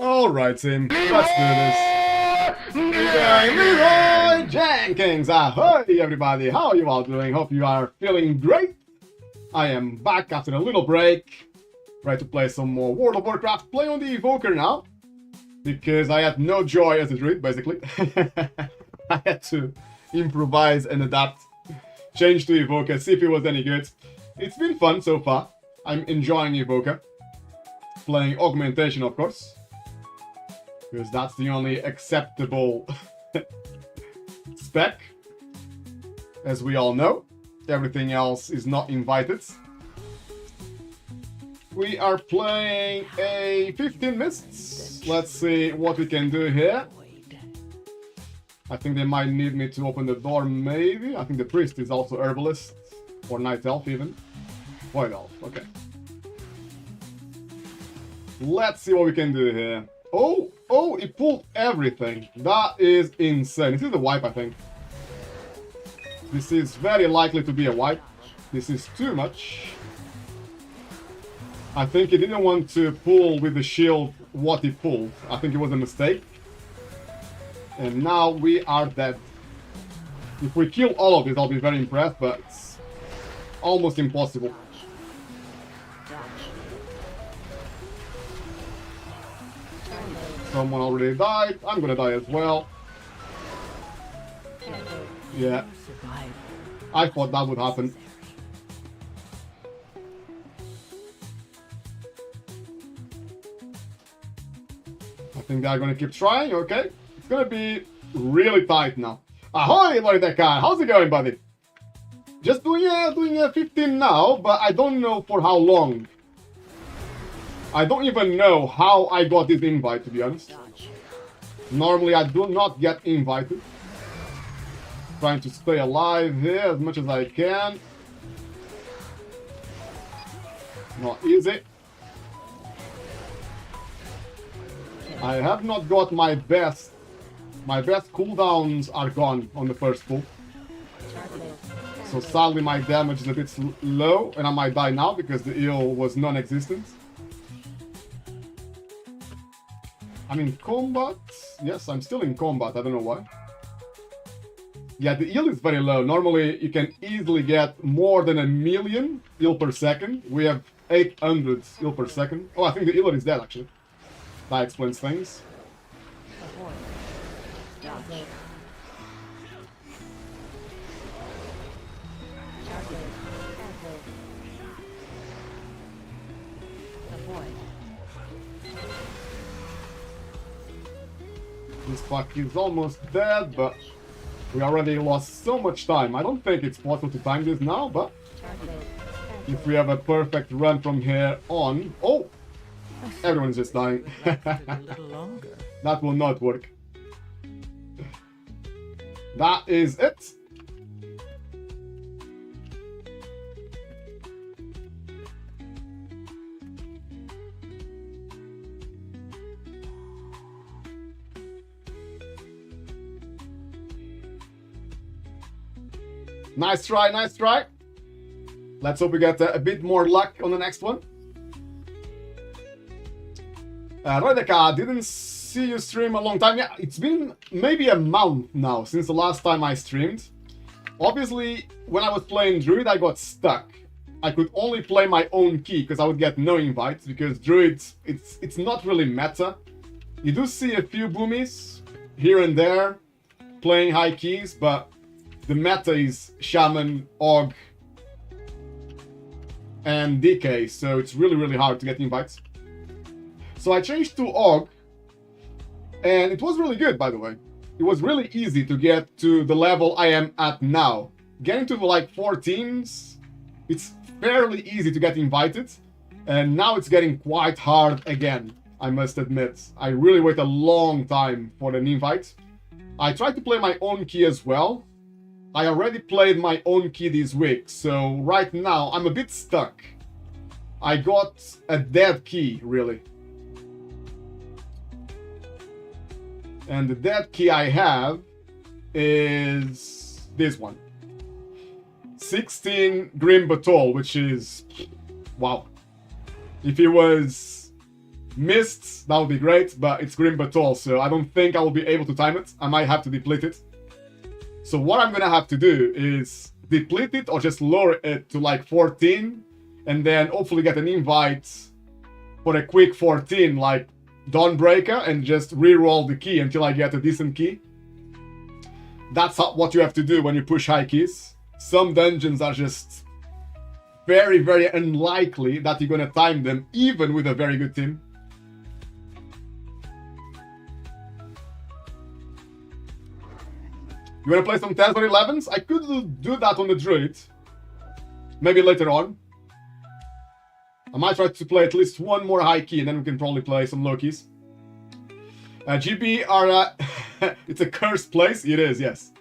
Alright, team, let's do this. Leroy Jenkins! Ahoy, everybody! How are you all doing? Hope you are feeling great. I am back after a little break. Ready to play some more World of Warcraft. Play on the Evoker now. Because I had no joy as a druid, basically. I had to improvise and adapt. Change to Evoker, see if it was any good. It's been fun so far. I'm enjoying Evoker. Playing Augmentation, of course. Because that's the only acceptable spec. As we all know. Everything else is not invited. We are playing a 15 Mists. Let's see what we can do here. I think they might need me to open the door, maybe. I think the Priest is also Herbalist. Or Night Elf, even. Void Elf, okay. Let's see what we can do here. Oh, it pulled everything. That is insane. This is a wipe, I think. This is very likely to be a wipe. This is too much. I think he didn't want to pull with the shield what he pulled. I think it was a mistake. And now we are dead. If we kill all of it, I'll be very impressed, but it's almost impossible. Someone already died. I'm gonna die as well. Yeah. I thought that would happen. I think they're gonna keep trying, okay. It's gonna be really tight now. Ahoy, Lordeka! How's it going, buddy? Just doing a 15 now, but I don't know for how long. I don't even know how I got this invite, to be honest. Normally, I do not get invited. Trying to stay alive here as much as I can. Not easy. I have not got my best. My best cooldowns are gone on the first pull. So sadly my damage is a bit low and I might die now because the heal was non-existent. I'm in combat. Yes, I'm still in combat. I don't know why. Yeah, the heal is very low. Normally, you can easily get more than 1,000,000 heal per second. We have 800 heal per second. Oh, I think the healer is dead, actually. That explains things. This fuck is almost dead, but we already lost so much time. I don't think it's possible to time this now, but if we have a perfect run from here on... Oh! Everyone's just dying. That will not work. That is it. Nice try, nice try. Let's hope we get a bit more luck on the next one. Rodeka, didn't see you stream a long time. Yeah, it's been maybe a month now since the last time I streamed. Obviously, when I was playing Druid, I got stuck. I could only play my own key because I would get no invites because Druids, it's not really meta. You do see a few boomies here and there playing high keys, but the meta is Shaman, Og, and DK, so it's really hard to get invites. So I changed to Og, and it was really good, by the way. It was really easy to get to the level I am at now. Getting to like 14s, it's fairly easy to get invited, and now it's getting quite hard again, I must admit. I really wait a long time for an invite. I tried to play my own key as well. I already played my own key this week, so right now I'm a bit stuck. I got a dead key, really. And the dead key I have is this one. 16 Grim Batol, which is... wow. If it was Mists, that would be great, but it's Grim Batol, so I don't think I will be able to time it. I might have to deplete it. So what I'm gonna have to do is deplete it or just lower it to like 14 and then hopefully get an invite for a quick 14 like Dawnbreaker and just re-roll the key until I get a decent key. That's what you have to do when you push high keys. Some dungeons are just very, very unlikely that you're gonna time them even with a very good team. You wanna play some 10s or 11s? I could do that on the Druid. Maybe later on. I might try to play at least one more high key and then we can probably play some low keys. GB are... it's a cursed place? It is, yes.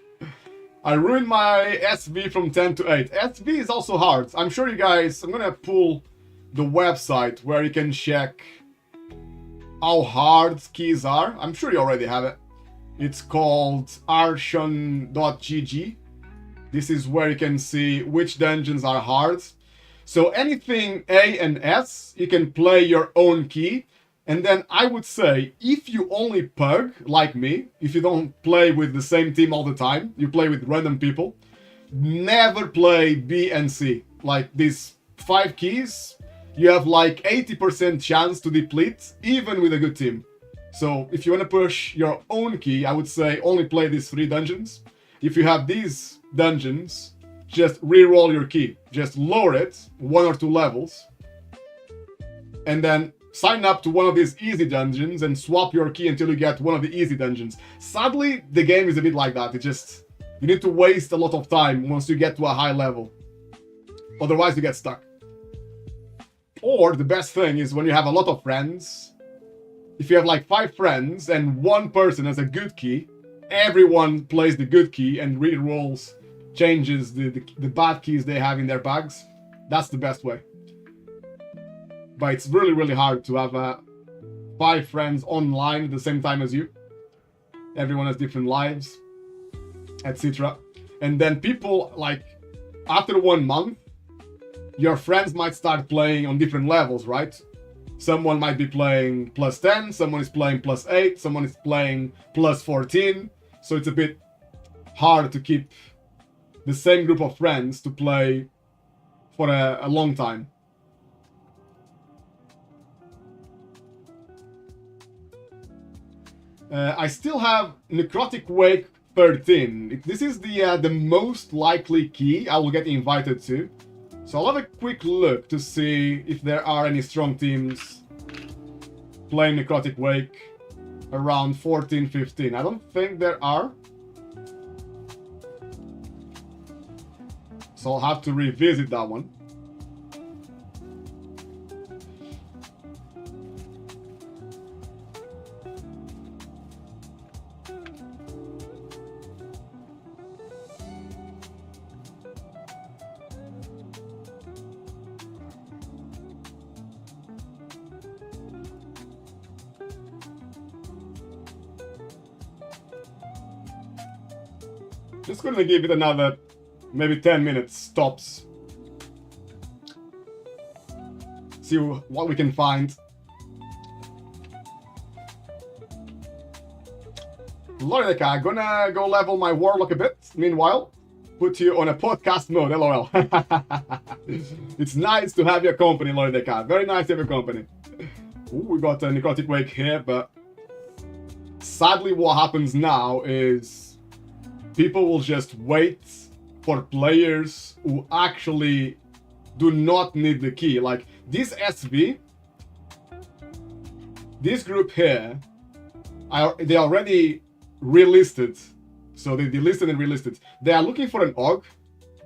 I ruined my SV from 10 to 8. SV is also hard. I'm sure you guys... I'm gonna pull the website where you can check how hard keys are. I'm sure you already have it. It's called archon.gg. This is where you can see which dungeons are hard. So anything A and S, you can play your own key. And then I would say, if you only pug, like me, if you don't play with the same team all the time, you play with random people, never play B and C. Like these 5 keys, you have like 80% chance to deplete, even with a good team. So if you want to push your own key, I would say only play these 3 dungeons. If you have these dungeons, just re-roll your key. Just lower it 1 or 2 levels. And then sign up to one of these easy dungeons and swap your key until you get one of the easy dungeons. Sadly, the game is a bit like that. It just... you need to waste a lot of time once you get to a high level. Otherwise, you get stuck. Or the best thing is when you have a lot of friends. If you have like 5 friends and one person has a good key, everyone plays the good key and re-rolls, changes the bad keys they have in their bags. That's the best way. But it's really, really hard to have 5 friends online at the same time as you. Everyone has different lives, etc. And then people, like, after 1 month, your friends might start playing on different levels, right? Someone might be playing plus 10, someone is playing plus 8, someone is playing plus 14. So it's a bit hard to keep the same group of friends to play for a long time. I still have Necrotic Wake 13. This is the most likely key I will get invited to. So I'll have a quick look to see if there are any strong teams playing Necrotic Wake around 14-15. I don't think there are. So I'll have to revisit that one. Just gonna give it another maybe 10 minutes tops. See what we can find. Lordeka, gonna go level my warlock a bit. Meanwhile, put you on a podcast mode, lol. It's nice to have your company, Lordeka. Very nice to have your company. Ooh, we got a Necrotic Wake here, but sadly what happens now is people will just wait for players who actually do not need the key. Like this SV, this group here, they already relisted. So they delisted and relisted. They are looking for an AUG.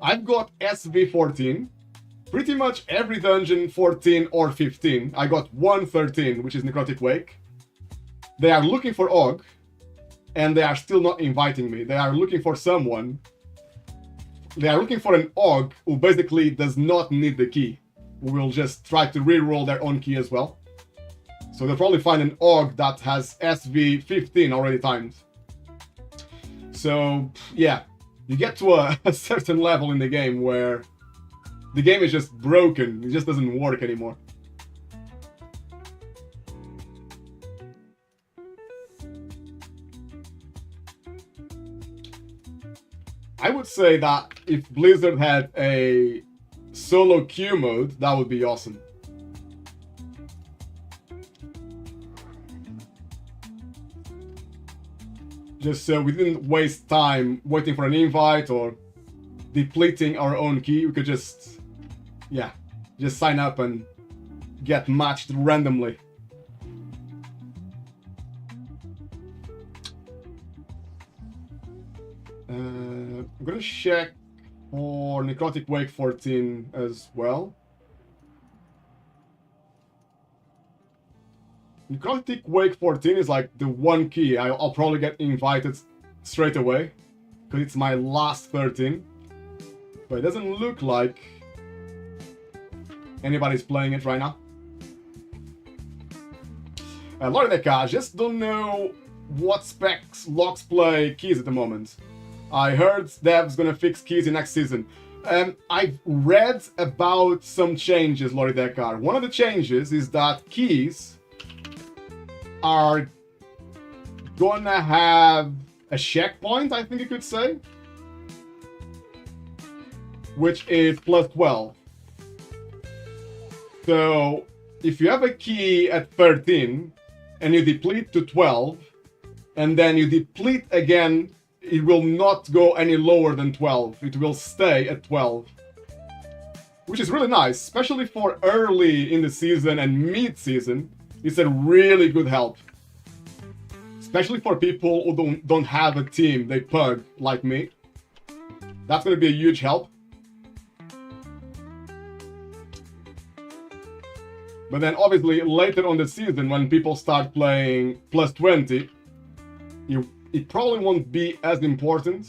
I've got SV 14. Pretty much every dungeon 14 or 15. I got 113, which is Necrotic Wake. They are looking for AUG. And they are still not inviting me. They are looking for someone. They are looking for an AUG who basically does not need the key. Who will just try to re-roll their own key as well. So they'll probably find an AUG that has SV 15 already timed. So, yeah. You get to a certain level in the game where the game is just broken. It just doesn't work anymore. I would say that if Blizzard had a solo queue mode, that would be awesome. Just so we didn't waste time waiting for an invite or depleting our own key. We could just, yeah, just sign up and get matched randomly. I'm gonna check for Necrotic Wake 14 as well. Necrotic Wake 14 is like the one key I'll probably get invited straight away, because it's my last 13. But it doesn't look like anybody's playing it right now. Lorideka, I just don't know what specs Locks play keys at the moment. I heard Dev's gonna fix keys in next season. I've read about some changes, Lorideka. One of the changes is that keys are gonna have a checkpoint, I think you could say, which is plus 12. So if you have a key at 13 and you deplete to 12 and then you deplete again, it will not go any lower than 12. It will stay at 12, which is really nice, especially for early in the season and mid-season. It's a really good help, especially for people who don't have a team they pug like me. That's going to be a huge help. But then obviously later on the season, when people start playing plus 20, it probably won't be as important.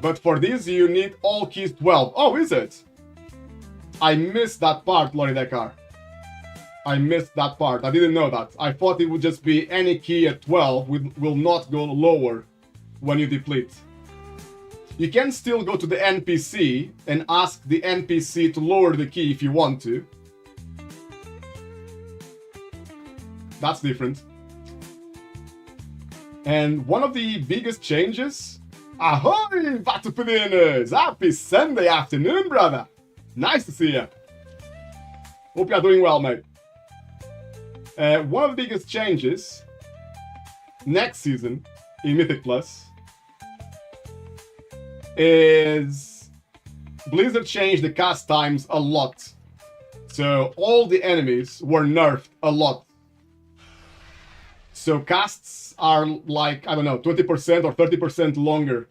But for this, you need all keys 12. Oh, is it? I missed that part, Lorideka. I missed that part. I didn't know that. I thought it would just be any key at 12 will not go lower when you deplete. You can still go to the NPC and ask the NPC to lower the key if you want to. That's different. And one of the biggest changes... Ahoy, Vatupadinas! Happy Sunday afternoon, brother! Nice to see you. Hope you're doing well, mate. One of the biggest changes next season in Mythic Plus is Blizzard changed the cast times a lot. So all the enemies were nerfed a lot. So casts are like, I don't know, 20% or 30% longer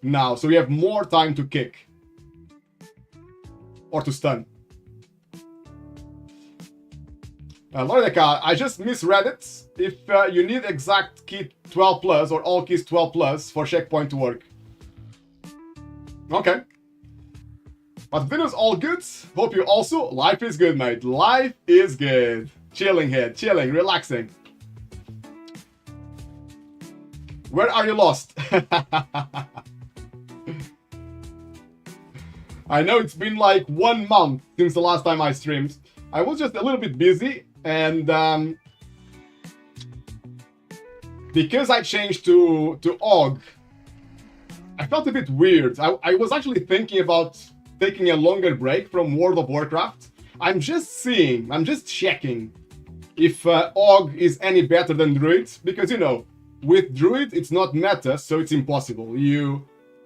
now. So we have more time to kick. Or to stun. Lorideka, I just misread it. If you need exact key 12 plus or all keys 12 plus for checkpoint to work. Okay. But video's all good. Hope you also. Life is good, mate. Life is good. Chilling here, chilling, relaxing. Where are you lost? I know it's been like 1 month since the last time I streamed. I was just a little bit busy, and because I changed to AUG, I felt a bit weird. I was actually thinking about taking a longer break from World of Warcraft. I'm just checking if AUG is any better than Druid, because, you know, with Druid, it's not meta, so it's impossible.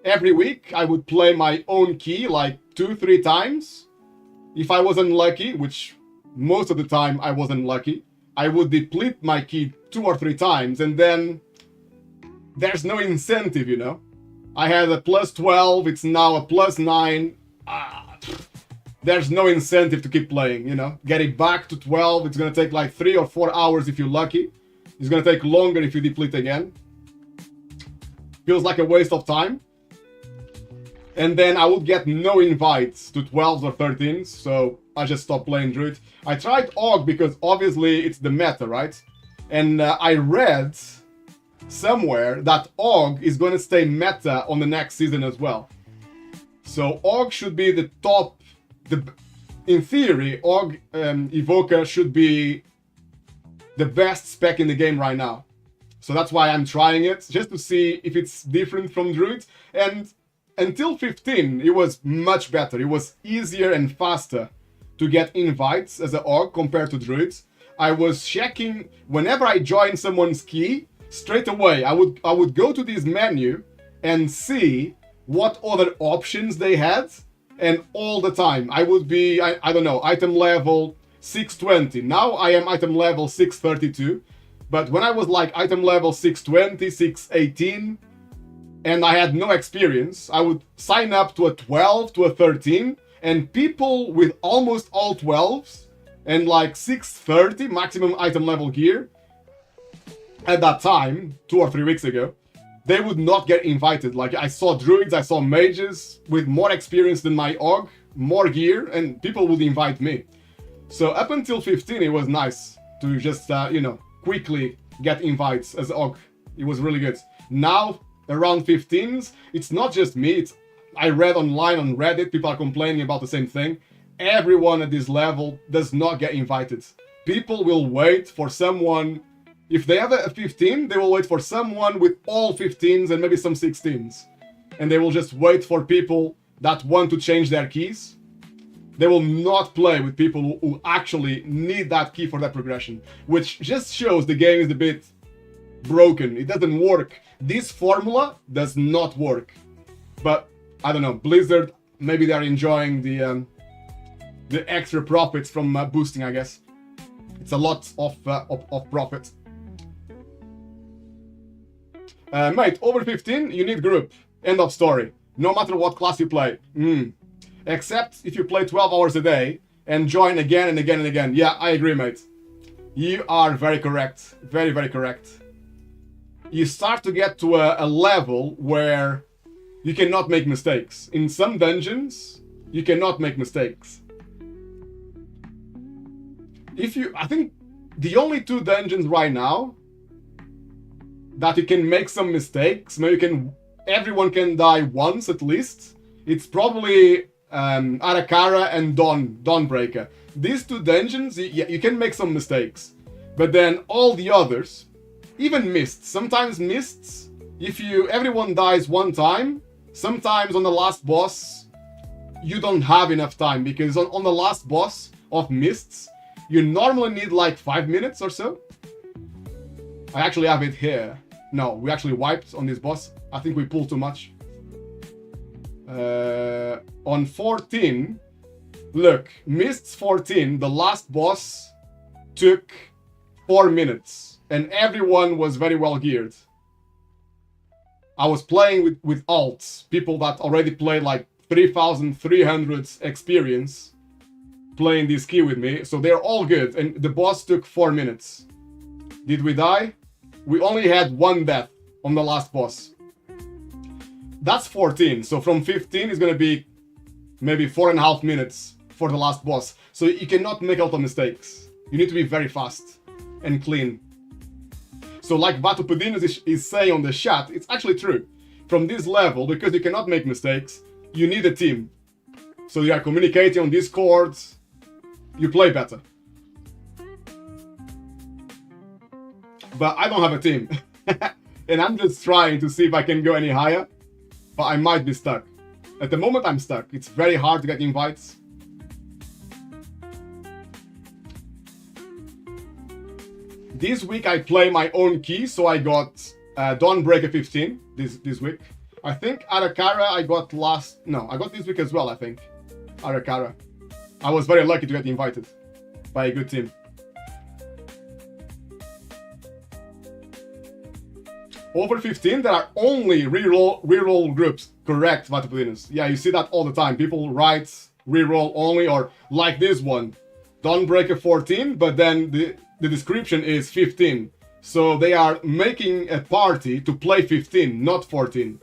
Every week, I would play my own key like 2-3 times. If I was unlucky, which most of the time I wasn't lucky, I would deplete my key 2 or 3 times, and then there's no incentive, you know? I had a plus 12, it's now a plus 9. There's no incentive to keep playing, you know? Getting back to 12, it's gonna take like 3 or 4 hours if you're lucky. It's gonna take longer if you deplete again. Feels like a waste of time. And then I would get no invites to 12s or 13s, so I just stopped playing Druid. I tried AUG because obviously it's the meta, right? And I read somewhere that AUG is going to stay meta on the next season as well. So AUG should be the top, in theory, Og Evoker should be the best spec in the game right now. So that's why I'm trying it, just to see if it's different from Druid. And until 15, it was much better. It was easier and faster to get invites as an Og compared to Druids. I was checking whenever I joined someone's key, straight away I would go to this menu and see what other options they had, and all the time I would be, I don't know, item level 620. Now I am item level 632, but when I was like item level 620, 618, and I had no experience, I would sign up to a 12, to a 13, and people with almost all 12s and like 630 maximum item level gear at that time, 2 or 3 weeks ago, they would not get invited. Like, I saw druids, I saw mages with more experience than my Og, more gear, and people would invite me. So up until 15, it was nice to just, you know, quickly get invites as Og. It was really good. Now, around 15s, it's not just me, I read online on Reddit, people are complaining about the same thing. Everyone at this level does not get invited. People will wait for someone. If they have a 15, they will wait for someone with all 15s and maybe some 16s. And they will just wait for people that want to change their keys. They will not play with people who actually need that key for that progression. Which just shows the game is a bit broken. It doesn't work. This formula does not work. But, I don't know, Blizzard, maybe they're enjoying the extra profits from boosting, I guess. It's a lot of profit. Mate, over 15, you need group. End of story. No matter what class you play. Except if you play 12 hours a day and join again and again and again. Yeah, I agree, mate. You are very correct. Very, very correct. You start to get to a level where you cannot make mistakes. In some dungeons, you cannot make mistakes. I think the only 2 dungeons right now that you can make some mistakes, maybe everyone can die once at least. It's probably Arakara and Dawnbreaker. These 2 dungeons, you can make some mistakes. But then all the others, even Mists, sometimes Mists, if everyone dies one time, sometimes on the last boss, you don't have enough time, because on the last boss of Mists, you normally need like 5 minutes or so. I actually have it here. No, we actually wiped on this boss. I think we pulled too much. On 14, look, Mists 14, the last boss took 4 minutes, and everyone was very well geared. I was playing with alts, people that already played like 3,300 experience playing this key with me, so they're all good, and the boss took 4 minutes. Did we die? We only had 1 death on the last boss. That's 14, so from 15 is gonna be maybe 4.5 minutes for the last boss. So you cannot make a lot of mistakes. You need to be very fast and clean. So like Vatupudinus is saying on the chat, it's actually true. From this level, because you cannot make mistakes, you need a team. So you are communicating on Discord, you play better. But I don't have a team. And I'm just trying to see if I can go any higher. But I might be stuck. At the moment I'm stuck. It's very hard to get invites. This week I play my own key, so I got Dawnbreaker 15 this week. I think Arakara I got I got this week as well, I think. Arakara. I was very lucky to get invited by a good team. Over 15, there are only reroll groups. Correct, Vatupudinus. Yeah, you see that all the time. People write reroll only, or like this one, Dawnbreaker 14, but then the description is 15. So they are making a party to play 15, not 14.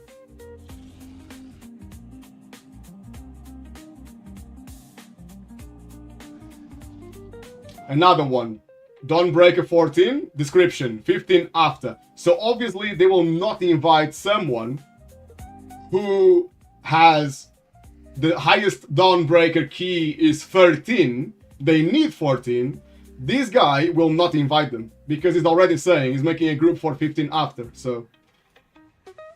Another one. Dawnbreaker 14, description, 15 after. So obviously they will not invite someone who has the highest Dawnbreaker key is 13, they need 14, this guy will not invite them, because he's already saying he's making a group for 15 after, so...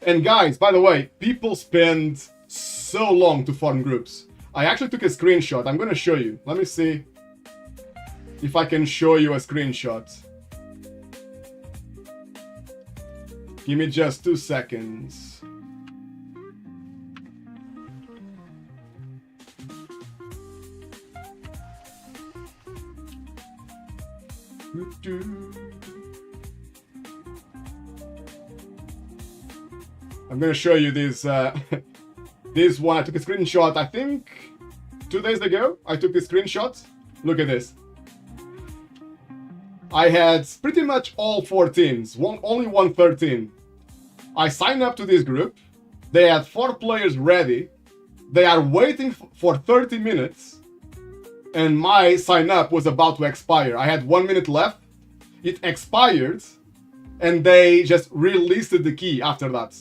And guys, by the way, people spend so long to form groups. I actually took a screenshot, I'm gonna show you. Let me see if I can show you a screenshot. Give me just 2 seconds. I'm gonna show you this this one. I took a screenshot, I think 2 days ago. I took this screenshot. Look at this. I had pretty much all 14s, only one 13. I signed up to this group. They had 4 players ready. They are waiting for 30 minutes. And my sign up was about to expire. I had 1 minute left. It expired. And they just relisted the key after that.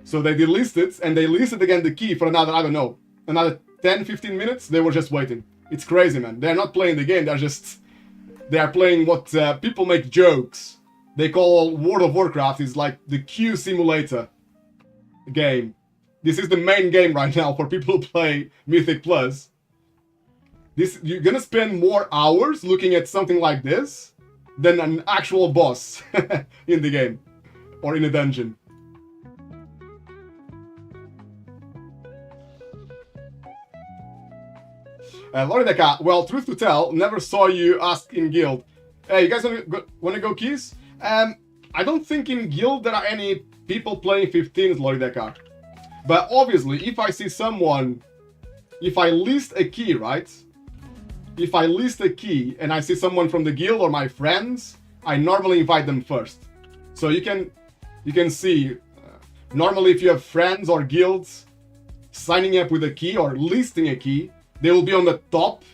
So they delisted and they listed again the key for another, I don't know, another 10-15 minutes. They were just waiting. It's crazy, man. They're not playing the game. They are playing what people make jokes. They call World of Warcraft is like the queue simulator game. This is the main game right now for people who play Mythic Plus. You're gonna spend more hours looking at something like this than an actual boss in the game or in a dungeon. Lorideka, well, truth to tell, never saw you ask in guild. Hey, you guys wanna go keys? I don't think in guild there are any people playing 15s, Lorideka. But obviously, if I see someone, if I list a key, right? If I list a key and I see someone from the guild or my friends, I normally invite them first. So you can see, normally if you have friends or guilds signing up with a key or listing a key, they will be on the top.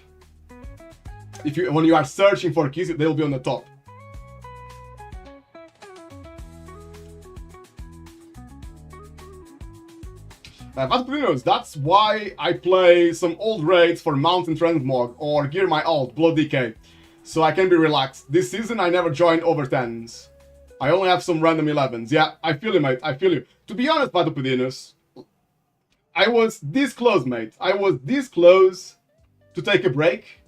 When you are searching for keys, they will be on the top. That's why I play some old raids for Mountain Transmog or gear my alt, Blood Decay, so I can be relaxed. This season I never joined over 10s. I only have some random 11s. Yeah, I feel you, mate. I feel you. To be honest, Vatopedinos, I was this close, mate. I was this close to take a break.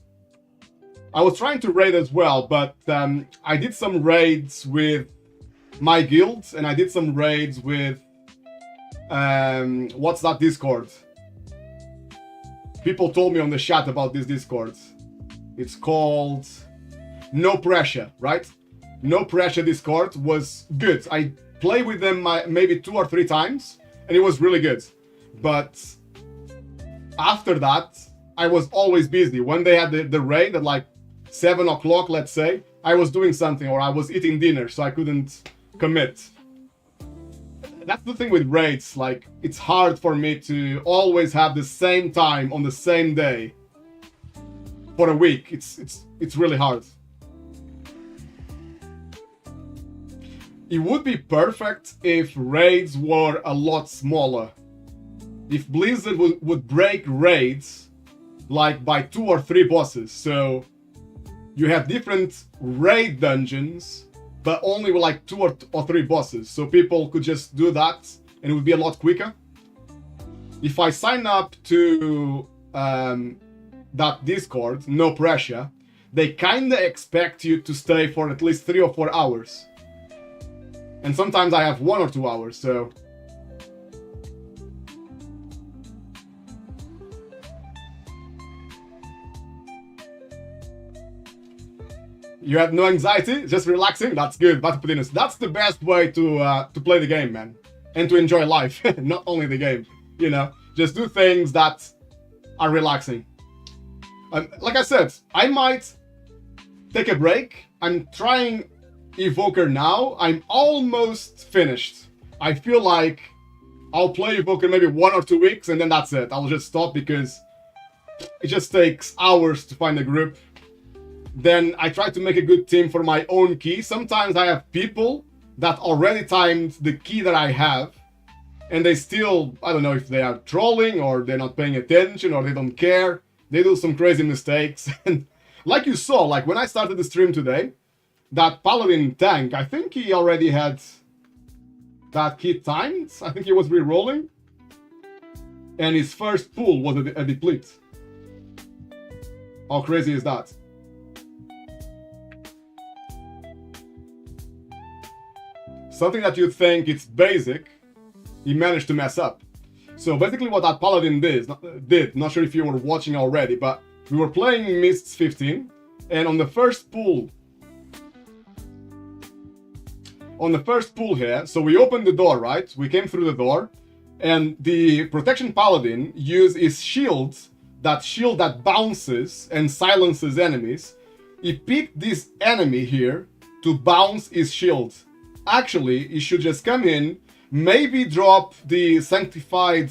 I was trying to raid as well, but I did some raids with my guilds, and I did some raids with... what's that Discord? People told me on the chat about this Discord. It's called No Pressure, right? No Pressure Discord was good. I played with them maybe 2 or 3 times, and it was really good. But after that, I was always busy. When they had the raid at like 7 o'clock, let's say, I was doing something or I was eating dinner, so I couldn't commit. That's the thing with raids, like, it's hard for me to always have the same time on the same day for a week. It's really hard. It would be perfect if raids were a lot smaller. If Blizzard would break raids like by 2 or 3 bosses, so you have different raid dungeons but only with like 2 or 3 bosses, so people could just do that and it would be a lot quicker. If I sign up to that Discord, No Pressure, they kinda expect you to stay for at least 3 or 4 hours. And sometimes I have 1 or 2 hours, so... You have no anxiety, just relaxing. That's good, Vatopedinos. That's the best way to play the game, man, and to enjoy life. Not only the game, you know. Just do things that are relaxing. Like I said, I might take a break. I'm trying Evoker now. I'm almost finished. I feel like I'll play Evoker maybe 1 or 2 weeks, and then that's it. I'll just stop because it just takes hours to find a group. Then I try to make a good team for my own key. Sometimes I have people that already timed the key that I have, and they still, I don't know if they are trolling or they're not paying attention or they don't care. They do some crazy mistakes. And like you saw, like when I started the stream today, that Paladin tank, I think he already had that key timed. I think he was re-rolling. And his first pull was a deplete. How crazy is that? Something that you think it's basic, he managed to mess up. So basically what that Paladin did, not sure if you were watching already, but we were playing Mists 15, and on the first pull here, so we opened the door, right? We came through the door, and the Protection Paladin used his shield that bounces and silences enemies. He picked this enemy here to bounce his shield. Actually, he should just come in, maybe drop the Sanctified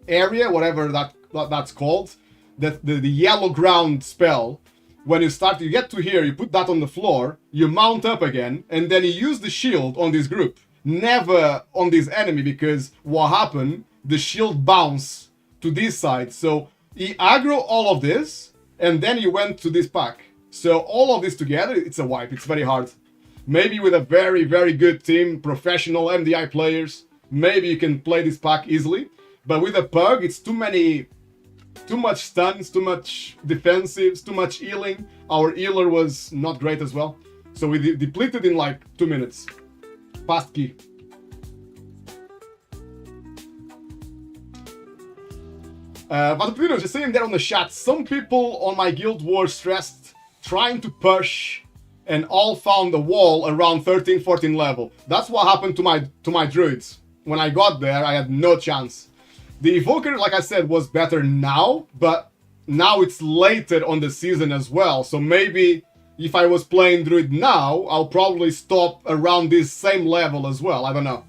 Area, whatever that's called, the yellow ground spell. When you get to here, you put that on the floor, you mount up again, and then you use the shield on this group. Never on this enemy, because what happened, the shield bounced to this side. So he aggro all of this, and then he went to this pack. So all of this together, it's a wipe. It's very hard. Maybe with a very, very good team, professional MDI players, maybe you can play this pack easily. But with a pug, it's too much stuns, too much defensives, too much healing. Our healer was not great as well. So we depleted in like 2 minutes. Fast key. But you know, just saying there on the chat, some people on my guild were stressed, trying to push, and all found a wall around 13, 14 level. That's what happened to my druids. When I got there, I had no chance. The Evoker, like I said, was better now, but now it's later on the season as well. So maybe if I was playing druid now, I'll probably stop around this same level as well. I don't know.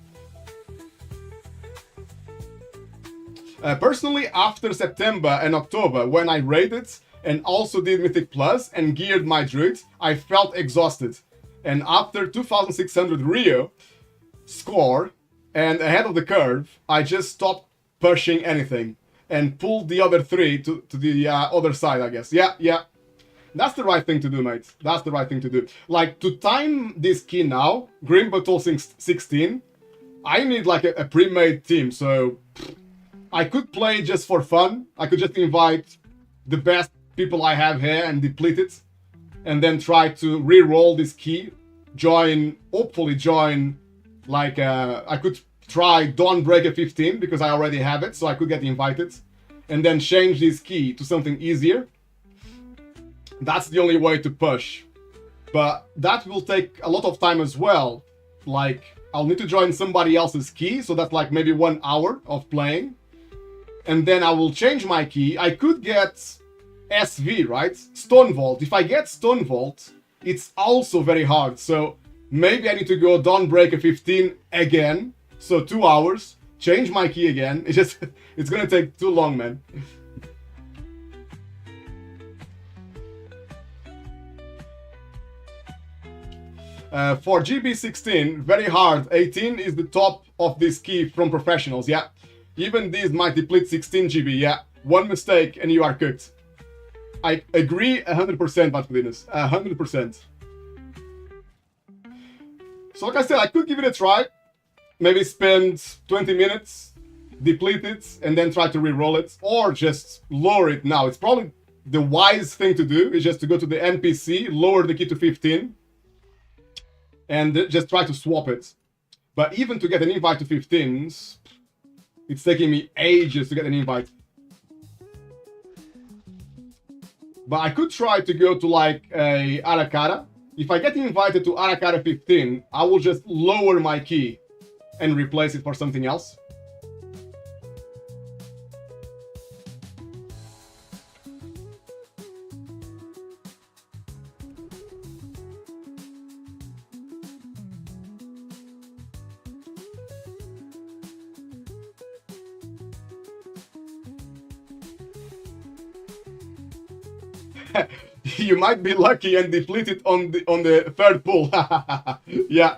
Personally, after September and October, when I raided and also did Mythic Plus and geared my druids, I felt exhausted. And after 2600 Rio score and ahead of the curve, I just stopped pushing anything and pulled the other three to the other side, I guess. Yeah. That's the right thing to do, mate. That's the right thing to do. Like, to time this key now, Grim Battle 16, I need like a pre-made team, so I could play just for fun. I could just invite the best people I have here and deplete it, and then try to re-roll this key, hopefully join, like, I could try Dawnbreaker 15, because I already have it, so I could get invited, and then change this key to something easier. That's the only way to push. But that will take a lot of time as well. Like, I'll need to join somebody else's key, so that's like maybe 1 hour of playing. And then I will change my key. I could get SV, right? Stone Vault. If I get Stone Vault, it's also very hard. So maybe I need to go Dawnbreaker 15 again. So 2 hours. Change my key again. It's gonna take too long, man. For GB16, very hard. 18 is the top of this key from professionals, yeah. Even these might deplete 16 GB, yeah. One mistake and you are cooked. I agree 100%, Batfidinus. 100%. So like I said, I could give it a try. Maybe spend 20 minutes, deplete it, and then try to re-roll it. Or just lower it now. It's probably the wise thing to do, is just to go to the NPC, lower the key to 15, and just try to swap it. But even to get an invite to 15s, it's taking me ages to get an invite. But I could try to go to like a Arakara. If I get invited to Arakara 15, I will just lower my key and replace it for something else. You might be lucky and deplete it on the third pull. Yeah,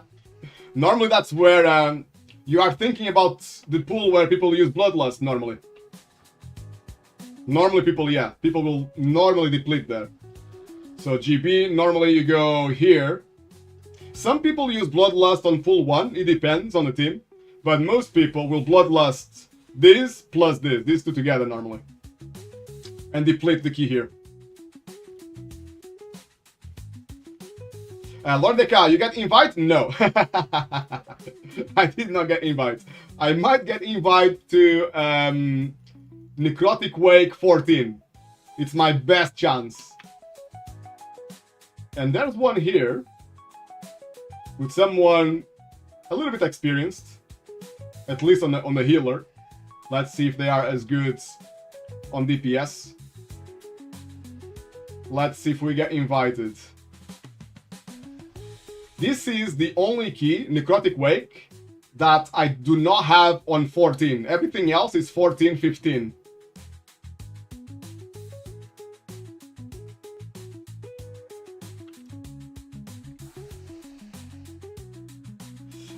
normally that's where you are thinking about the pool where people use Bloodlust normally. Normally people will normally deplete there. So GB, normally you go here. Some people use Bloodlust on full 1, it depends on the team. But most people will Bloodlust this plus this, these two together normally. And deplete the key here. Lord Deka, you get invite? No. I did not get invite. I might get invite to Necrotic Wake 14. It's my best chance. And there's one here with someone a little bit experienced, at least on the healer. Let's see if they are as good on DPS. Let's see if we get invited. This is the only key, Necrotic Wake, that I do not have on 14. Everything else is 14, 15.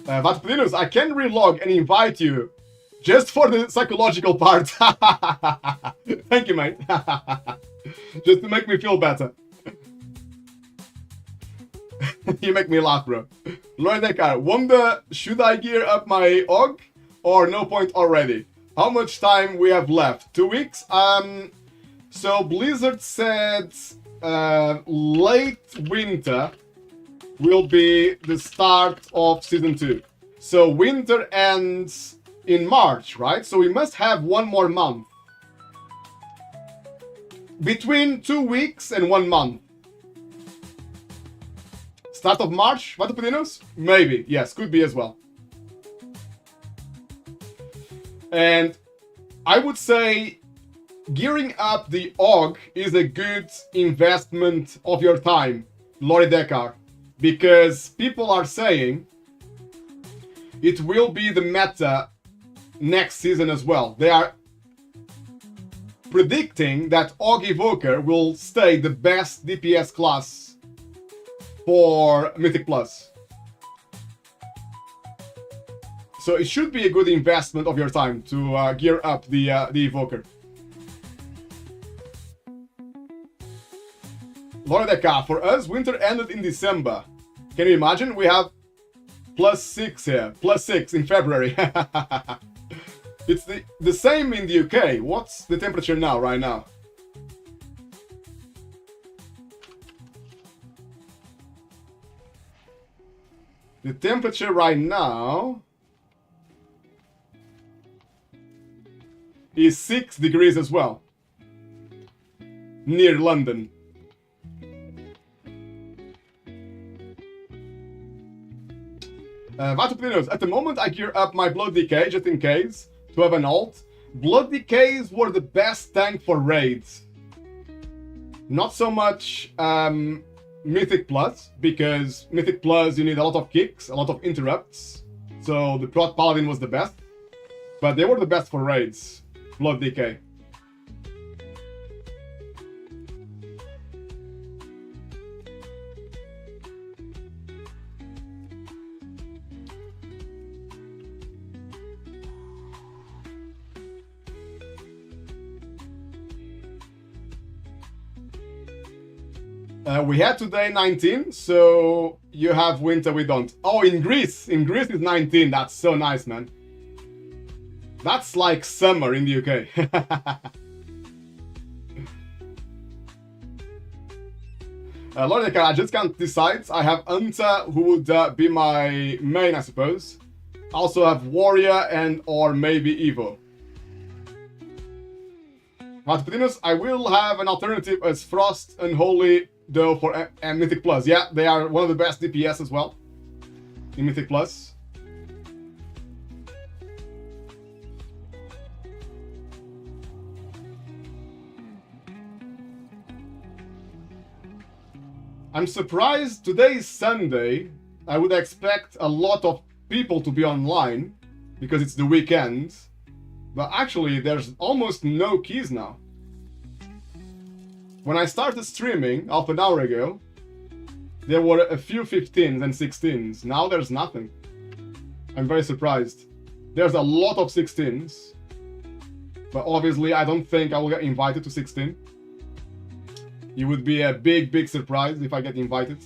Vatpedinus, I can relog and invite you just for the psychological part. Thank you, mate. Just to make me feel better. You make me laugh, bro. Lord Dekar, wonder, should I gear up my AUG or no point already? How much time we have left? 2 weeks? So Blizzard said late winter will be the start of Season 2. So winter ends in March, right? So we must have 1 more month. Between 2 weeks and 1 month. Start of March, Vatopedinos? Maybe, yes, could be as well. And I would say gearing up the AUG is a good investment of your time, Lori Dekar, because people are saying it will be the meta next season as well. They are predicting that AUG Evoker will stay the best DPS class for Mythic Plus. So it should be a good investment of your time to gear up the Evoker. Loredeka, for us, winter ended in December. Can you imagine? We have +6 here. +6 in February. It's the same in the UK. What's the temperature now, right now? The temperature right now is 6 degrees as well, near London. Vatupinos, at the moment I gear up my Blood Decay just in case to have an ult. Blood Decays were the best tank for raids. Not so much Mythic Plus, because Mythic Plus you need a lot of kicks, a lot of interrupts, so the Prot Paladin was the best, but they were the best for raids, Blood Decay. We had today 19, so you have winter, we don't. Oh, in Greece is 19. That's so nice, man. That's like summer in the UK. Lordeka, I just can't decide. I have Anta, who would be my main, I suppose. Also have Warrior and or maybe Evo. But I will have an alternative as Frost, Unholy, though, for Mythic Plus. Yeah, they are one of the best DPS as well in Mythic Plus. I'm surprised today is Sunday. I would expect a lot of people to be online because it's the weekend. But actually, there's almost no keys now. When I started streaming half an hour ago, there were a few 15s and 16s. Now there's nothing. I'm very surprised. There's a lot of 16s. But obviously, I don't think I will get invited to 16. It would be a big, big surprise if I get invited.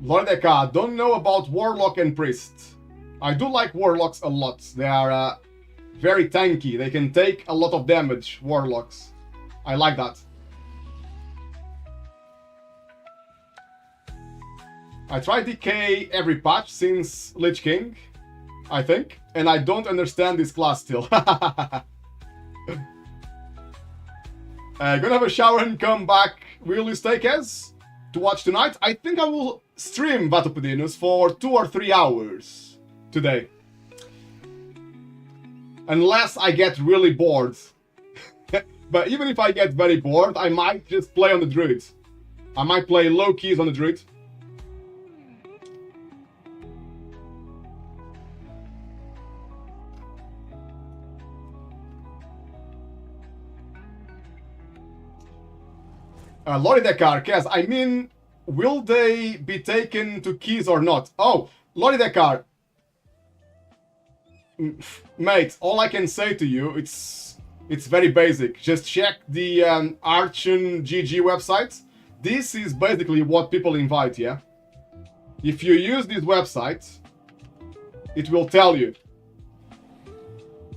Lordeka, don't know about Warlock and Priest. I do like Warlocks a lot. They are very tanky. They can take a lot of damage, Warlocks. I like that. I try DK every patch since Lich King, I think. And I don't understand this class still. Gonna have a shower and come back. Will you stay, Kez? To watch tonight? I think I will stream Vatopedinus for 2 or 3 hours today. Unless I get really bored. But even if I get very bored, I might just play on the Druid. I might play low keys on the Druid. Loridekar, Kaz, I mean, will they be taken to keys or not? Oh, Loridekar. Mate, all I can say to you, it's very basic. Just check the Archon GG website. This is basically what people invite, yeah? If you use this website, it will tell you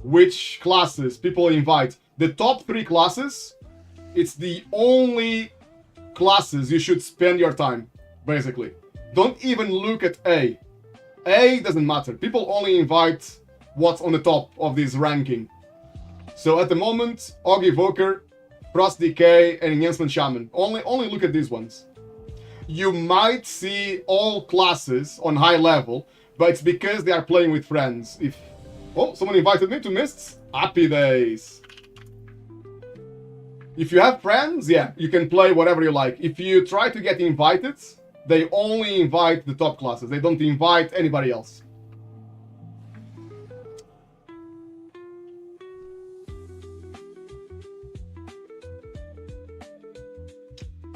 which classes people invite. The top 3 classes, it's the only classes you should spend your time, basically. Don't even look at A. A doesn't matter. People only invite what's on the top of this ranking. So at the moment, Og Evoker, Frost DK, and Enhancement Shaman. Only look at these ones. You might see all classes on high level, but it's because they are playing with friends. Oh, someone invited me to Mists? Happy days. If you have friends, yeah, you can play whatever you like. If you try to get invited, they only invite the top classes. They don't invite anybody else.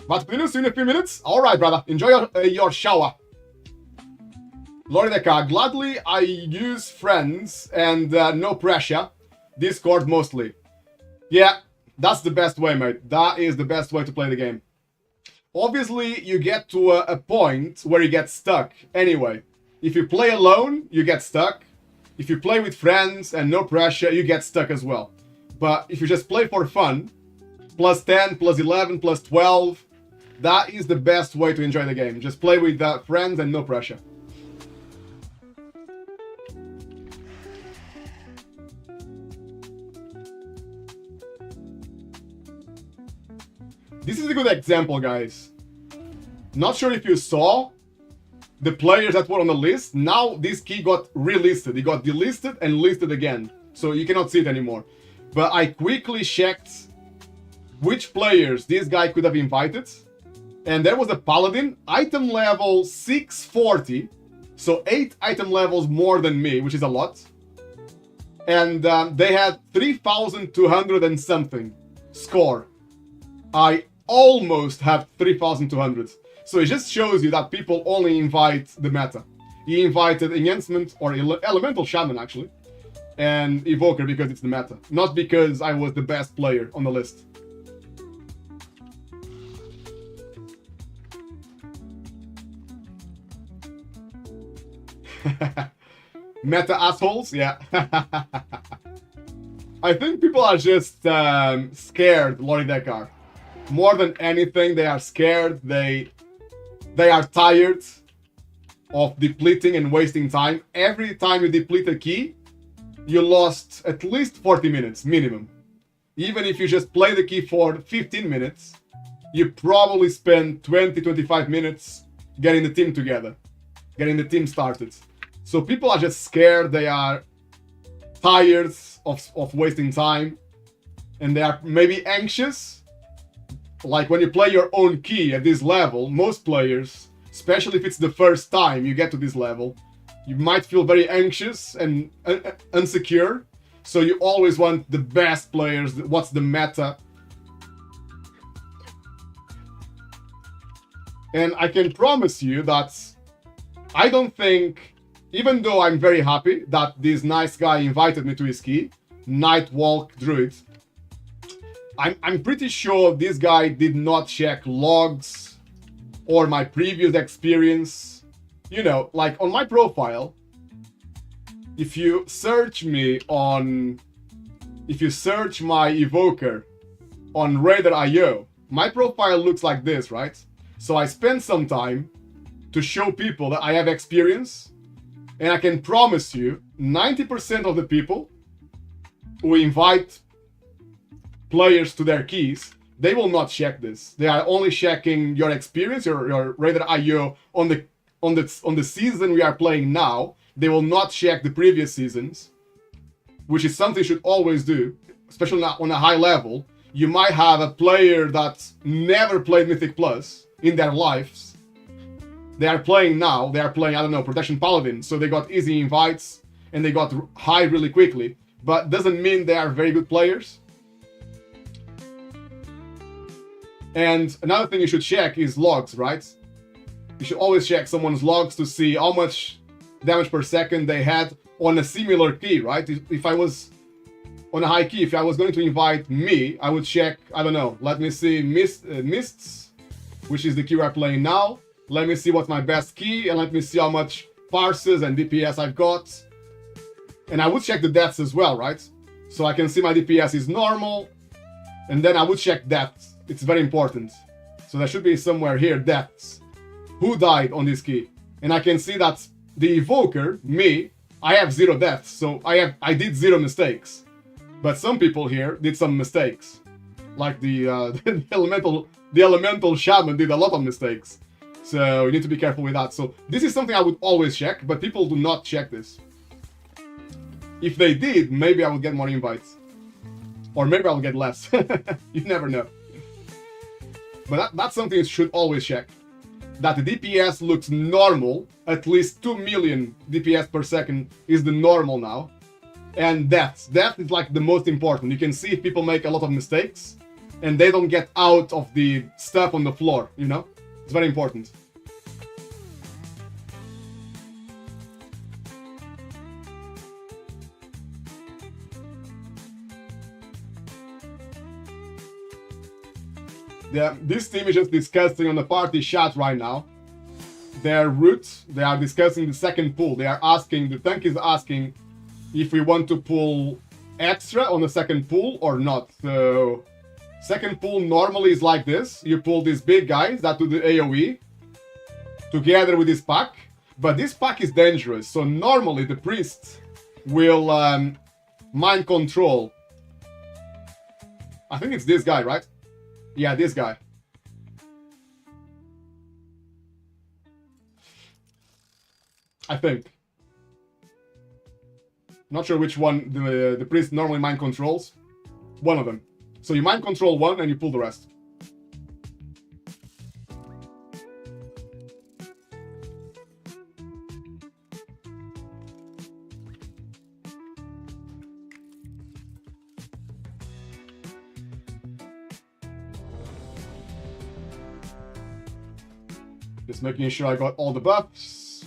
But see you in a few minutes. All right, brother. Enjoy your shower. Lorideka, gladly I use friends and no pressure. Discord mostly. Yeah, that's the best way, mate. That is the best way to play the game. Obviously, you get to a point where you get stuck. Anyway, if you play alone, you get stuck. If you play with friends and no pressure, you get stuck as well. But if you just play for fun, plus 10, plus 11, plus 12, that is the best way to enjoy the game. Just play with friends and no pressure. This is a good example, guys. Not sure if you saw the players that were on the list. Now this key got relisted. It got delisted and listed again. So you cannot see it anymore. But I quickly checked which players this guy could have invited. And there was a Paladin, item level 640. So 8 item levels more than me, which is a lot. And they had 3,200 and something score. I almost have 3,200. So it just shows you that people only invite the meta. He invited Enhancement or Elemental Shaman, actually. And Evoker because it's the meta. Not because I was the best player on the list. Meta assholes? Yeah. I think people are just scared, Loridekar. More than anything, they are scared. They are tired of depleting and wasting time. Every time you deplete a key, you lost at least 40 minutes, minimum. Even if you just play the key for 15 minutes, you probably spend 20-25 minutes getting the team together, getting the team started. So people are just scared, they are tired of wasting time, and they are maybe anxious. Like when you play your own key at this level, most players, especially if it's the first time you get to this level, You might feel very anxious and insecure, so you always want the best players, what's the meta. And I can promise you that I don't think, even though I'm very happy that this nice guy invited me to his key, Nightwalk Druid, I'm pretty sure this guy did not check logs or my previous experience. You know, like on my profile, if you search my evoker on Radar.io, my profile looks like this, right? So I spend some time to show people that I have experience, and I can promise you 90% of the people who invite players to their keys, they will not check this. They are only checking your experience, your Radar.io on the season we are playing now. They will not check the previous seasons, which is something you should always do, especially on a high level. You might have a player that never played Mythic Plus in their lives. They are playing now. They are playing, I don't know, Protection Paladin, so they got easy invites and they got high really quickly. But doesn't mean they are very good players. And another thing you should check is logs, right? You should always check someone's logs to see how much damage per second they had on a similar key, right? If I was on a high key, if I was going to invite me, I would check, I don't know, let me see Mists, which is the key we're playing now. Let me see what's my best key, and let me see how much parses and DPS I've got. And I would check the deaths as well, right? So I can see my DPS is normal, and then I would check deaths. It's very important. So there should be somewhere here, deaths. Who died on this key? And I can see that the evoker, me, I have 0 deaths, so I did 0 mistakes. But some people here did some mistakes. Like the elemental shaman did a lot of mistakes. So you need to be careful with that. So this is something I would always check, but people do not check this. If they did, maybe I would get more invites. Or maybe I'll get less. You never know. But that's something you should always check. That the DPS looks normal, at least 2 million DPS per second is the normal now. And deaths. Death is like the most important. You can see if people make a lot of mistakes and they don't get out of the stuff on the floor, you know? It's very important. Yeah, this team is just discussing on the party chat right now. Their route, they are discussing the second pull. They are asking, the tank is asking if we want to pull extra on the second pull or not. So, second pull normally is like this. You pull these big guys that do the AoE together with this pack. But this pack is dangerous. So normally the priest will mind control. I think it's this guy, right? Yeah, this guy. I think. Not sure which one the priest normally mind controls. One of them. So you mind control one and you pull the rest. Just making sure I got all the buffs.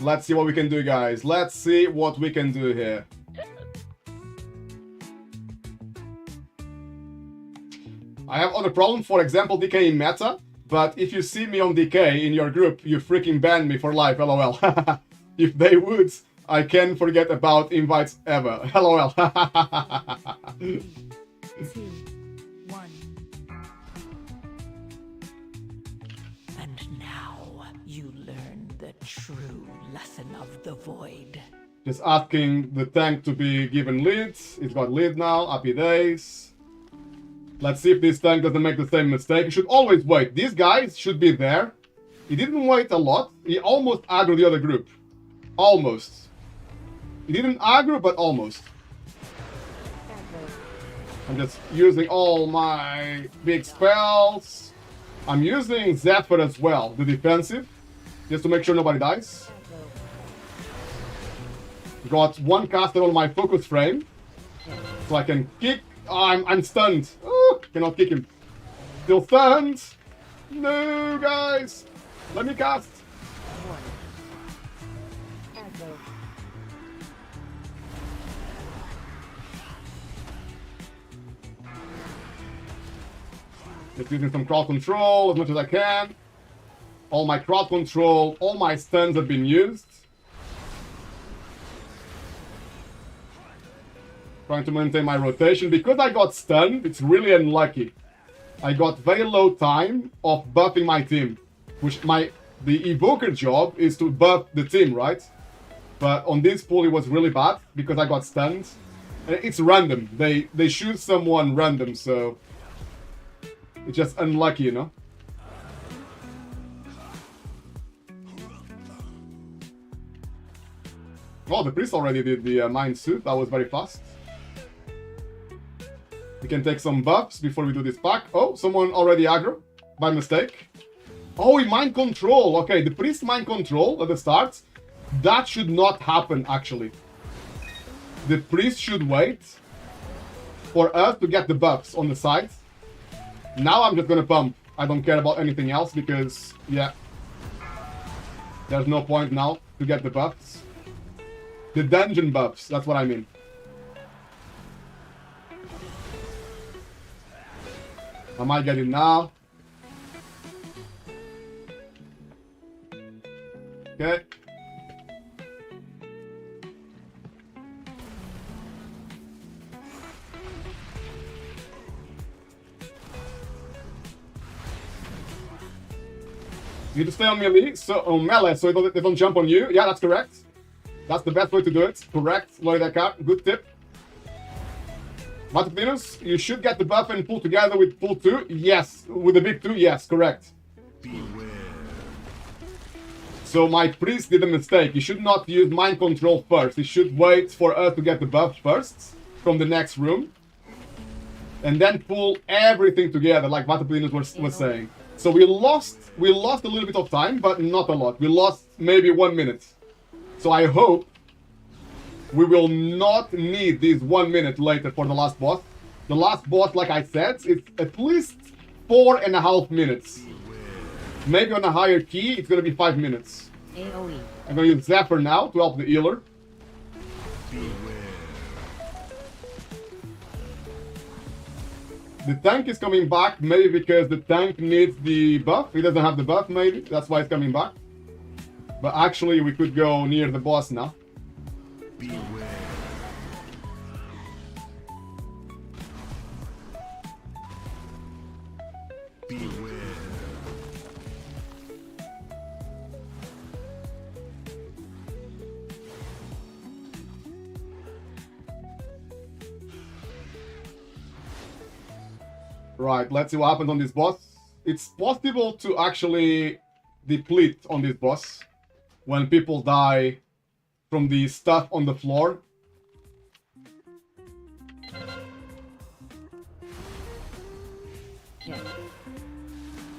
Let's see what we can do, guys. Let's see what we can do here. I have other problems, for example, DK in meta. But if you see me on DK in your group, you freaking ban me for life, lol. If they would, I can't forget about invites ever, lol. 2, 1. And now you learn the true lesson of the void. Just asking the tank to be given leads. It's got lead now, happy days. Let's see if this tank doesn't make the same mistake. You should always wait. These guys should be there. He didn't wait a lot. He almost aggroed the other group. Almost. He didn't aggro, but almost. I'm just using all my big spells. I'm using Zephyr as well, the defensive. just to make sure nobody dies. Got one caster on my focus frame, so I can kick. Oh, I'm stunned. Oh, cannot kick him. Still stunned. No, guys. Let me cast. Just using some crowd control as much as I can. All my crowd control, all my stuns have been used. Trying to maintain my rotation. Because I got stunned, it's really unlucky. I got very low time of buffing my team. Which the evoker job is to buff the team, right? But on this pool it was really bad because I got stunned. It's random. They choose someone random, so it's just unlucky, you know? Oh, the priest already did the mind suit. That was very fast. We can take some buffs before we do this pack. Oh, someone already aggro by mistake. Oh, he mind control. Okay, the priest mind control at the start. That should not happen, actually. The priest should wait for us to get the buffs on the side. Now I'm just gonna pump. I don't care about anything else because, yeah, there's no point now to get the buffs. The dungeon buffs, that's what I mean. I might get it now. Okay. You need to stay on melee, so they don't jump on you. Yeah, that's correct. That's the best way to do it. Correct, Lloyd Eckhart. Good tip. Matopinus, you should get the buff and pull together with pull 2. Yes. With the big 2, yes, correct. Beware. So my priest did a mistake. He should not use mind control first. He should wait for us to get the buff first from the next room. And then pull everything together, like Matopinus was saying. So we lost a little bit of time, but not a lot. We lost maybe 1 minute. So I hope we will not need this 1 minute later for the last boss. The last boss, like I said, is at least 4.5 minutes. Maybe on a higher key, it's gonna be 5 minutes. AoE. I'm gonna use Zephyr now to help the healer. The tank is coming back, maybe because the tank needs the buff. He doesn't have the buff, maybe. That's why it's coming back. But actually, we could go near the boss now. Beware. Beware. Right, let's see what happens on this boss. It's possible to actually deplete on this boss when people die from the stuff on the floor. Yeah.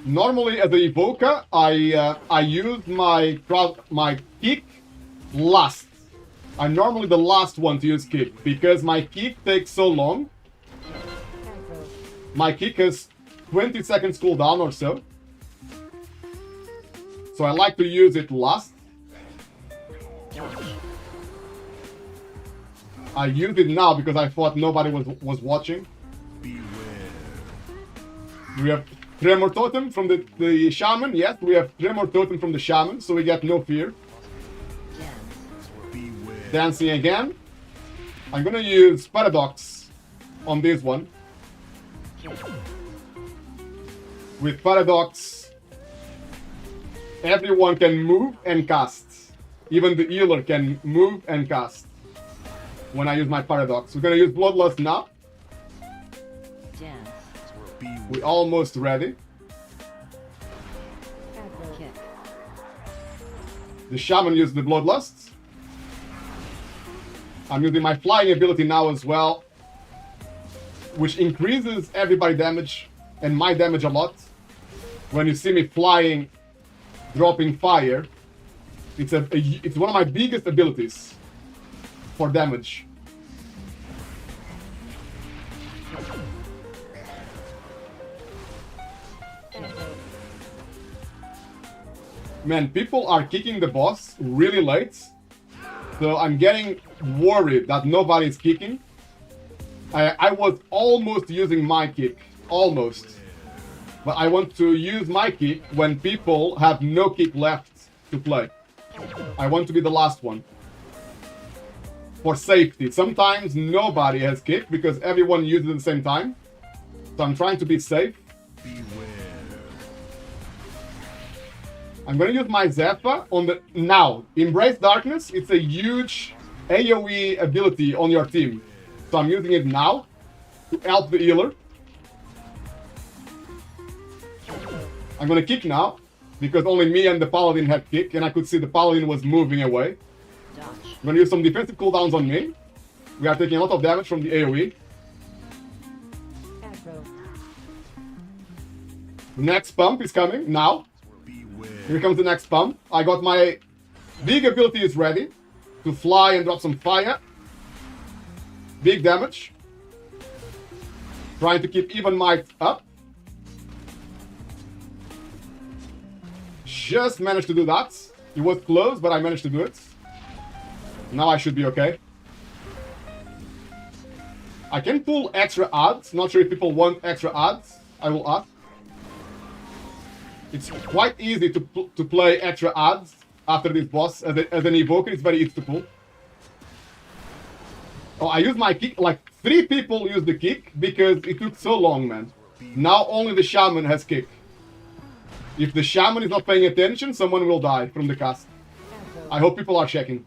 Normally, as the evoker, I use my kick last. I'm normally the last one to use kick because my kick takes so long. My kick has 20 seconds cooldown or so. So I like to use it last. I used it now because I thought nobody was watching. Beware. We have Tremor Totem from the Shaman. Yes, we have Tremor Totem from the Shaman, so we get no fear. Beware. Dancing again. I'm gonna use Paradox on this one. With Paradox, everyone can move and cast. Even the healer can move and cast when I use my Paradox. We're gonna use Bloodlust now. We're almost ready. The Shaman used the Bloodlust. I'm using my flying ability now as well, which increases everybody damage and my damage a lot. When you see me flying, dropping fire, It's one of my biggest abilities for damage. Man, people are kicking the boss really late, so I'm getting worried that nobody's kicking. I was almost using my kick, almost. But I want to use my kick when people have no kick left to play. I want to be the last one. For safety. Sometimes nobody has kick because everyone uses it at the same time. So I'm trying to be safe. I'm gonna use my Zephyr on the... Now, Embrace Darkness, it's a huge AoE ability on your team. So I'm using it now to help the healer. I'm gonna kick now, because only me and the Paladin had kick, and I could see the Paladin was moving away. I'm gonna use some defensive cooldowns on me. We are taking a lot of damage from the AoE. Next pump is coming, now. Here comes the next pump. I got my big abilities ready to fly and drop some fire. Big damage. Trying to keep even might up. Just managed to do that. It was close, but I managed to do it. Now I should be okay. I can pull extra adds. Not sure if people want extra adds. I will add. It's quite easy to play extra adds after this boss. As an evoker, it's very easy to pull. Oh, I used my kick. Like 3 people used the kick because it took so long, man. Now only the shaman has kick. If the shaman is not paying attention, someone will die from the cast. I hope people are checking.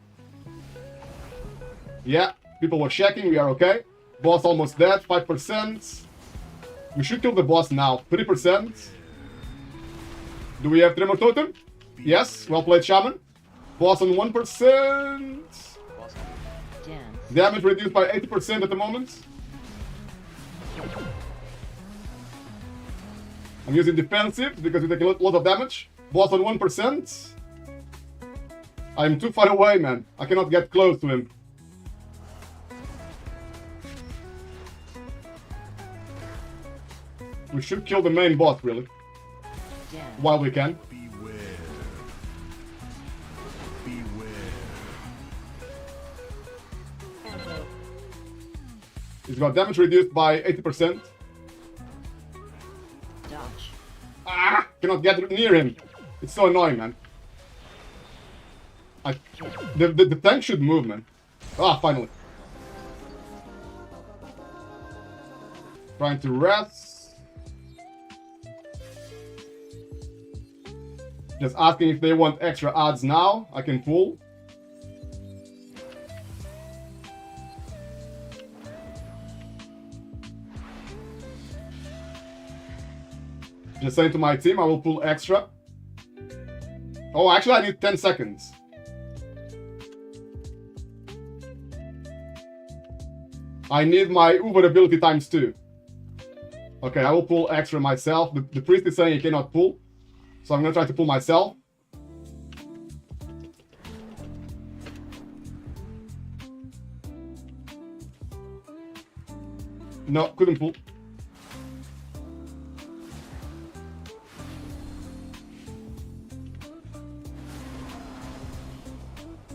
Yeah, people were checking. We are okay. Boss almost dead. 5%. We should kill the boss now. 3%. Do we have Tremor Totem? Yes. Well played, shaman. Boss on 1%. Damage reduced by 80% at the moment. I'm using defensive because we take a lot of damage. Boss on 1%. I'm too far away, man. I cannot get close to him. We should kill the main boss, really. While we can. He's got damage reduced by 80%. Ah! Cannot get near him. It's so annoying, man. The tank should move, man. Ah, finally. Trying to rest. Just asking if they want extra adds now. I can pull. Just saying to my team, I will pull extra. Oh, actually, I need 10 seconds. I need my Uber ability times 2. Okay, I will pull extra myself. The priest is saying he cannot pull. So I'm gonna try to pull myself. No, couldn't pull.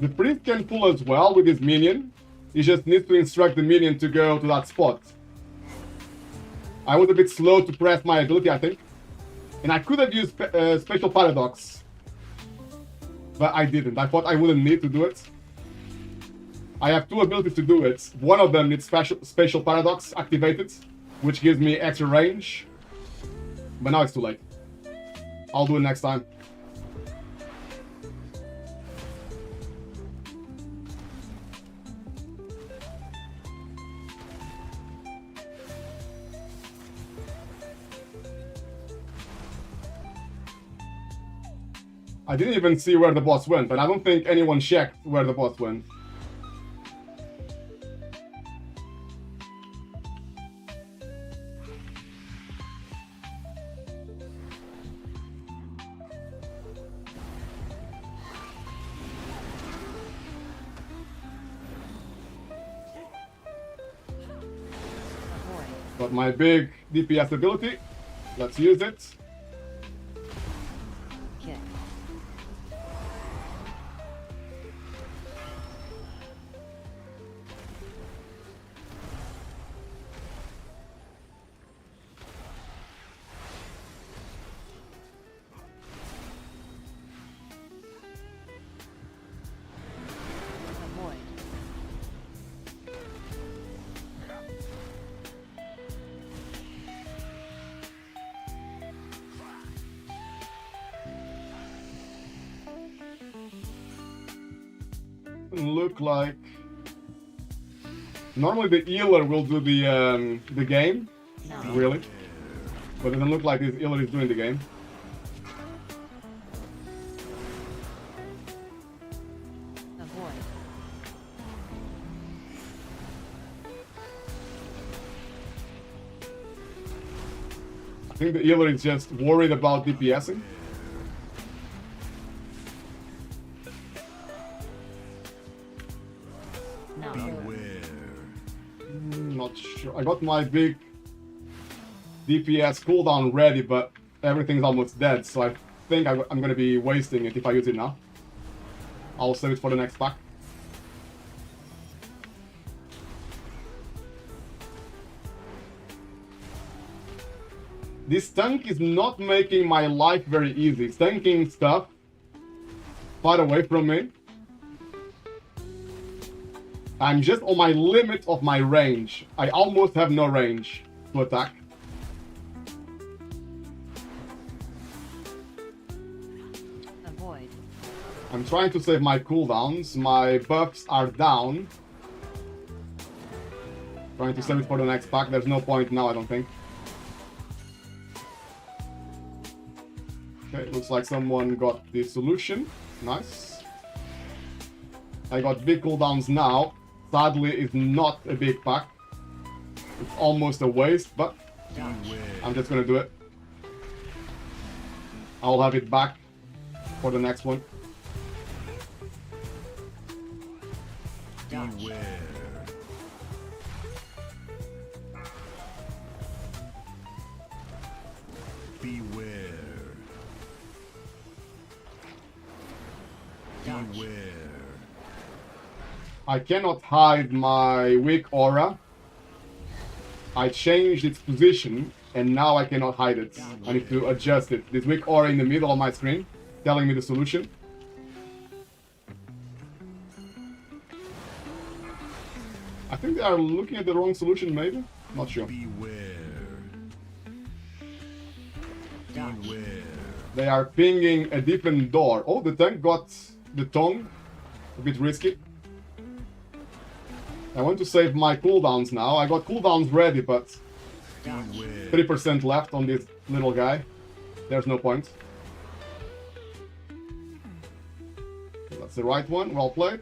The priest can pull as well with his minion. He just needs to instruct the minion to go to that spot. I was a bit slow to press my ability, I think. And I could have used Spatial Paradox. But I didn't. I thought I wouldn't need to do it. I have 2 abilities to do it. One of them needs Spatial Paradox activated, which gives me extra range. But now it's too late. I'll do it next time. I didn't even see where the boss went, and I don't think anyone checked where the boss went. Got my big DPS ability. Let's use it. Kick. Avoid. Look like normally the healer will do the game, No. really, but it doesn't look like this healer is doing the game. Avoid. I think the healer is just worried about DPSing. No. Not sure. I got my big DPS cooldown ready, but everything's almost dead, so I think I'm gonna be wasting it if I use it now. I'll save it for the next pack. This tank is not making my life very easy. It's tanking stuff far away from me. I'm just on my limit of my range. I almost have no range to attack. Avoid. I'm trying to save my cooldowns. My buffs are down. Trying to save it for the next pack. There's no point now, I don't think. Okay, looks like someone got the solution. Nice. I got big cooldowns now. Sadly, it's not a big pack. It's almost a waste, but I'm just gonna do it. I'll have it back for the next one. Beware. I cannot hide my weak aura. I changed its position and now I cannot hide it. I need to adjust it. This weak aura in the middle of my screen telling me the solution. I think they are looking at the wrong solution, maybe? Not sure. Beware. Beware. They are pinging a different door. Oh, the tank got the tongue. A bit risky. I want to save my cooldowns now. I got cooldowns ready, but 3% left on this little guy. There's no point. That's the right one. Well played.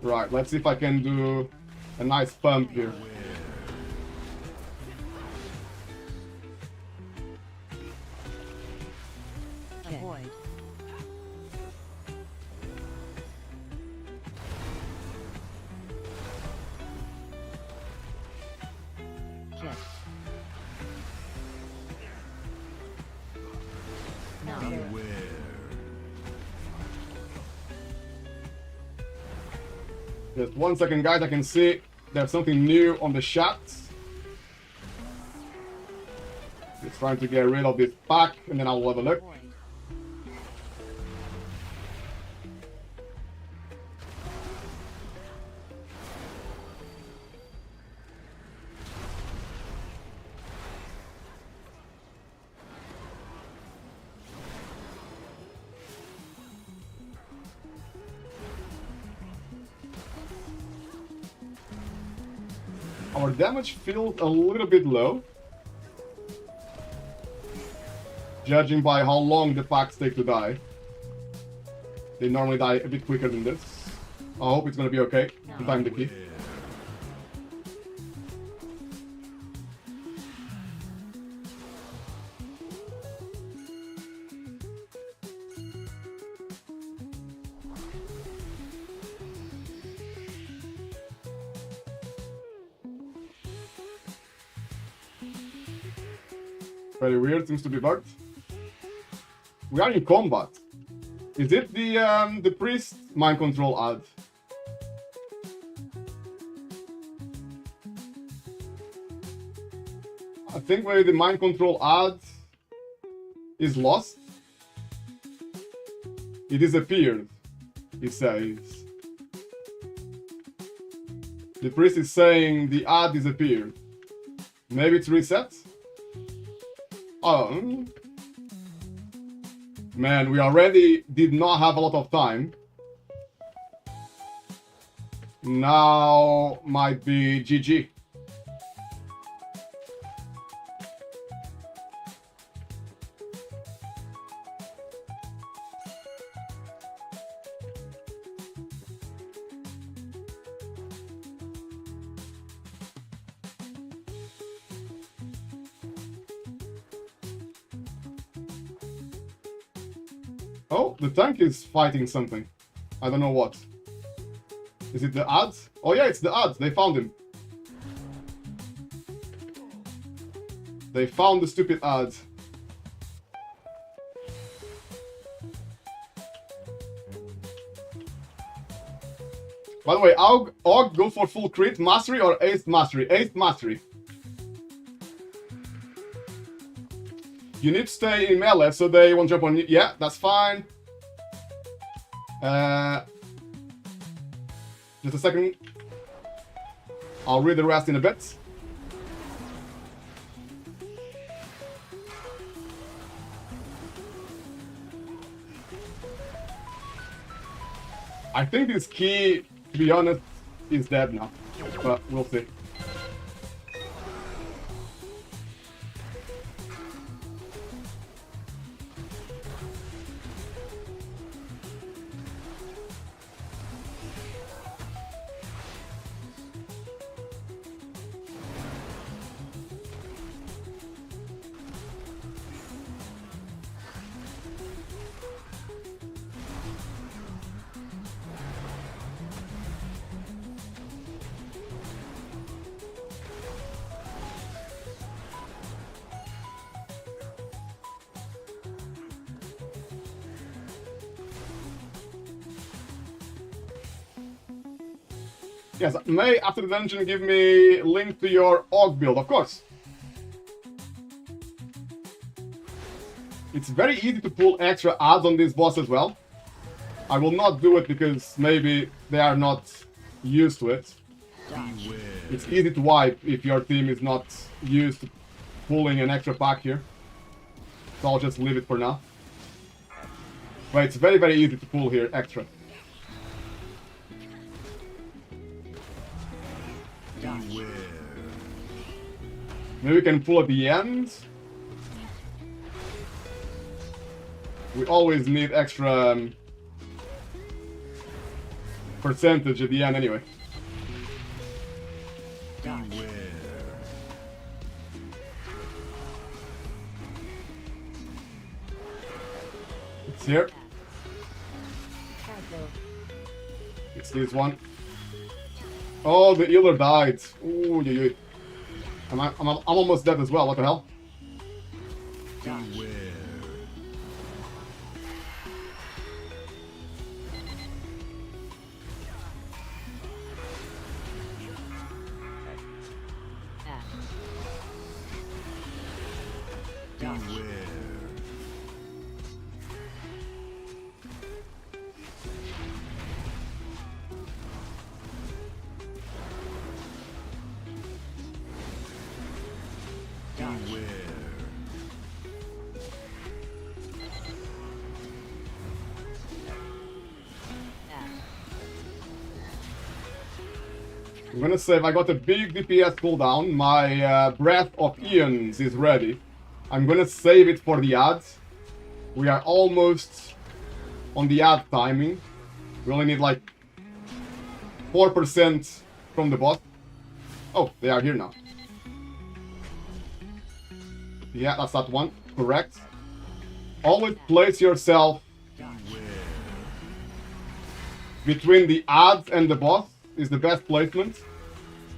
Right, let's see if I can do a nice pump here. Avoid. Kick. No. Beware. Just 1 second, guys. I can see there's something new on the chat. Just trying to get rid of this pack, and then I'll have a look. Avoid. Our damage feels a little bit low, judging by how long the packs take to die. They normally die a bit quicker than this. I hope it's gonna be okay to time the key. Very weird, seems to be bugged. We are in combat. Is it the priest mind control ad? I think maybe the mind control ad is lost. It disappeared, it says. The priest is saying the ad disappeared. Maybe it's reset? Oh. Man, we already did not have a lot of time. Now might be GG. Oh, the tank is fighting something. I don't know what. Is it the ads? Oh yeah, it's the ads. They found him. They found the stupid ads. By the way, Og, go for full crit mastery or ace mastery? Ace mastery. You need to stay in melee so they won't jump on you. Yeah, that's fine. Just a second. I'll read the rest in a bit. I think this key, to be honest, is dead now. But we'll see. Yes, may after the dungeon give me link to your AUG build, of course. It's very easy to pull extra ads on this boss as well. I will not do it because maybe they are not used to it. Beware. It's easy to wipe if your team is not used to pulling an extra pack here. So I'll just leave it for now. But it's very, very easy to pull here extra. Beware. Maybe we can pull at the end. We always need extra percentage at the end anyway. Beware. It's here. It's this one. Oh, the healer died. Ooh, I'm almost dead as well. What the hell? Beware. Beware. Beware. I'm gonna save. I got a big DPS cooldown. My Breath of Eons is ready. I'm gonna save it for the ads. We are almost on the ad timing. We only need like 4% from the boss. Oh, they are here now. Yeah, that's that one. Correct. Always place yourself between the ads and the boss is the best placement.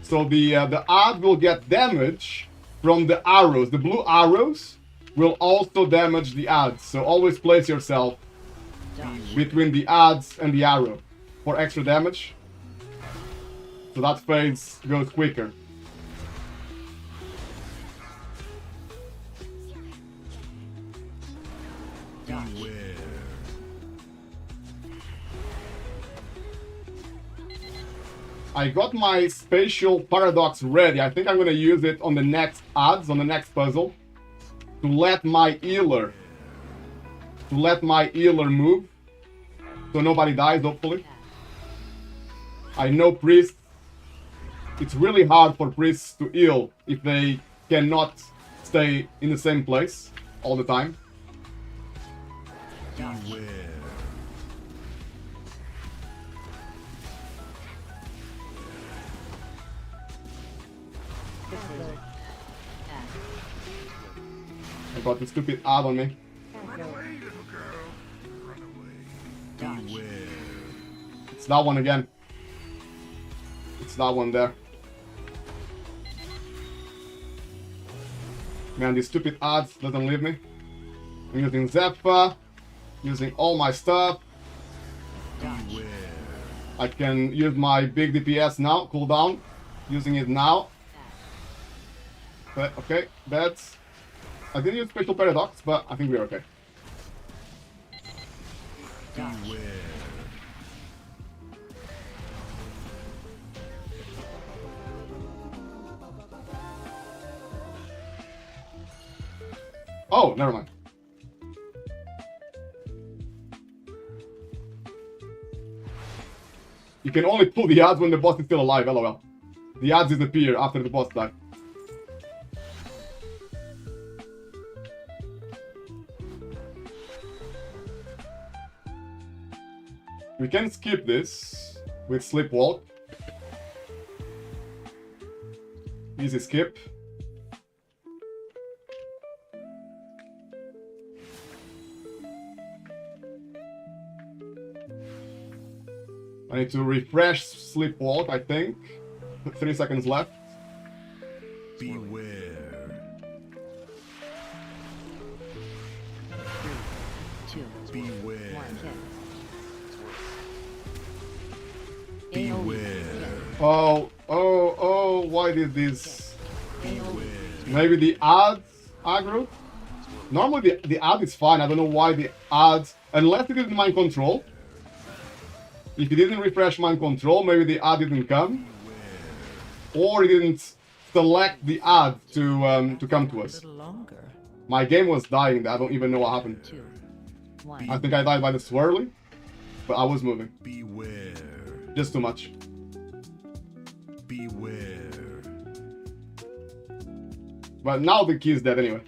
So the ad will get damage from the arrows, the blue arrows, will also damage the adds. So always place yourself Dodge. between the adds and the arrow for extra damage. So that phase goes quicker. Dodge. Beware. I got my spatial paradox ready. I think I'm gonna use it on the next odds, on the next puzzle, to let my healer move, so nobody dies. Hopefully, I know priests. It's really hard for priests to heal if they cannot stay in the same place all the time. Dodge. Beware. Fixator. Add. I got the stupid ad on me. Dodge. Beware. It's that one again. It's that one there. Man, these stupid ads doesn't leave me. I'm using Zephyr, using all my stuff. Dodge. Beware. I can use my big DPS now, cooldown, using it now. But, okay, that's... I didn't use Special Paradox, but I think we're okay. Dodge. Beware. Oh, never mind. You can only pull the ads when the boss is still alive, lol. The ads disappear after the boss dies. We can skip this with Sleepwalk. Easy skip. I need to refresh Sleepwalk, I think. 3 seconds left. Beware. 3, 2, Beware. 1. Kick. Beware. Oh, why did this... AoE. Maybe the ads aggro? Normally the ad is fine, I don't know why the ads... Unless it is mind control. If it didn't refresh mind control, maybe the ad didn't come. Or it didn't select the ad to come to A us. little longer. My game was dying, I don't even know what happened. 2, I 1. think I died by the swirly, but I was moving. Beware. Just too much. Beware. But now the key is dead anyway.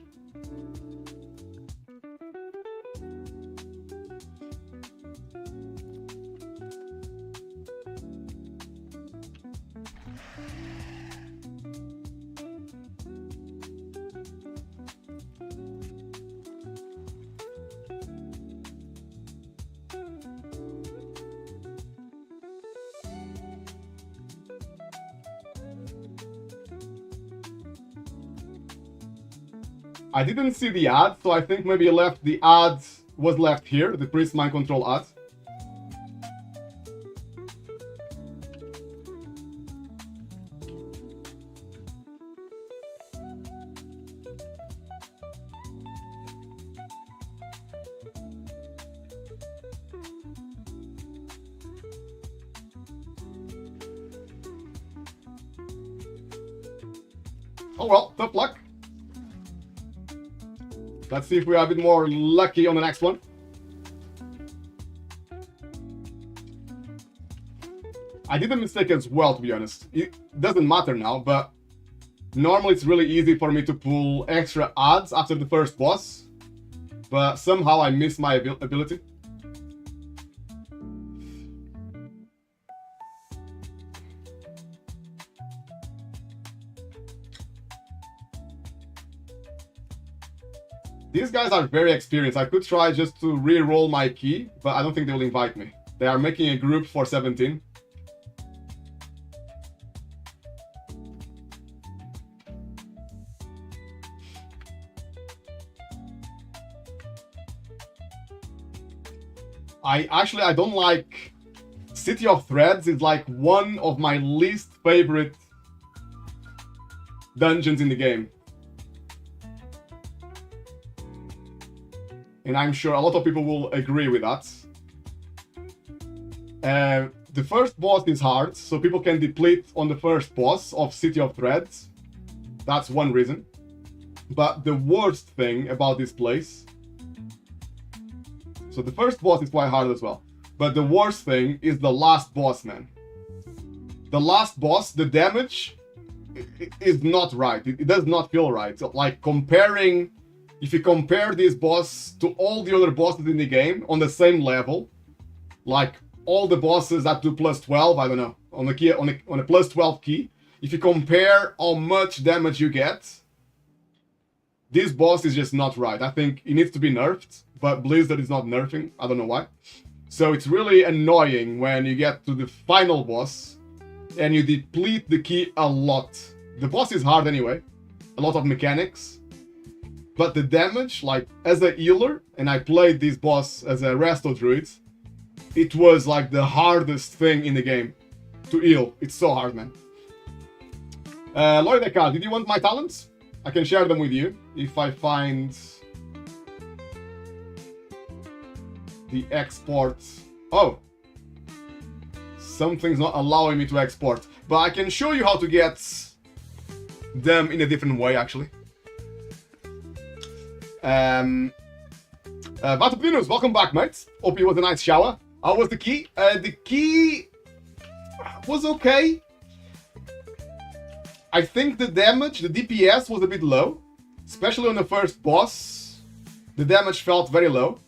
I didn't see the ad, so I think maybe left the ad was left here, the priest mind control ad. Oh well, tough luck. Let's see if we are a bit more lucky on the next one. I did a mistake as well, to be honest. It doesn't matter now, but normally it's really easy for me to pull extra odds after the first boss. But somehow I missed my ability. These guys are very experienced. I could try just to re-roll my key, but I don't think they will invite me. They are making a group for 17. I don't like... City of Threads is like one of my least favorite dungeons in the game. And I'm sure a lot of people will agree with that. The first boss is hard, so people can deplete on the first boss of City of Threads. That's one reason. But the worst thing about this place... So the first boss is quite hard as well. But the worst thing is the last boss, man. The last boss, the damage is not right. It does not feel right. So, like, comparing... If you compare this boss to all the other bosses in the game on the same level, like all the bosses that do plus 12, I don't know, on a key, on a plus 12 key, if you compare how much damage you get, this boss is just not right. I think it needs to be nerfed, but Blizzard is not nerfing. I don't know why. So it's really annoying when you get to the final boss and you deplete the key a lot. The boss is hard anyway, a lot of mechanics. But the damage, like, as a healer, and I played this boss as a Resto Druid, it was, like, the hardest thing in the game to heal. It's so hard, man. Lloyd Eckhart, did you want my talents? I can share them with you if I find the export. Oh! Something's not allowing me to export. But I can show you how to get them in a different way, actually. Vatopinus, welcome back, mate. Hope it was a nice shower. How was the key? The key was okay. I think the damage, the DPS was a bit low. Especially on the first boss. The damage felt very low.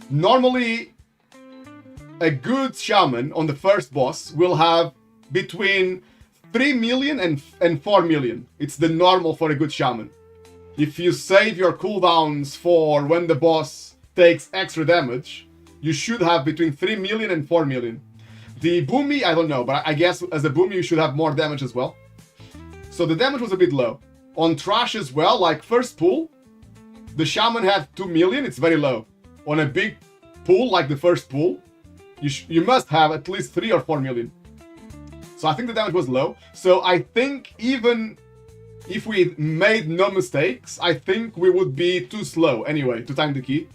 Normally, a good shaman on the first boss will have between 3 million and 4 million. It's the normal for a good shaman. If you save your cooldowns for when the boss takes extra damage, you should have between 3 million and 4 million. The Boomy, I don't know, but I guess as a Boomy you should have more damage as well. So the damage was a bit low. On Trash as well, like first pool, the Shaman had 2 million, it's very low. On a big pool, like the first pool, you must have at least 3 or 4 million. So I think the damage was low. So I think even if we made no mistakes, I think we would be too slow anyway to time the key.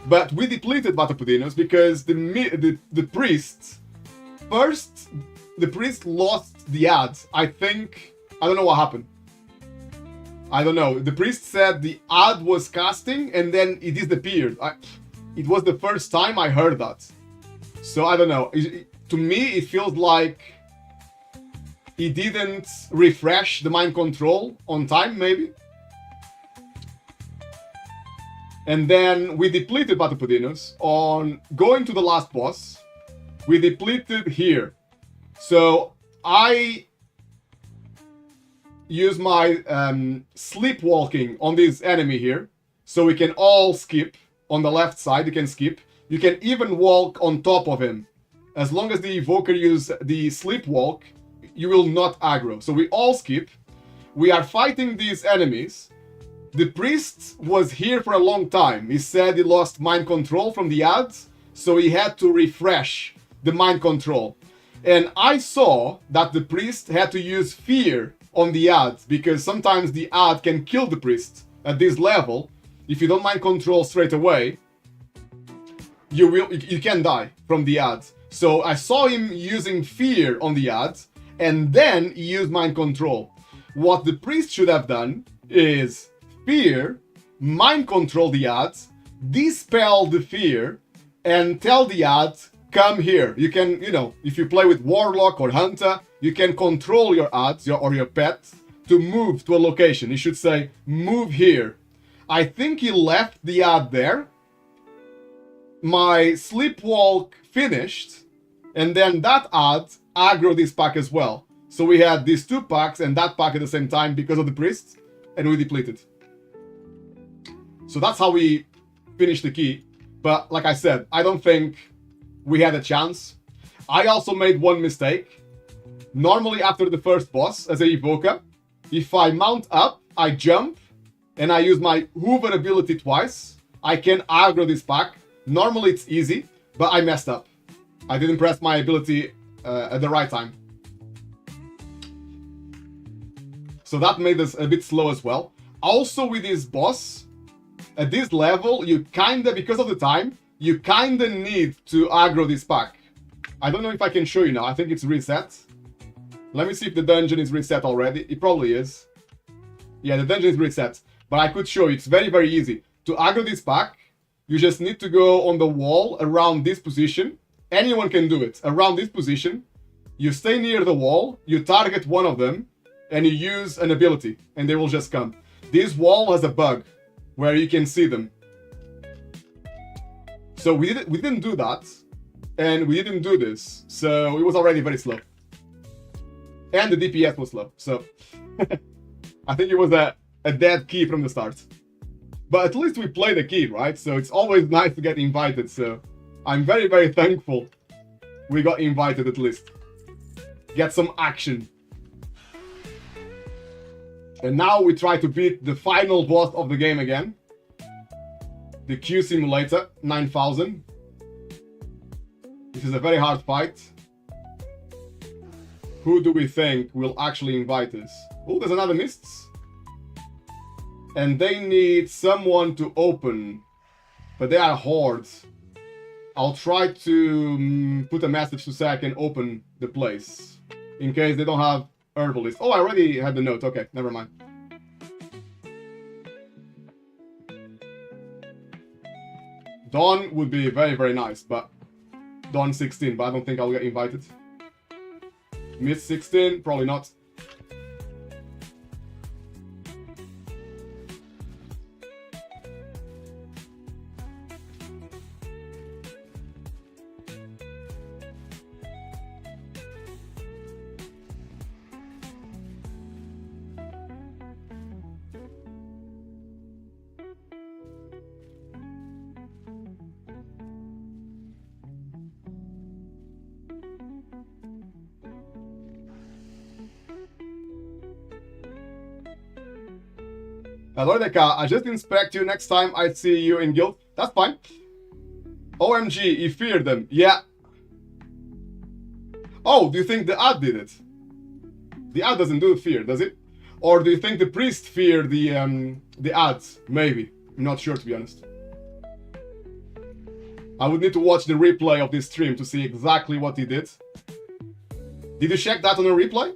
But we depleted Vatopodinos because the priest... First, the priest lost the ad. I don't know what happened. I don't know. The priest said the ad was casting and then it disappeared. It was the first time I heard that. So I don't know. To me, it feels like he didn't refresh the mind control on time, maybe. And then we depleted Vatopodinos. On going to the last boss, we depleted here. So I use my sleepwalking on this enemy here. So we can all skip. On the left side, you can skip. You can even walk on top of him. As long as the evoker uses the sleepwalk, you will not aggro. So we all skip. We are fighting these enemies. The priest was here for a long time. He said he lost mind control from the ads, so he had to refresh the mind control. And I saw that the priest had to use fear on the ads, because sometimes the ad can kill the priest at this level. If you don't mind control straight away, you can die from the ads. So I saw him using fear on the ads, and then he used mind control. What the priest should have done is fear, mind control the ads, dispel the fear, and tell the ads, come here. You can, if you play with Warlock or Hunter, you can control your ads or your pet to move to a location. You should say, move here. I think he left the ad there. My sleepwalk finished, and then that ad aggroed this pack as well. So we had these two packs and that pack at the same time because of the priest, and we depleted. So that's how we finished the key. But like I said, I don't think we had a chance. I also made one mistake. Normally after the first boss, as a evoker, if I mount up, I jump, and I use my Hoover ability twice, I can aggro this pack. Normally it's easy, but I messed up. I didn't press my ability at the right time. So that made us a bit slow as well. Also with this boss, at this level, you kinda, because of the time, you kinda need to aggro this pack. I don't know if I can show you now. I think it's reset. Let me see if the dungeon is reset already. It probably is. Yeah, the dungeon is reset. But I could show you. It's very, very easy. To aggro this pack, you just need to go on the wall around this position. Anyone can do it. Around this position, you stay near the wall, you target one of them, and you use an ability, and they will just come. This wall has a bug where you can see them. So we didn't do that, and we didn't do this, so it was already very slow. And the DPS was slow, so I think it was a dead key from the start. But at least we played the key, right? So it's always nice to get invited, so I'm very, very thankful we got invited at least. Get some action. And now we try to beat the final boss of the game again. The Q Simulator 9000. This is a very hard fight. Who do we think will actually invite us? Oh, there's another Mists. And they need someone to open. But they are hordes. I'll try to put a message to say I can open the place. In case they don't have herbalist. Oh, I already had the note. Okay, never mind. Dawn would be very, very nice, but Dawn 16, but I don't think I'll get invited. Miss 16, probably not. Lordeka, I just inspect you next time I see you in guild. That's fine. OMG, he feared them. Yeah. Oh, do you think the ad did it? The ad doesn't do fear, does it? Or do you think the priest feared the ads? Maybe. I'm not sure, to be honest. I would need to watch the replay of this stream to see exactly what he did. Did you check that on a replay?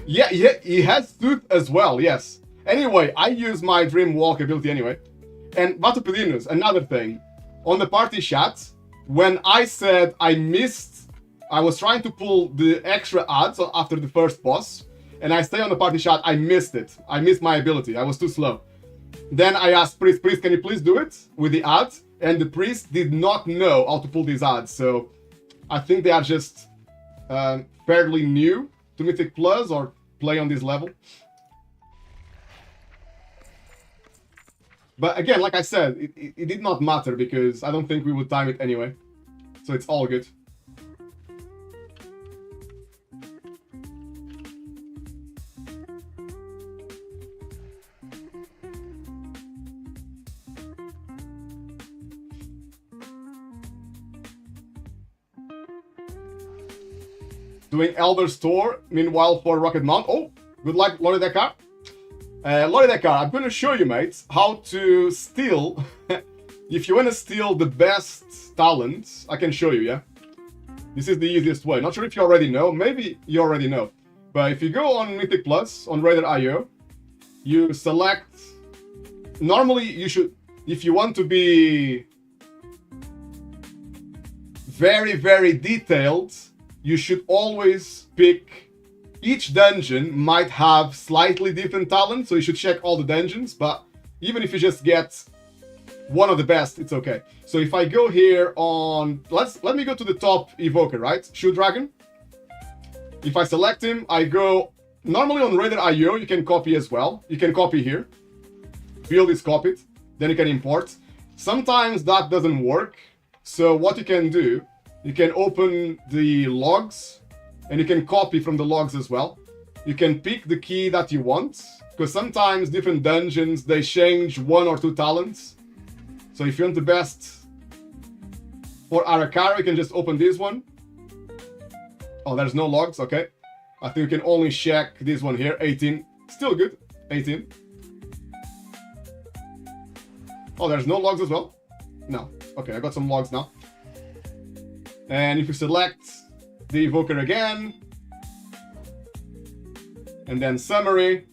Yeah, he has Tooth as well, yes. Anyway, I use my Dream Walk ability anyway. And Vatupedinus, another thing. On the party chat, when I said I missed, I was trying to pull the extra ads after the first boss, and I say on the party chat, I missed it. I missed my ability, I was too slow. Then I asked Priest, can you please do it with the ads? And the Priest did not know how to pull these ads, so I think they are just fairly new to Mythic Plus or play on this level. But again, like I said, it did not matter because I don't think we would time it anyway. So it's all good. Doing Elder Store, meanwhile, for Rocket Mount. Oh, good luck, Loridekar. Loridekar, I'm going to show you, mates, how to steal. If you want to steal the best talents, I can show you, yeah? This is the easiest way. Not sure if you already know. Maybe you already know. But if you go on Mythic Plus, on Raider.io, you select... Normally, you should... If you want to be very, very detailed, you should always pick... Each dungeon might have slightly different talents, so you should check all the dungeons, but even if you just get one of the best, it's okay. So if I go here on... Let me go to the top evoker, right? Shoe Dragon. If I select him, I go... Normally on Raider.io, you can copy as well. You can copy here. Build is copied. Then you can import. Sometimes that doesn't work. So what you can do, you can open the logs, and you can copy from the logs as well. You can pick the key that you want, because sometimes different dungeons, they change one or two talents. So if you want the best for Arakara, you can just open this one. Oh, there's no logs, okay. I think you can only check this one here, 18. Still good, 18. Oh, there's no logs as well? No. Okay, I got some logs now. And if you select the evoker again, and then summary,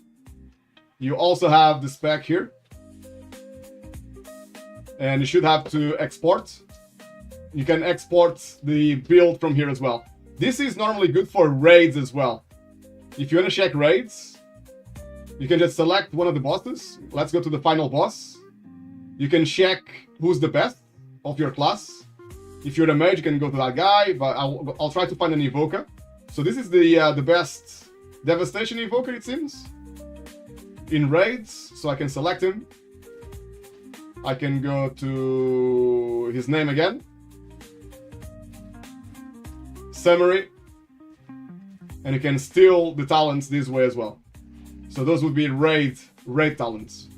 you also have the spec here. And you should have to export. You can export the build from here as well. This is normally good for raids as well. If you want to check raids, you can just select one of the bosses. Let's go to the final boss. You can check who's the best of your class. If you're a mage, you can go to that guy, but I'll try to find an evoker. So this is the best devastation evoker, it seems, in raids. So I can select him. I can go to his name again. Summary. And you can steal the talents this way as well. So those would be raid talents.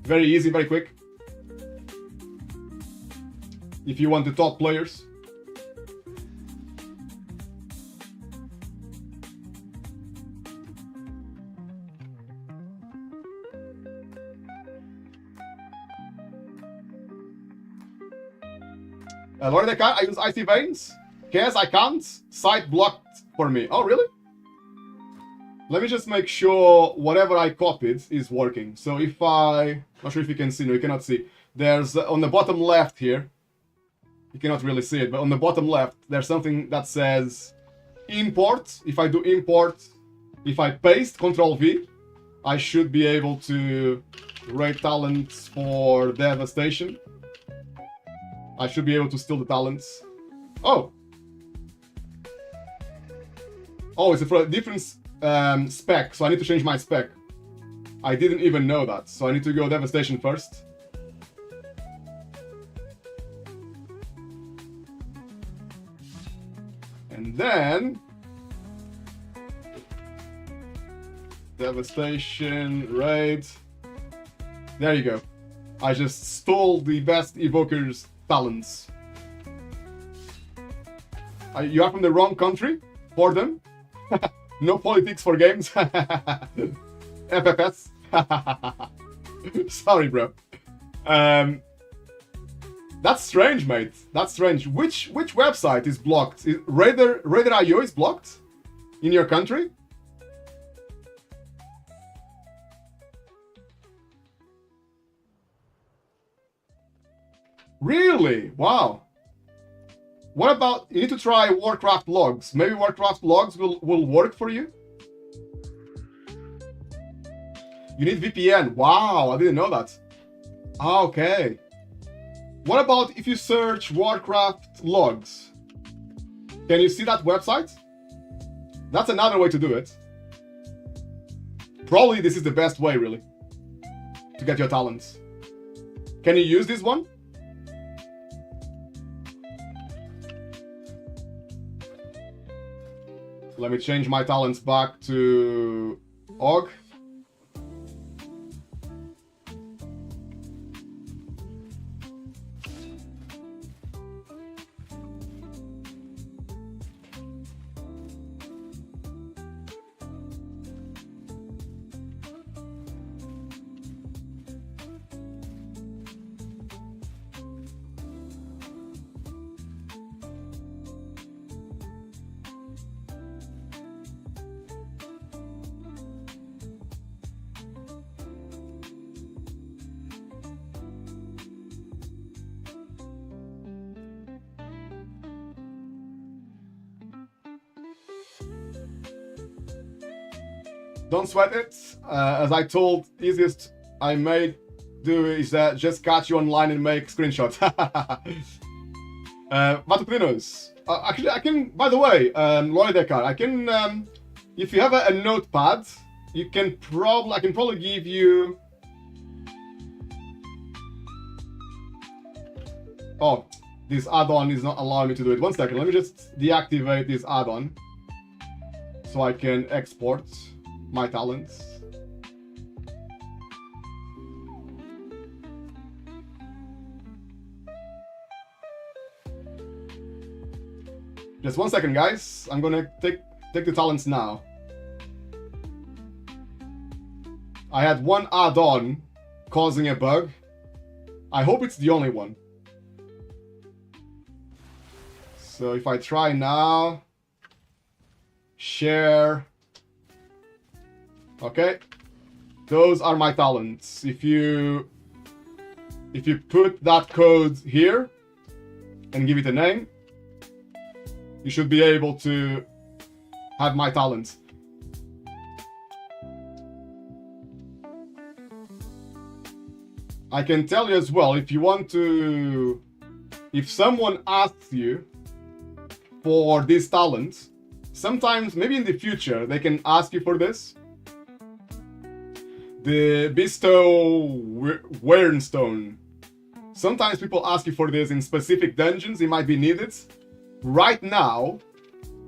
Very easy, very quick. If you want the top players. Lord of the Car, I use Icy Veins. Yes, I can't. Site blocked for me. Oh, really? Let me just make sure whatever I copied is working. So if not sure if you can see, no, you cannot see. There's, on the bottom left here, you cannot really see it, but on the bottom left, there's something that says import. If I do import, if I paste Ctrl V, I should be able to rate talents for devastation. I should be able to steal the talents. Oh! Oh, it's for a different spec, so I need to change my spec. I didn't even know that, so I need to go devastation first. And then devastation, raid. There you go. I just stole the best evoker's talents. You are from the wrong country for them. No politics for games. FFS. Sorry, bro. That's strange, mate. That's strange. Which website is blocked? Raider.io is blocked in your country? Really? Wow. What about, you need to try Warcraft logs. Maybe Warcraft logs will work for you? You need VPN. Wow, I didn't know that. Okay. What about if you search Warcraft logs? Can you see that website? That's another way to do it. Probably this is the best way, really, to get your talents. Can you use this one? Let me change my talents back to Og. Don't sweat it. As I told, easiest I may do is just catch you online and make screenshots. Matupinos. Actually, I can, by the way, Lord Dekar, I can, if you have a notepad, you can I can probably give you... Oh, this add-on is not allowing me to do it. 1 second, let me just deactivate this add-on so I can export my talents. Just 1 second, guys. I'm gonna take the talents now. I had one add-on causing a bug. I hope it's the only one. So if I try now, share. Okay, those are my talents. If you put that code here and give it a name, you should be able to have my talents. I can tell you as well, if you want to, if someone asks you for this talent, sometimes, maybe in the future, they can ask you for this. The Bestow Wernstone. Sometimes people ask you for this in specific dungeons, it might be needed. Right now,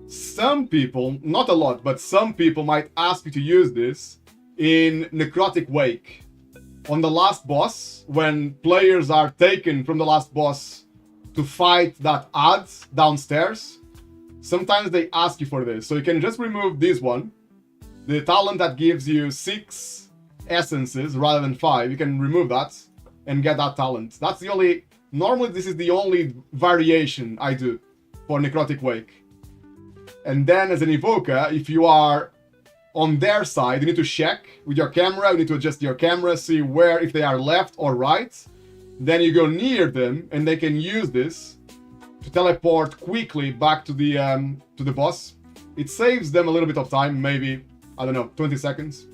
some people, not a lot, but some people might ask you to use this in Necrotic Wake. On the last boss, when players are taken from the last boss to fight that adds downstairs, sometimes they ask you for this. So you can just remove this one, the talent that gives you 6 essences rather than 5. You can remove that and get that talent. That's the only, normally this is the only variation I do for Necrotic Wake. And then as an evoker, if you are on their side, you need to check with your camera, you need to adjust your camera, see where, if they are left or right. Then you go near them and they can use this to teleport quickly back to the boss. It saves them a little bit of time, maybe, I don't know, 20 seconds.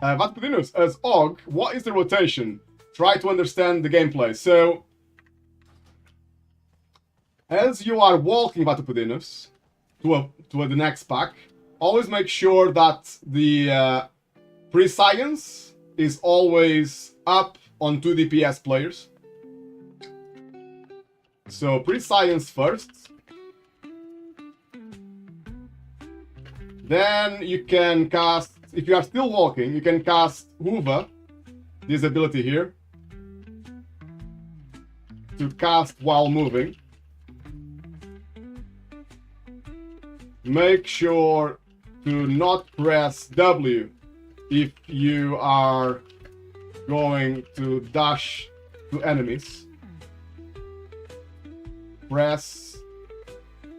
Vatpudinus, as Og, what is the rotation? Try to understand the gameplay. So, as you are walking Vatpudinus to the next pack, always make sure that the pre-science is always up on 2 DPS players. So, pre-science first. Then you can cast, if you are still walking, you can cast Hoover, this ability here, to cast while moving. Make sure to not press W if you are going to dash to enemies. Press.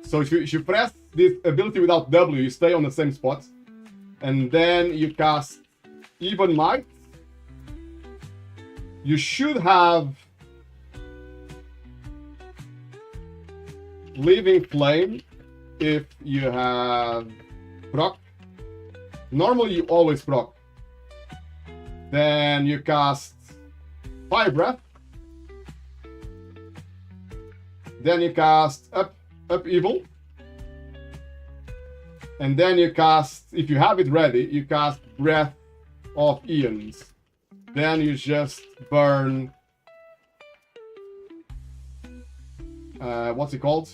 So if you press this ability without W, you stay on the same spot. And then you cast Even Might. You should have Living Flame if you have proc. Normally you always proc. Then you cast Fire Breath. Then you cast Up Evil. And then you cast, if you have it ready, you cast Breath of Eons. Then you just burn... what's it called?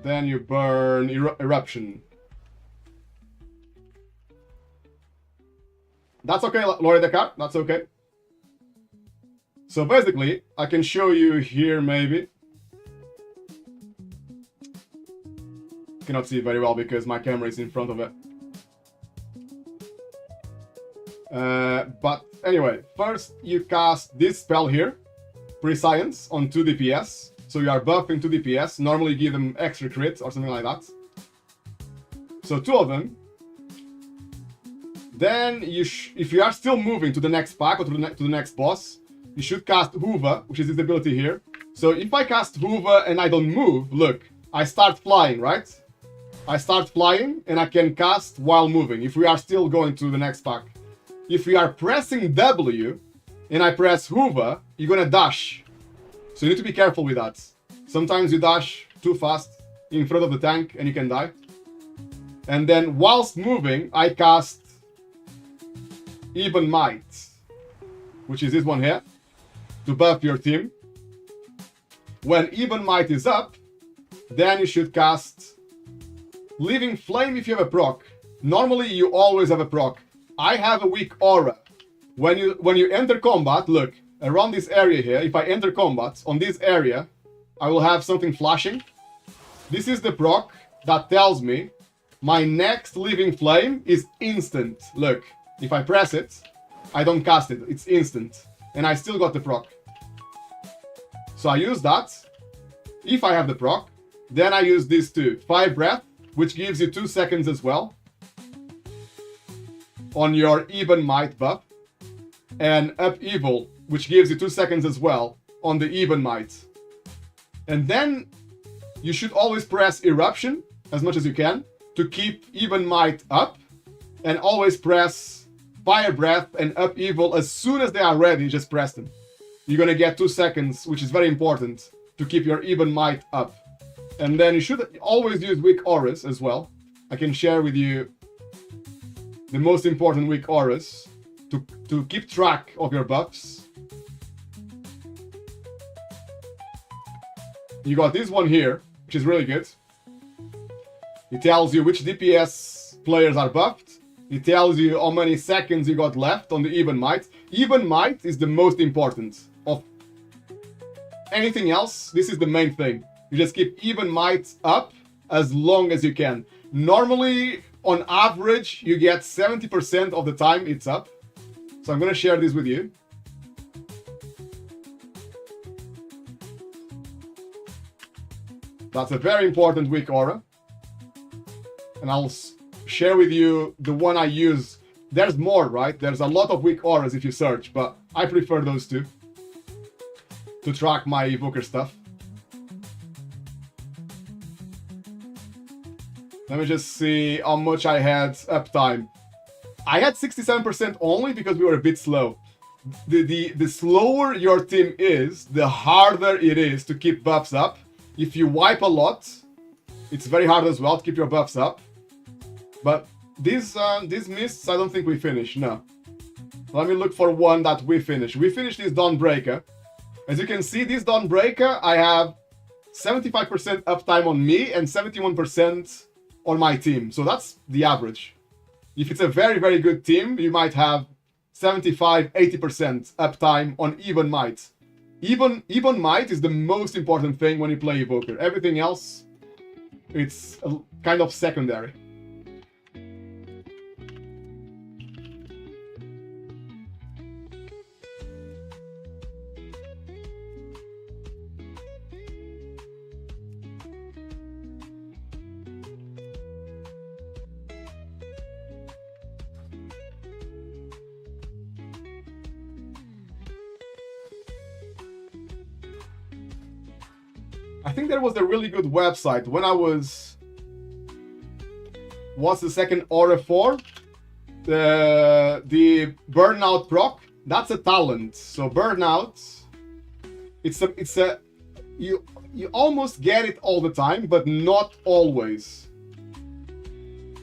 Then you burn Eruption. That's okay, Lord Descartes, that's okay. So basically, I can show you here maybe. Cannot see it very well because my camera is in front of it. But anyway, first you cast this spell here, Prescience, on 2 DPS. So you are buffing 2 DPS. Normally you give them extra crit or something like that. So 2 of them. Then if you are still moving to the next pack or to the next boss, you should cast Hoover, which is this ability here. So if I cast Hoover and I don't move, look, I start flying, right? I start flying and I can cast while moving if we are still going to the next pack. If we are pressing W and I press Hoover, you're gonna dash. So you need to be careful with that. Sometimes you dash too fast in front of the tank and you can die. And then whilst moving, I cast Even Might, which is this one here, to buff your team. When Even Might is up, then you should cast Living Flame if you have a proc. Normally you always have a proc. I have a weak aura. When you enter combat, look, around this area here, if I enter combat, on this area, I will have something flashing. This is the proc that tells me my next Living Flame is instant. Look, if I press it, I don't cast it, it's instant. And I still got the proc. So I use that. If I have the proc, then I use these two. 5 Breath, which gives you 2 seconds as well on your Even Might buff. And Up Evil, which gives you 2 seconds as well on the Even Might. And then you should always press Eruption as much as you can to keep Even Might up. And always press Fire Breath and Up Evil as soon as they are ready, just press them. You're gonna get 2 seconds, which is very important to keep your Even Might up. And then you should always use weak auras as well. I can share with you the most important weak auras to keep track of your buffs. You got this one here, which is really good. It tells you which DPS players are buffed. It tells you how many seconds you got left on the Even Might. Even Might is the most important of anything else. This is the main thing. You just keep Even Might up as long as you can. Normally, on average, you get 70% of the time it's up. So I'm going to share this with you. That's a very important weak aura. And I'll share with you the one I use. There's more, right? There's a lot of weak auras if you search, but I prefer those two to track my evoker stuff. Let me just see how much I had uptime. I had 67% only because we were a bit slow. The slower your team is, the harder it is to keep buffs up. If you wipe a lot, it's very hard as well to keep your buffs up. But these mists, I don't think we finished, no. Let me look for one that we finished. We finished this Dawnbreaker. As you can see, this Dawnbreaker, I have 75% uptime on me and 71% on my team. So that's the average. If it's a very, very good team, you might have 75-80% uptime on Even Might. Even Might is the most important thing when you play Evoker. Everything else, it's kind of secondary. I think there was a really good website when I was... What's the second aura for? The Burnout proc. That's a talent. So Burnout, it's a you almost get it all the time, but not always.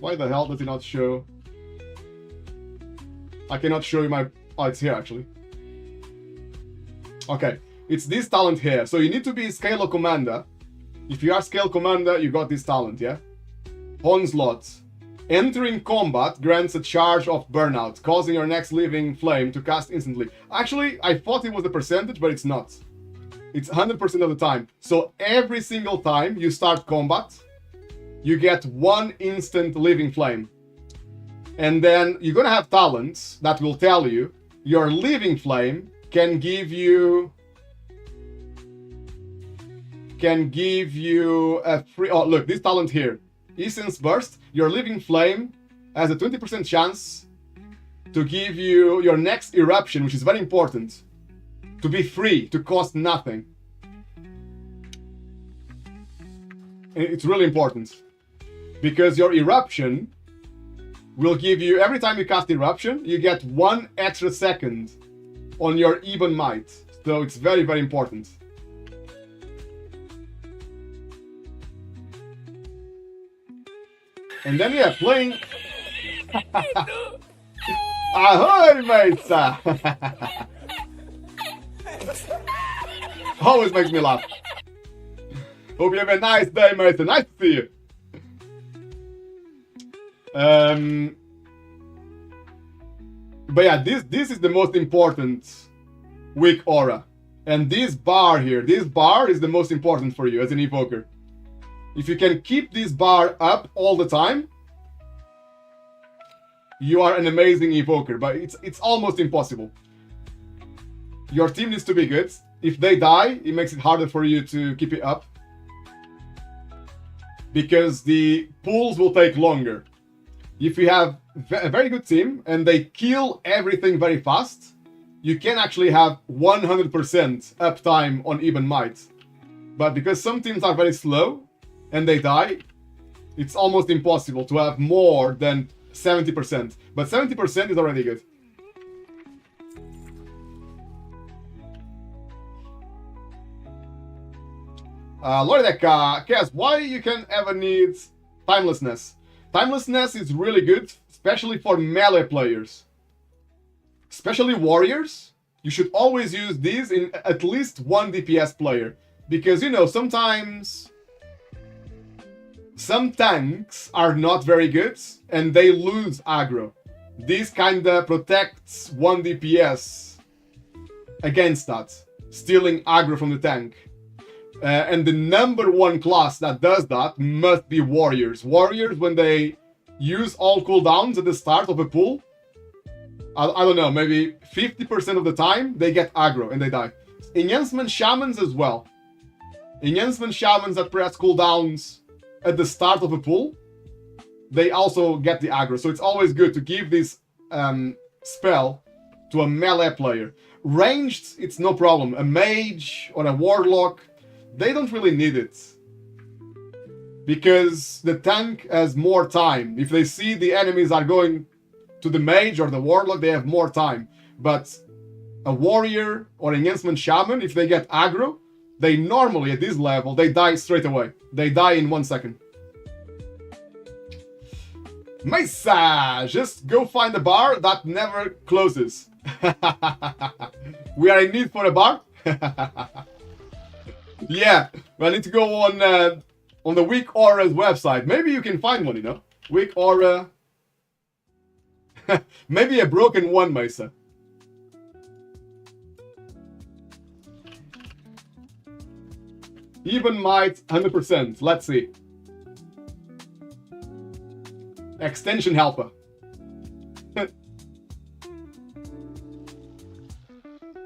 Why the hell does it not show? I cannot show you my... Oh, it's here actually. Okay. It's this talent here. So you need to be Scale Commander. If you are Scale Commander, you got this talent, yeah? Onslaught. Entering combat grants a charge of Burnout, causing your next Living Flame to cast instantly. Actually, I thought it was the percentage, but it's not. It's 100% of the time. So every single time you start combat, you get 1 instant Living Flame. And then you're gonna have talents that will tell you your Living Flame can give you a free... Oh, look, this talent here. Essence Burst. Your Living Flame has a 20% chance to give you your next Eruption, which is very important. To be free, to cost nothing. It's really important. because your eruption will give you, every time you cast eruption, you get 1 extra second on your even might. So it's very, very important. And then, yeah, playing... Ahoy, mates! Always makes me laugh. Hope you have a nice day, mates. Nice to see you. But yeah, this is the most important weak aura. And this bar here, this bar is the most important for you as an evoker. If you can keep this bar up all the time, you are an amazing evoker, but it's almost impossible. Your team needs to be good. If they die, it makes it harder for you to keep it up, because the pulls will take longer. If you have a very good team and they kill everything very fast, you can actually have 100% uptime on even might. But because some teams are very slow and they die, it's almost impossible to have more than 70%. But 70% is already good. Loridek, Kaz, why you can ever need timelessness? Timelessness is really good, especially for melee players. Especially warriors. You should always use these in at least one DPS player. Because, you know, sometimes some tanks are not very good and they lose aggro. This kinda protects one DPS against that, stealing aggro from the tank. And the number one class that does that must be warriors. Warriors, when they use all cooldowns at the start of a pool, I don't know, maybe 50% of the time, they get aggro and they die. Enhancement Shamans as well. Enhancement Shamans that press cooldowns at the start of a pool, they also get the aggro. So it's always good to give this spell to a melee player. Ranged, it's no problem. A mage or a warlock, they don't really need it, because the tank has more time. If they see the enemies are going to the mage or the warlock, they have more time. But a warrior or enhancement shaman, if they get aggro, they normally at this level, they die straight away. They die in 1 second. Mesa, just go find a bar that never closes. We are in need for a bar. Yeah, I need to go on the Weak Aura's website. Maybe you can find one, you know? Weak Aura. Maybe a broken one, Mesa. Even might 100%. Let's see. Extension helper.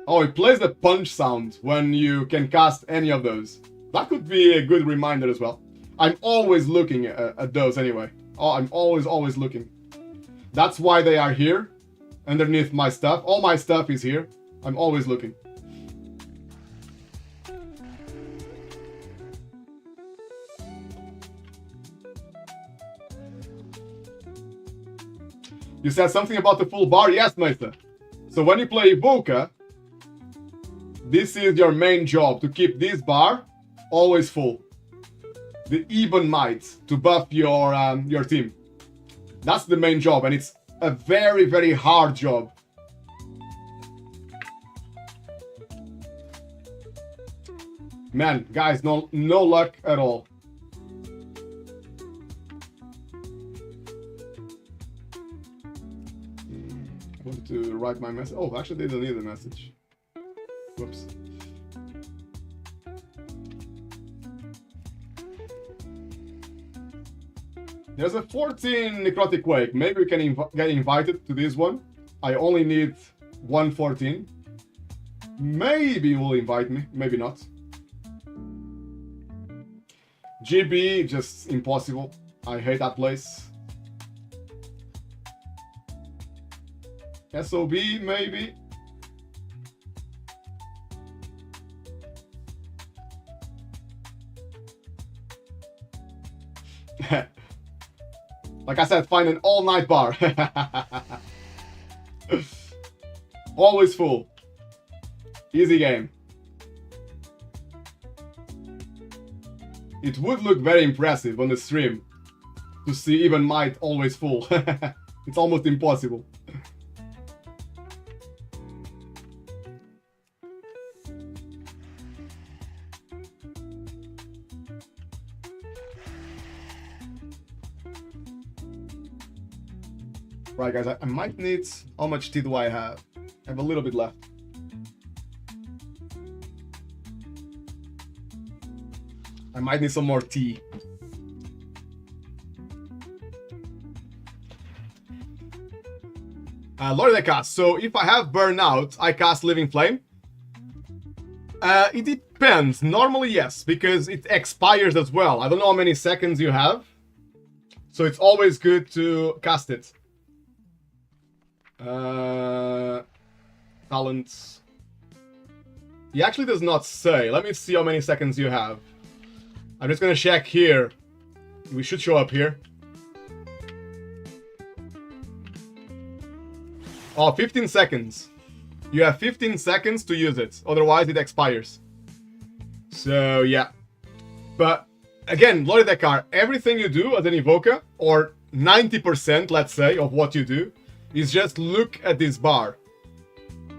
Oh, it plays the punch sound when you can cast any of those. That could be a good reminder as well. I'm always looking at those anyway. Oh, I'm always looking. That's why they are here, underneath my stuff. All my stuff is here. I'm always looking. You said something about the full bar? Yes, Meister. So when you play Evoca, this is your main job, to keep this bar always full. The even might, to buff your team. That's the main job, and it's a very, very hard job. Man, guys, no luck at all. I wanted to write my message. Oh, actually, they don't need a message. Whoops. There's a 14 Necrotic Wake. Maybe we can get invited to this one. I only need 114. Maybe you will invite me. Maybe not. GB, just impossible. I hate that place. SOB, maybe. Like I said, find an all-night bar. Always full. Easy game. It would look very impressive on the stream to see even Might always full. It's almost impossible. Right, guys, I might need... How much tea do I have? I have a little bit left. I might need some more tea. Lord of the Cast. So if I have Burnout, I cast Living Flame. It depends. Normally, yes, because it expires as well. I don't know how many seconds you have. So it's always good to cast it. Talents. He actually does not say. Let me see how many seconds you have. I'm just gonna check here. We should show up here. Oh, 15 seconds. You have 15 seconds to use it. Otherwise, it expires. So, yeah. But, again, Lord Dekar, everything you do as an Evoker, or 90%, let's say, of what you do, is just look at this bar.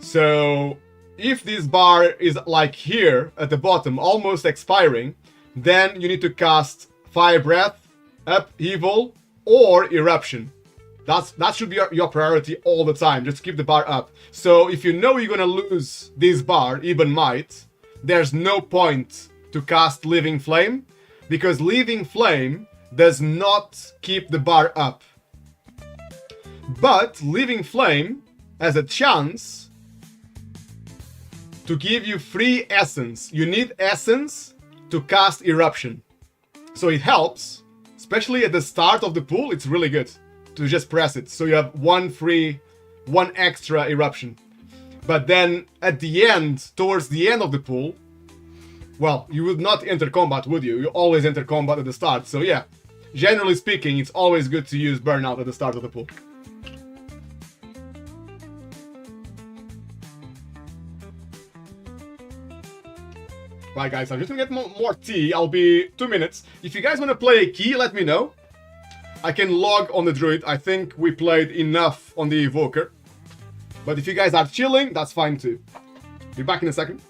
So, if this bar is like here, at the bottom, almost expiring, then you need to cast Fire Breath, Upheaval, or Eruption. That should be your priority all the time, just keep the bar up. So if you know you're gonna lose this bar, even Might, there's no point to cast Living Flame, because Living Flame does not keep the bar up. But Living Flame has a chance to give you free Essence. You need Essence to cast Eruption. So it helps, especially at the start of the pool, it's really good to just press it. So you have one extra Eruption. But then at the end, towards the end of the pool, well, you would not enter combat, would you? You always enter combat at the start. So yeah, generally speaking, it's always good to use Burnout at the start of the pool. Right, guys, I'm just gonna get more tea. I'll be 2 minutes. If you guys want to play a key, let me know. I can log on the Druid. I think we played enough on the Evoker. But if you guys are chilling, that's fine too. Be back in a second.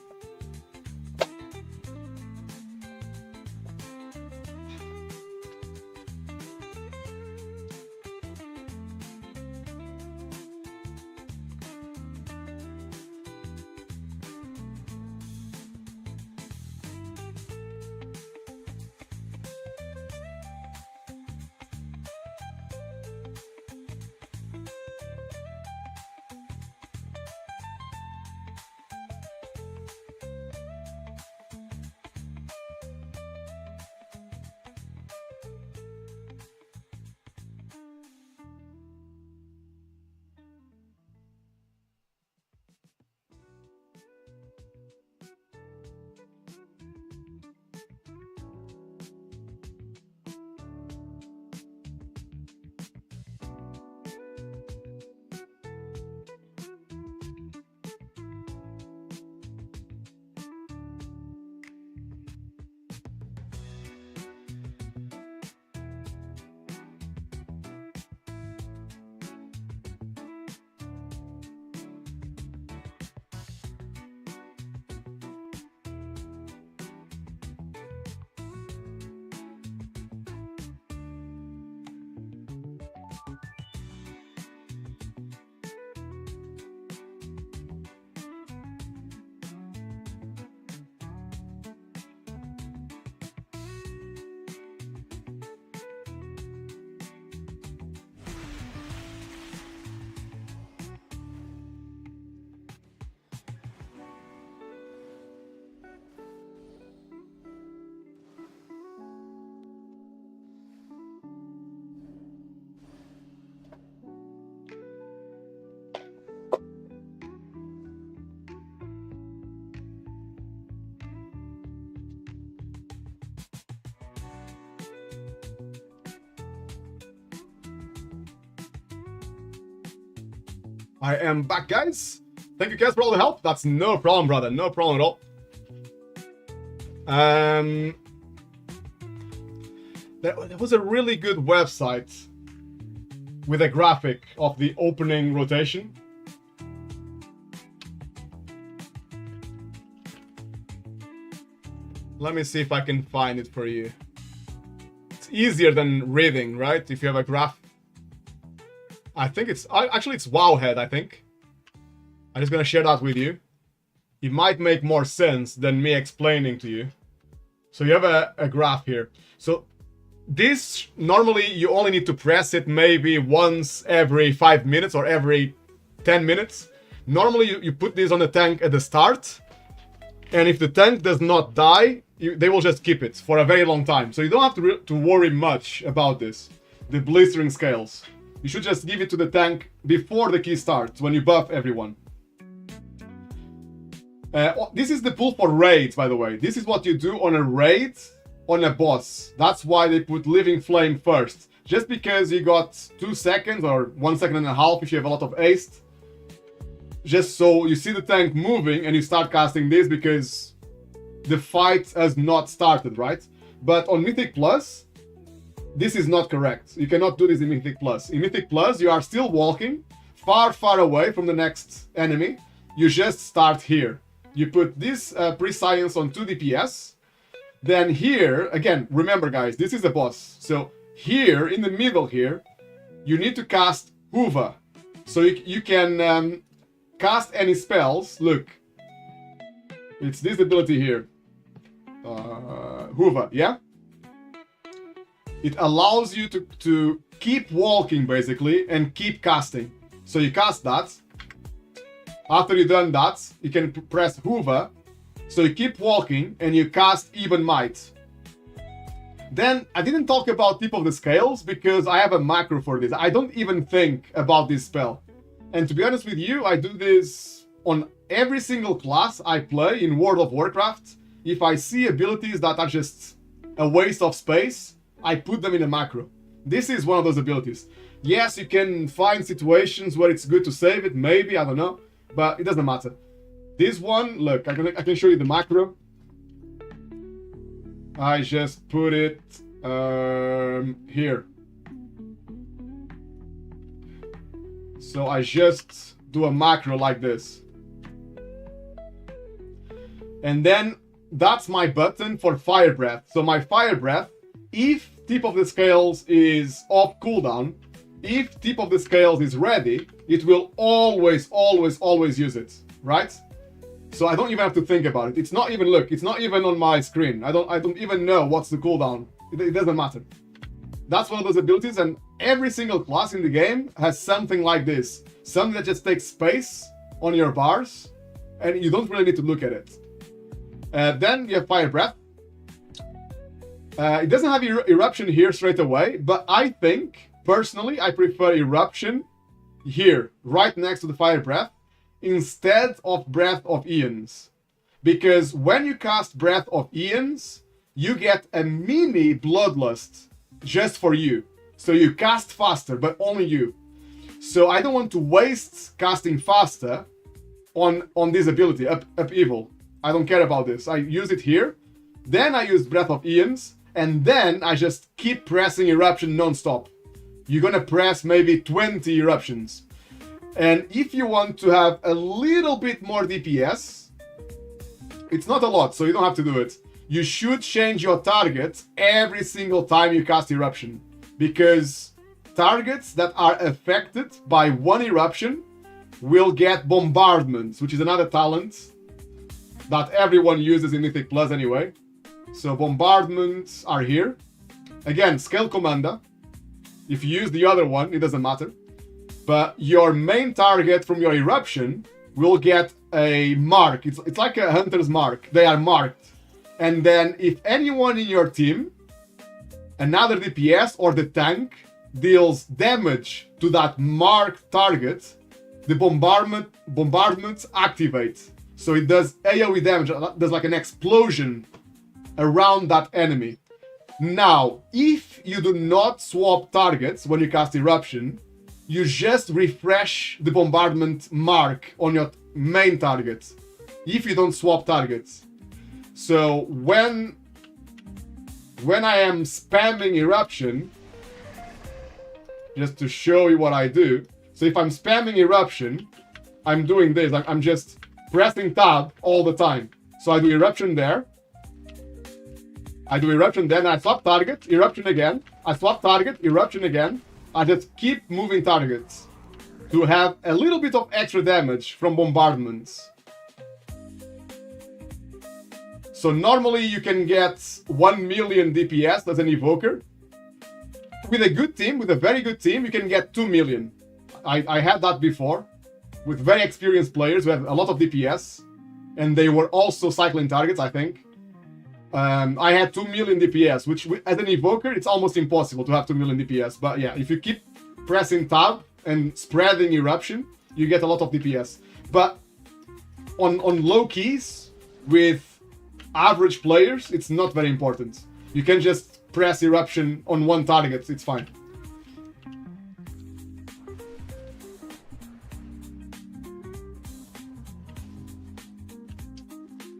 I am back, guys. Thank you guys for all the help. That's no problem, brother. No problem at all. There was a really good website with a graphic of the opening rotation. Let me see if I can find it for you. It's easier than reading, right? If you have a graph. I think it's actually it's Wowhead, I think. I'm just gonna share that with you. It might make more sense than me explaining to you. So you have a graph here. So this, normally you only need to press it maybe once every 5 minutes or every 10 minutes. Normally you put this on the tank at the start. And if the tank does not die, they will just keep it for a very long time. So you don't have to worry much about this. The blistering scales. You should just give it to the tank before the key starts, when you buff everyone. This is the pull for raids, by the way. This is what you do on a raid, on a boss. That's why they put Living Flame first. Just because you got 2 seconds or 1.5 seconds if you have a lot of haste. Just so you see the tank moving and you start casting this because the fight has not started, right? But on Mythic Plus, this is not correct. You cannot do this in Mythic Plus. In Mythic Plus, you are still walking far, far away from the next enemy. You just start here. You put this pre-science on 2 DPS. Then here, again, remember guys, this is a boss. So here, in the middle here, you need to cast Hoover. So you can cast any spells. Look. It's this ability here. Hoover, yeah? It allows you to keep walking, basically, and keep casting. So you cast that. After you've done that, you can press Hoover. So you keep walking, and you cast Even Might. Then, I didn't talk about Tip of the Scales, because I have a macro for this. I don't even think about this spell. And to be honest with you, I do this on every single class I play in World of Warcraft. If I see abilities that are just a waste of space, I put them in a macro. This is one of those abilities. Yes, you can find situations where it's good to save it, maybe, I don't know, but it doesn't matter. This one, look, I can show you the macro. I just put it here. So I just do a macro like this. And then that's my button for Fire Breath. So my Fire Breath, if Tip of the Scales is off cooldown, if Tip of the Scales is ready, it will always, always, always use it, right? So I don't even have to think about it. It's not even, look, it's not even on my screen. I don't even know what's the cooldown. It doesn't matter. That's one of those abilities, and every single class in the game has something like this. Something that just takes space on your bars, and you don't really need to look at it. Then you have Fire Breath. It doesn't have Eruption here straight away, but I think, personally, I prefer Eruption here, right next to the Fire Breath, instead of Breath of Eons. Because when you cast Breath of Eons, you get a mini Bloodlust just for you. So you cast faster, but only you. So I don't want to waste casting faster on this ability, Upheaval. I don't care about this. I use it here, then I use Breath of Eons, and then I just keep pressing Eruption non-stop. You're gonna press maybe 20 Eruptions. And if you want to have a little bit more DPS, it's not a lot, so you don't have to do it. You should change your target every single time you cast Eruption. Because targets that are affected by one Eruption will get Bombardments, which is another talent that everyone uses in Mythic Plus anyway. So Bombardments are here. Again, Scale Commander. If you use the other one, it doesn't matter. But your main target from your Eruption will get a mark. It's like a Hunter's Mark. They are marked. And then if anyone in your team, another DPS or the tank, deals damage to that marked target, the bombardments activate. So it does AoE damage, there's like an explosion around that enemy. Now, if you do not swap targets when you cast Eruption, you just refresh the bombardment mark on your main target if you don't swap targets. So when I am spamming eruption, just to show you what I do. So if I'm spamming eruption, I'm doing this. I'm just pressing tab all the time. So I do eruption there. I do eruption, then I swap target, eruption again. I swap target, eruption again. I just keep moving targets to have a little bit of extra damage from bombardments. So normally you can get 1 million DPS as an evoker. With a good team, with a very good team, you can get 2 million. I had that before with very experienced players who have a lot of DPS, and they were also cycling targets, I think. I had 2 million DPS, which as an evoker, it's almost impossible to have 2 million DPS. But yeah, if you keep pressing tab and spreading eruption, you get a lot of DPS. But on low keys, with average players, it's not very important. You can just press eruption on one target, it's fine.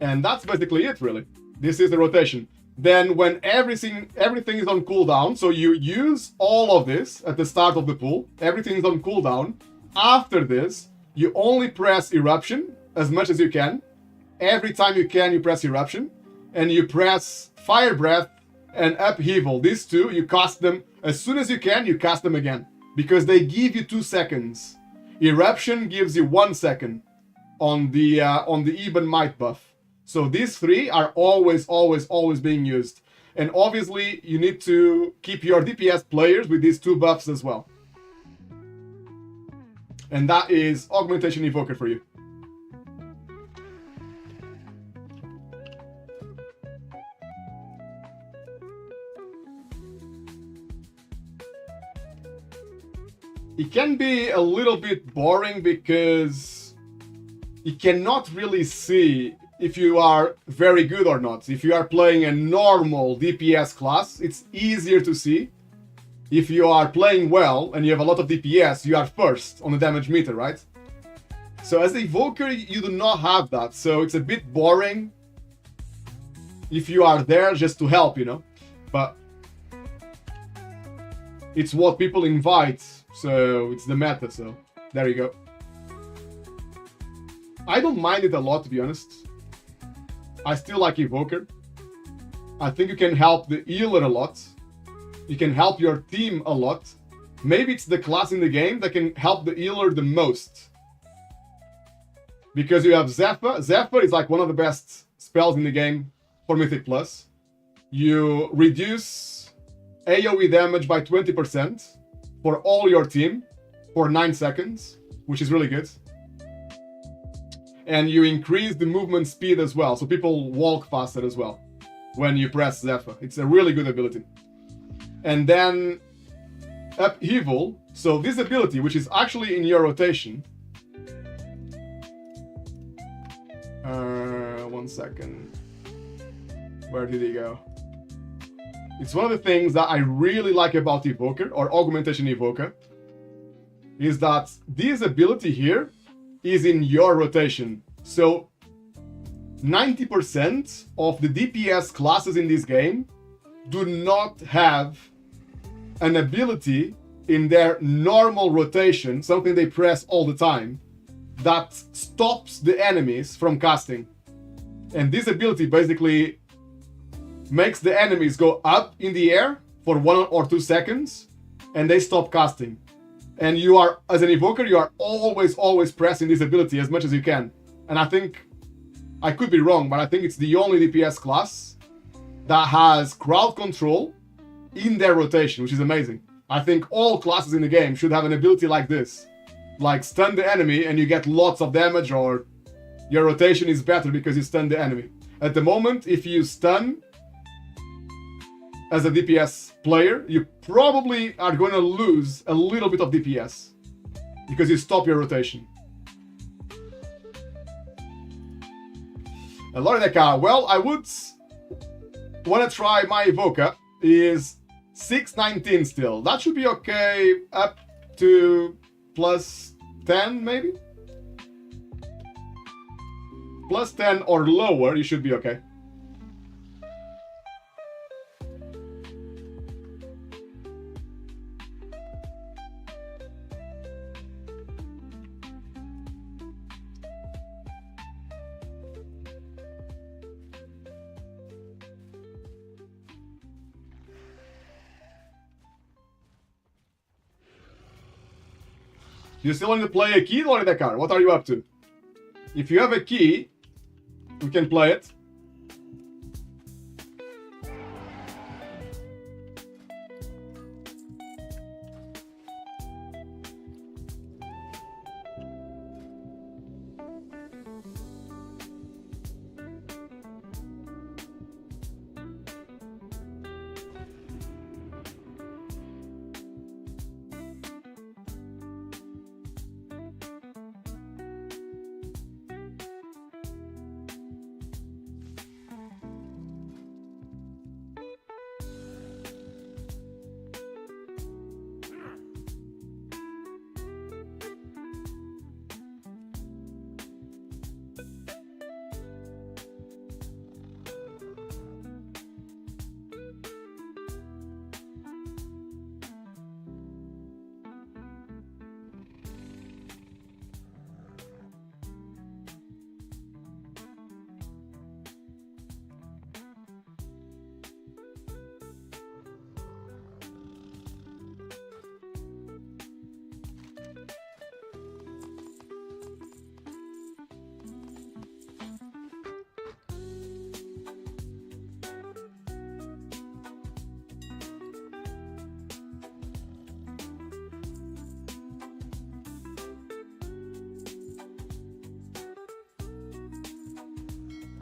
And that's basically it, really. This is the rotation. Then when everything is on cooldown, so you use all of this at the start of the pool, everything is on cooldown. After this, you only press eruption as much as you can. Every time you can, you press eruption. And you press fire breath and upheaval. These two, you cast them as soon as you can, you cast them again. Because they give you 2 seconds. Eruption gives you 1 second on the even might buff. So these 3 are always being used. And obviously, you need to keep your DPS players with these 2 buffs as well. And that is Augmentation Evoker for you. It can be a little bit boring because you cannot really see if you are very good or not. If you are playing a normal DPS class, it's easier to see. If you are playing well and you have a lot of DPS, you are first on the damage meter, right? So as an evoker, you do not have that, so it's a bit boring if you are there just to help, you know? But it's what people invite, so it's the meta, so there you go. I don't mind it a lot, to be honest. I still like Evoker. I think you can help the healer a lot. You can help your team a lot. Maybe it's the class in the game that can help the healer the most. Because you have Zephyr. Zephyr is like one of the best spells in the game for Mythic Plus. You reduce AoE damage by 20% for all your team for 9 seconds, which is really good. And you increase the movement speed as well, so people walk faster as well when you press Zephyr. It's a really good ability. And then Upheaval, so this ability, which is actually in your rotation. 1 second. Where did he go? It's one of the things that I really like about Evoker, or Augmentation Evoker, is that this ability here is in your rotation. So 90% of the DPS classes in this game do not have an ability in their normal rotation, something they press all the time, that stops the enemies from casting. And this ability basically makes the enemies go up in the air for 1 or 2 seconds, and they stop casting. And you are, as an evoker, you are always pressing this ability as much as you can. And I think, I could be wrong, but I think it's the only DPS class that has crowd control in their rotation, which is amazing. I think all classes in the game should have an ability like this. Like stun the enemy and you get lots of damage, or your rotation is better because you stun the enemy. At the moment, if you stun as a DPS player, you probably are going to lose a little bit of DPS because you stop your rotation. Loredeka, well, I would want to try my Evoker. Is 619 still. That should be okay up to plus 10 maybe? Plus 10 or lower, you should be okay. You still want to play a key, Lord Dakar? What are you up to? If you have a key, we can play it.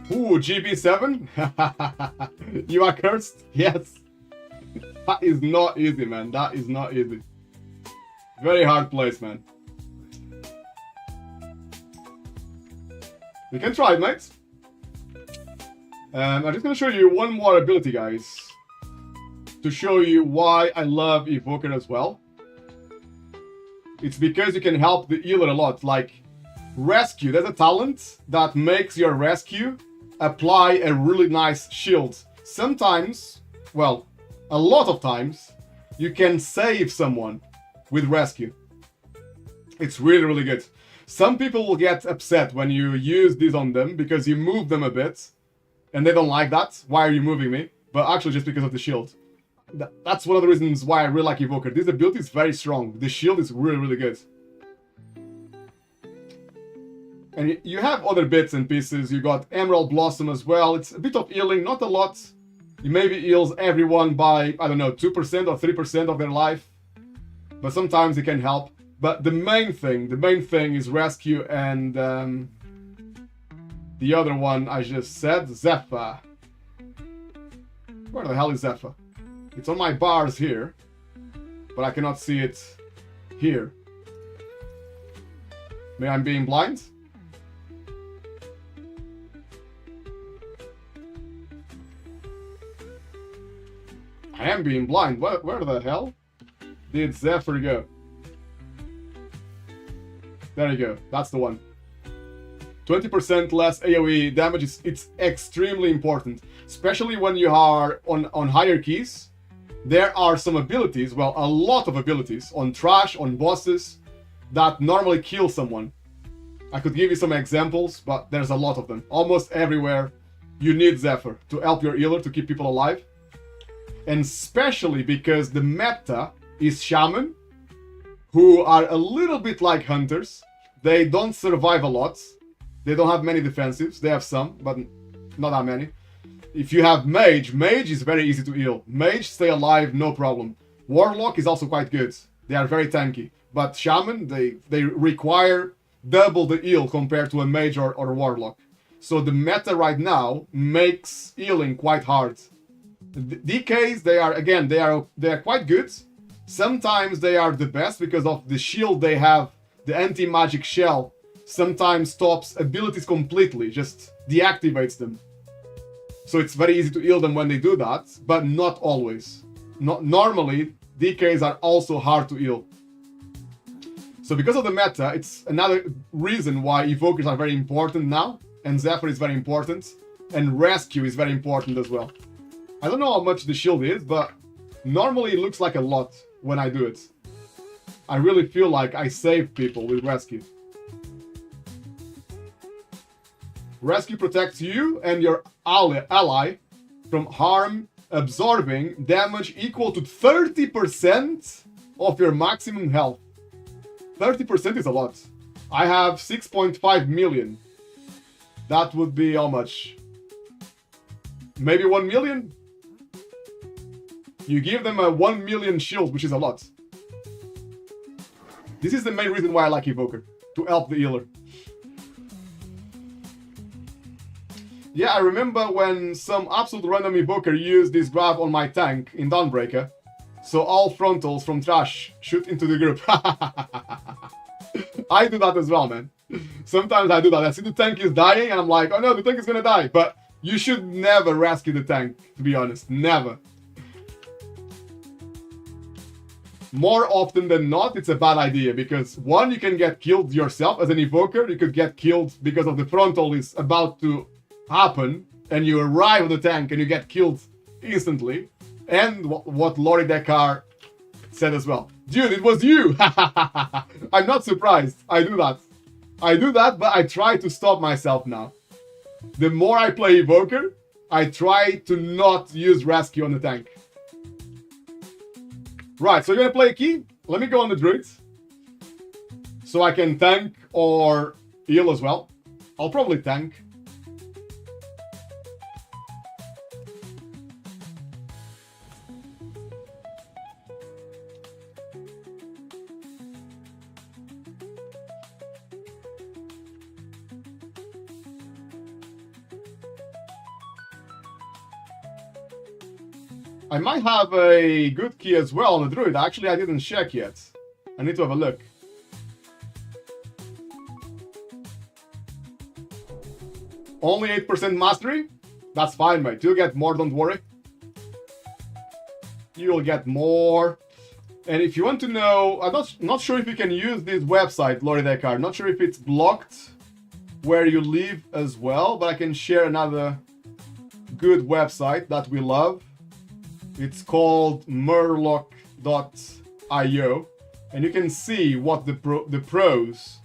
Ooh, GB7? You are cursed? Yes. That is not easy, man. That is not easy. Very hard place, man. We can try it, mates. I'm just gonna show you one more ability, guys. To show you why I love Evoker as well. It's because you can help the healer a lot. Like, Rescue. There's a talent that makes your Rescue apply a really nice shield. Sometimes, well, a lot of times, you can save someone with Rescue. It's really, really good. Some people will get upset when you use this on them because you move them a bit and they don't like that. Why are you moving me? But actually just because of the shield. That's one of the reasons why I really like Evoker. This ability is very strong. The shield is really, really good. And you have other bits and pieces. You got Emerald Blossom as well. It's a bit of healing, not a lot. It maybe heals everyone by, I don't know, 2% or 3% of their life. But sometimes it can help. But the main thing is Rescue and the other one I just said, Zephyr. Where the hell is Zephyr? It's on my bars here, but I cannot see it here. Maybe I'm being blind? I am being blind. Where the hell did Zephyr go? There you go. That's the one. 20% less AoE damage. It's extremely important. Especially when you are on higher keys. There are some abilities, well, a lot of abilities on trash, on bosses, that normally kill someone. I could give you some examples, but there's a lot of them. Almost everywhere you need Zephyr to help your healer to keep people alive. And especially because the meta is Shaman, who are a little bit like Hunters. They don't survive a lot. They don't have many defensives. They have some, but not that many. If you have Mage, Mage is very easy to heal. Mage, stay alive, no problem. Warlock is also quite good. They are very tanky. But Shaman, they require double the heal compared to a Mage or a Warlock. So the meta right now makes healing quite hard. DKs, they are quite good. Sometimes they are the best because of the shield they have. The anti-magic shell sometimes stops abilities completely, just deactivates them. So it's very easy to heal them when they do that, but not always. Normally, DKs are also hard to heal. So because of the meta, it's another reason why Evokers are very important now, and Zephyr is very important, and Rescue is very important as well. I don't know how much the shield is, but normally it looks like a lot when I do it. I really feel like I save people with Rescue. Rescue protects you and your ally from harm, absorbing damage equal to 30% of your maximum health. 30% is a lot. I have 6.5 million. That would be how much? Maybe 1 million? You give them a 1 million shield, which is a lot. This is the main reason why I like Evoker, to help the healer. Yeah, I remember when some absolute random Evoker used this grab on my tank in Dawnbreaker, so all frontals from trash shoot into the group. I do that as well, man. Sometimes I do that. I see the tank is dying and I'm like, oh no, the tank is gonna die. But you should never rescue the tank, to be honest. Never. More often than not, it's a bad idea because one, you can get killed yourself as an Evoker. You could get killed because of the frontal is about to happen and you arrive on the tank and you get killed instantly. And what Lori Dekar said as well. Dude, it was you! I'm not surprised. I do that. I do that, but I try to stop myself now. The more I play Evoker, I try to not use Rescue on the tank. Right, so you're gonna play a key? Let me go on the Druid. So I can tank or heal as well. I'll probably tank. I might have a good key as well on the Druid. Actually, I didn't check yet. I need to have a look. Only 8% mastery? That's fine, mate. You'll get more, don't worry. You'll get more. And if you want to know, I'm not sure if you can use this website, Lori Dekar. Not sure if it's blocked where you live as well, but I can share another good website that we love. It's called murloc.io, and you can see what the pros,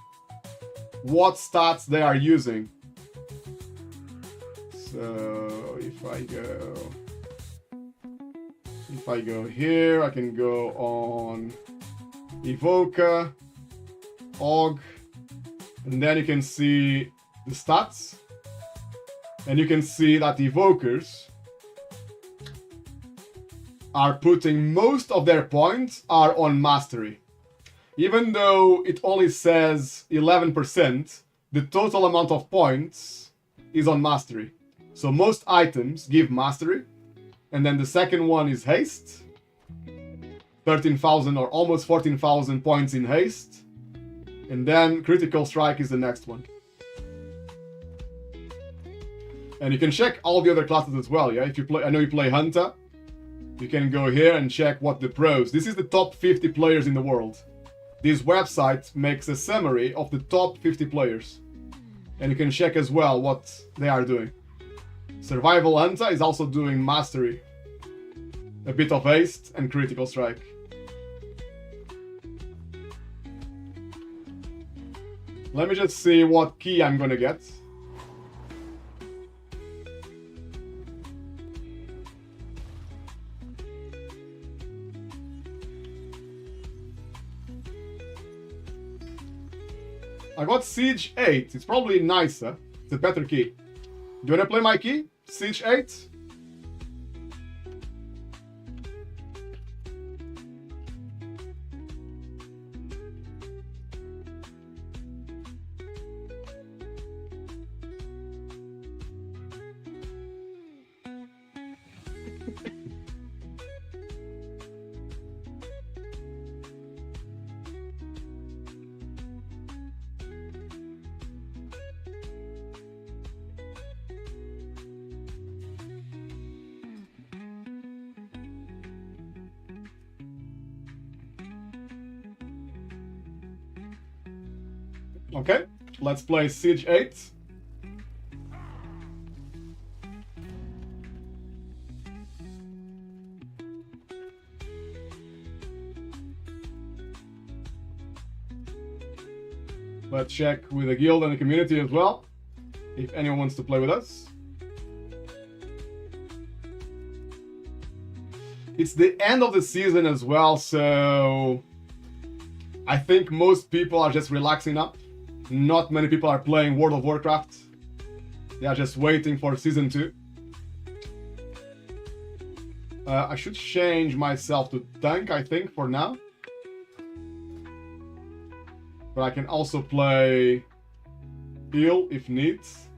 what stats they are using. So if I go here, I can go on Evoker, Og, and then you can see the stats, and you can see that Evokers are putting most of their points are on mastery. Even though it only says 11%, the total amount of points is on mastery. So most items give mastery, and then the second one is haste. 13,000 or almost 14,000 points in haste. And then critical strike is the next one. And you can check all the other classes as well, yeah? If you play, I know you play Hunter. You can go here and check what the pros. This is the top 50 players in the world. This website makes a summary of the top 50 players. And you can check as well what they are doing. Survival Hunter is also doing mastery. A bit of haste and critical strike. Let me just see what key I'm gonna get. I got Siege 8. It's probably nicer. It's a better key. Do you wanna play my key? Siege 8? Okay, let's play Siege 8. Let's check with the guild and the community as well, if anyone wants to play with us. It's the end of the season as well, so I think most people are just relaxing up. Not many people are playing World of Warcraft. They are just waiting for Season 2. I should change myself to tank, I think, for now. But I can also play heal if needs.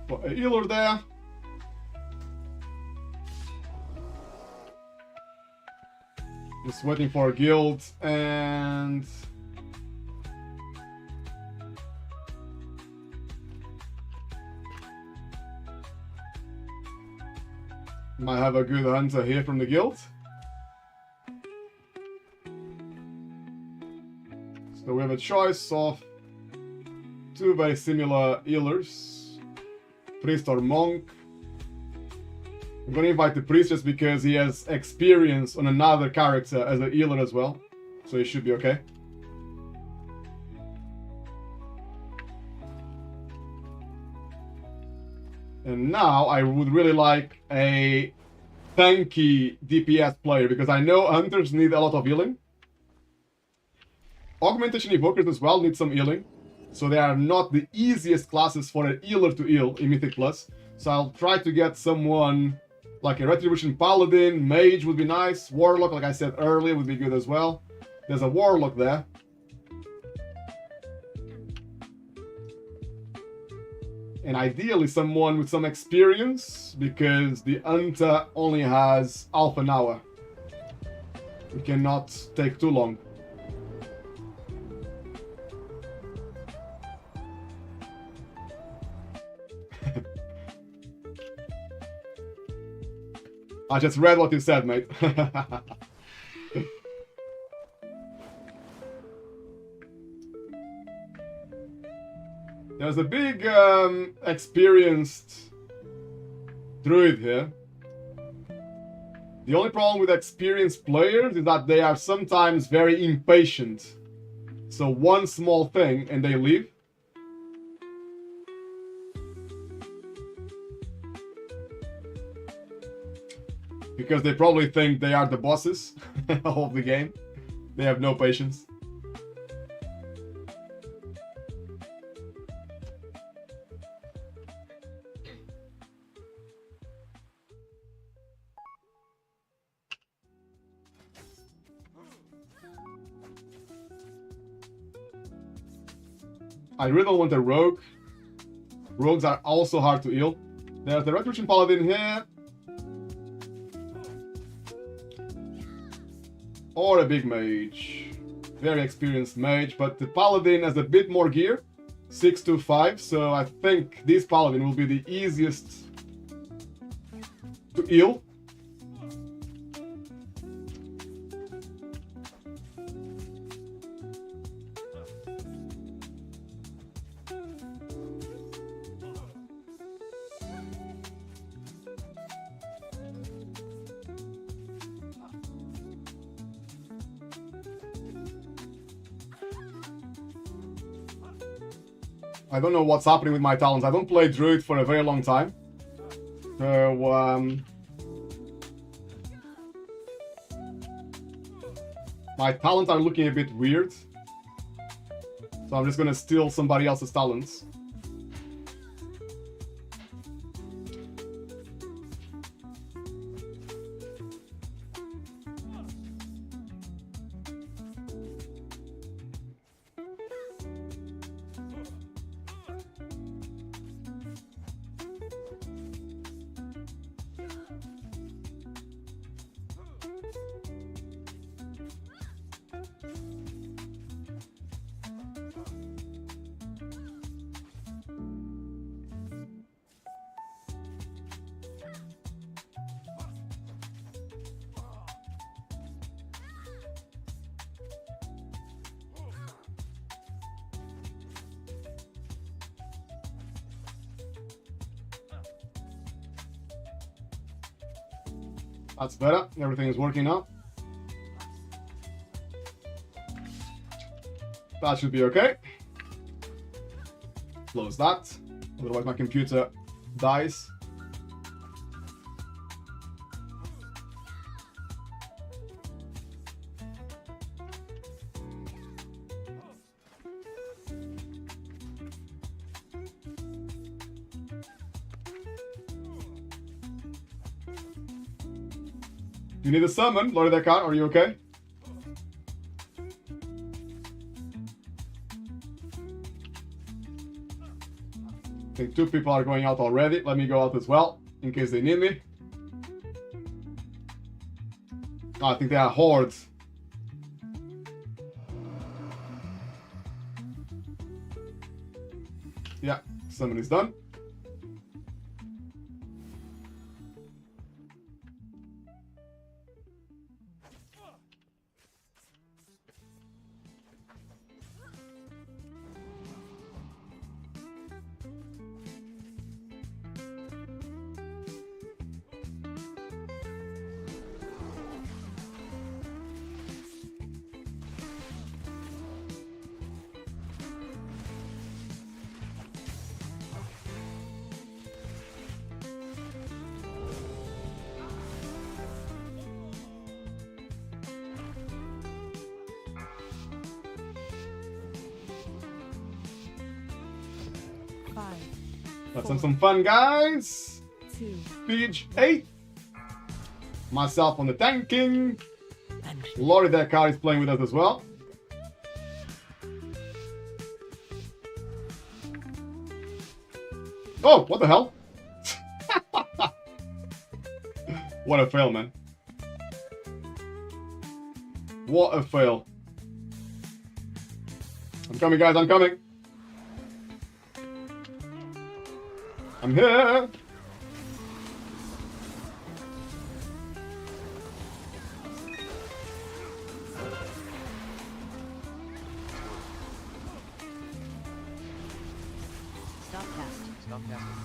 Put a healer there. Just waiting for a guild and... might have a good hunter here from the guild. So we have a choice of two very similar healers, priest or monk. I'm gonna invite the priest just because he has experience on another character as a healer as well, so he should be okay. And now I would really like a tanky DPS player because I know hunters need a lot of healing. Augmentation Evokers as well need some healing. So they are not the easiest classes for a healer to heal in Mythic Plus. So I'll try to get someone like a Retribution Paladin, Mage would be nice. Warlock, like I said earlier, would be good as well. There's a Warlock there. And ideally someone with some experience, because the Hunter only has half an hour. It cannot take too long. I just read what you said, mate. There's a big experienced druid here. The only problem with experienced players is that they are sometimes very impatient. So one small thing and they leave. Because they probably think they are the bosses of the game. They have no patience. I really don't want a rogue. Rogues are also hard to heal. There's the Retribution Paladin here. Or a big mage. Very experienced mage, but the Paladin has a bit more gear. 625, so I think this Paladin will be the easiest to heal. I don't know what's happening with my talents. I don't play Druid for a very long time. So, my talents are looking a bit weird. So I'm just gonna steal somebody else's talents. That's better. Everything is working now. That should be okay. Close that. Otherwise my computer dies. You need a summon, Lord Descartes, are you okay? I think 2 people are going out already. Let me go out as well, in case they need me. Oh, I think they are hordes. Yeah, summon is done. Let's have some fun, guys. 2, Page 8. Myself on the tanking. and Lord Descartes is playing with us as well. Oh, what the hell? What a fail, man. What a fail. I'm coming, guys, I'm coming. I'm here. Stop casting. Stop casting.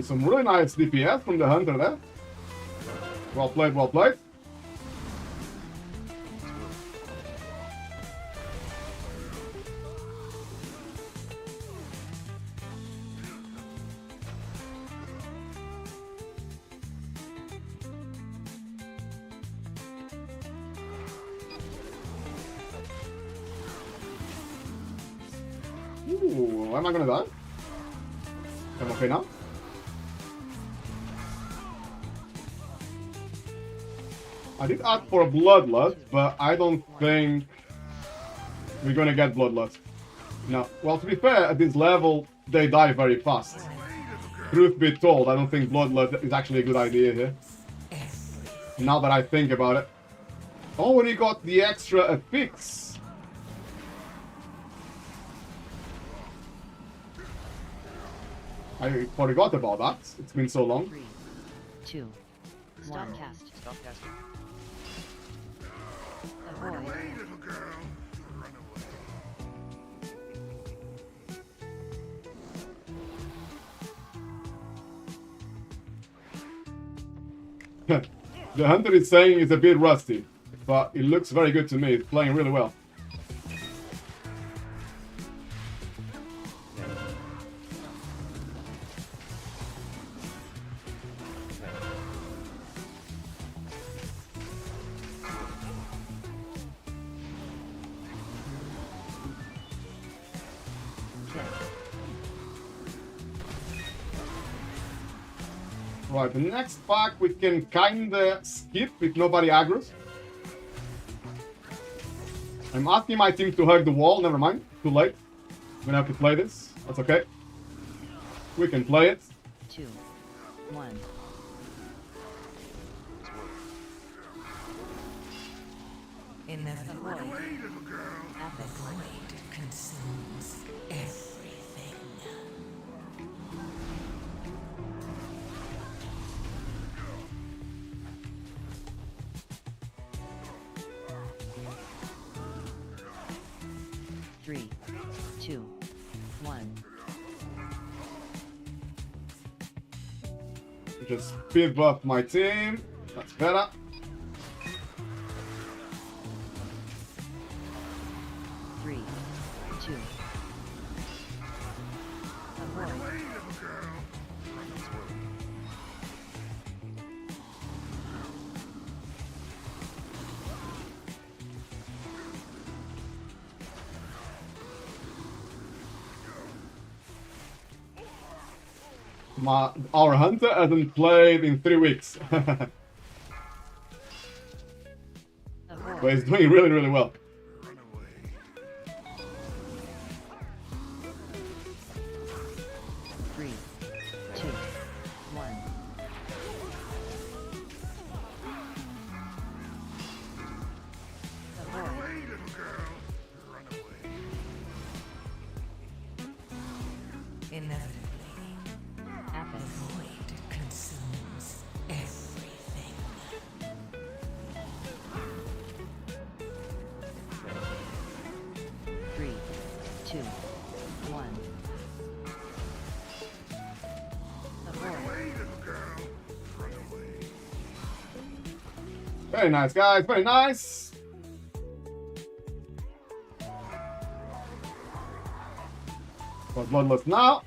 Some really nice DPS from the Hunter there. Well played, well played. Ooh, am I gonna die? I'm okay now. I did ask for a Bloodlust, but I don't think we're gonna get Bloodlust. No. Well, to be fair, at this level, they die very fast. Truth be told, I don't think Bloodlust is actually a good idea here. Now that I think about it. Oh, and he got the extra affix. I forgot about that. It's been so long. 3, 2, Stop 1. cast. Stop casting. Avoid. The Hunter is saying it's a bit rusty, but it looks very good to me. It's playing really well. Right, the next pack we can kinda skip if nobody aggroes. I'm asking my team to hug the wall, never mind, too late. I'm gonna have to play this, that's okay. We can play it. 2, 1. in the void, Epic. the void consumes everything. 3, 2, 1. Just speed buff my team. That's better. 3, 2. Avoid. Our hunter hasn't played in 3 weeks. Avoid. But he's doing really, really well. 3, 2, 1. Avoid. Inevitably, the Apis. void consumes everything. 3, 2, 1. Avoid. Very nice, guys. Very nice. But bloodless now.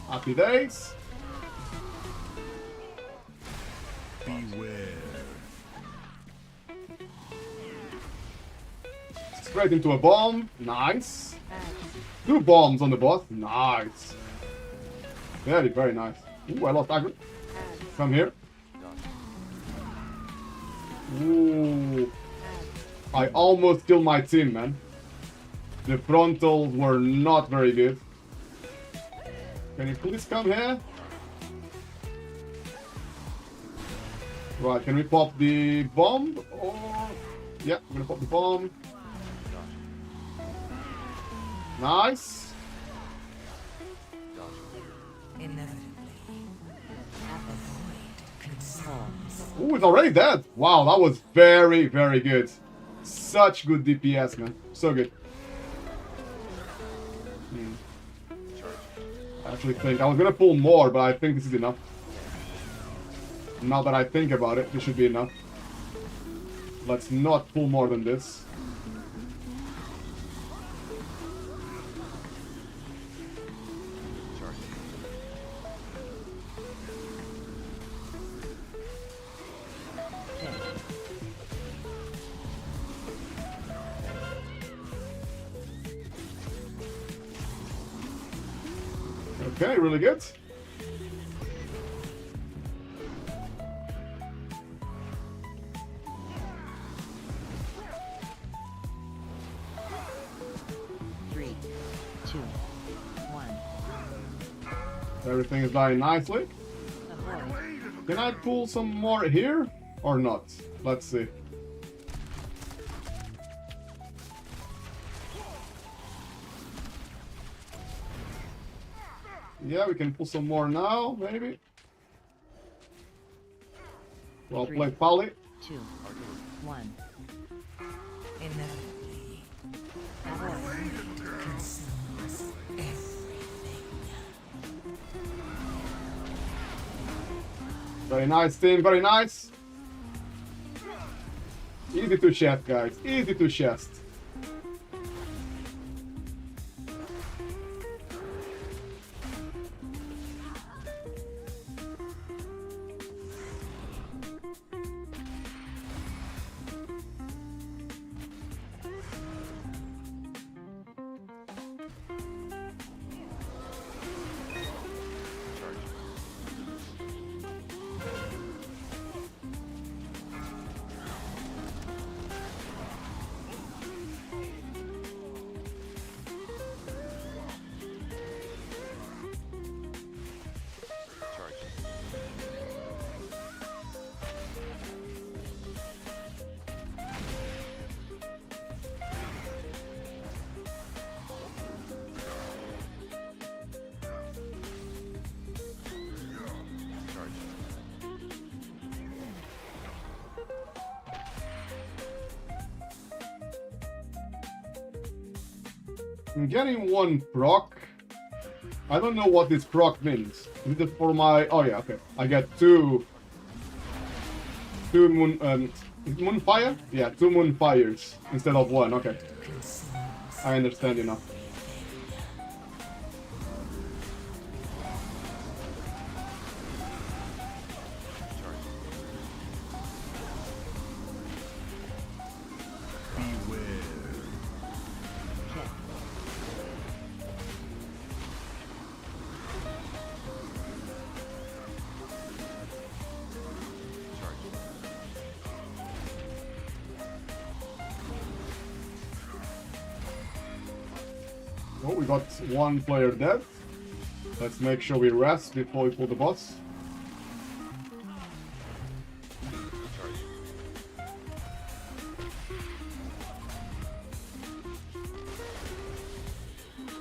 Happy days. Beware. Straight into a bomb. Nice. 2 bombs on the boss. Nice. Very, very nice. Ooh, I lost aggro. Come here. Ooh. I almost killed my team, man. The frontals were not very good. Can you please come here? Right, can we pop the bomb? Or... yeah, we're gonna pop the bomb. Nice. Inevitably, the void consumes. Ooh, it's already dead. Wow, that was very, very good. Such good DPS, man. So good. I actually think I was gonna pull more, but I think this is enough. Now that I think about it, this should be enough. Let's not pull more than this. Okay, really good. Three, two, one. Everything is dying nicely. Avoid. Can I pull some more here or not? Let's see. Yeah, we can pull some more now, maybe. Well Three. played, Polly. 2, 1. Inevitably, the Avoid. void consumes everything. Very nice, team. Very nice. Easy to chest, guys. Easy to chest. I'm getting one proc. I don't know what this proc means. Is it for my... Oh yeah, okay. I get two moon... is it moonfire? Yeah, 2 moonfires instead of 1, okay. I understand you now. Oh, we got one player dead. Let's make sure we rest before we pull the boss.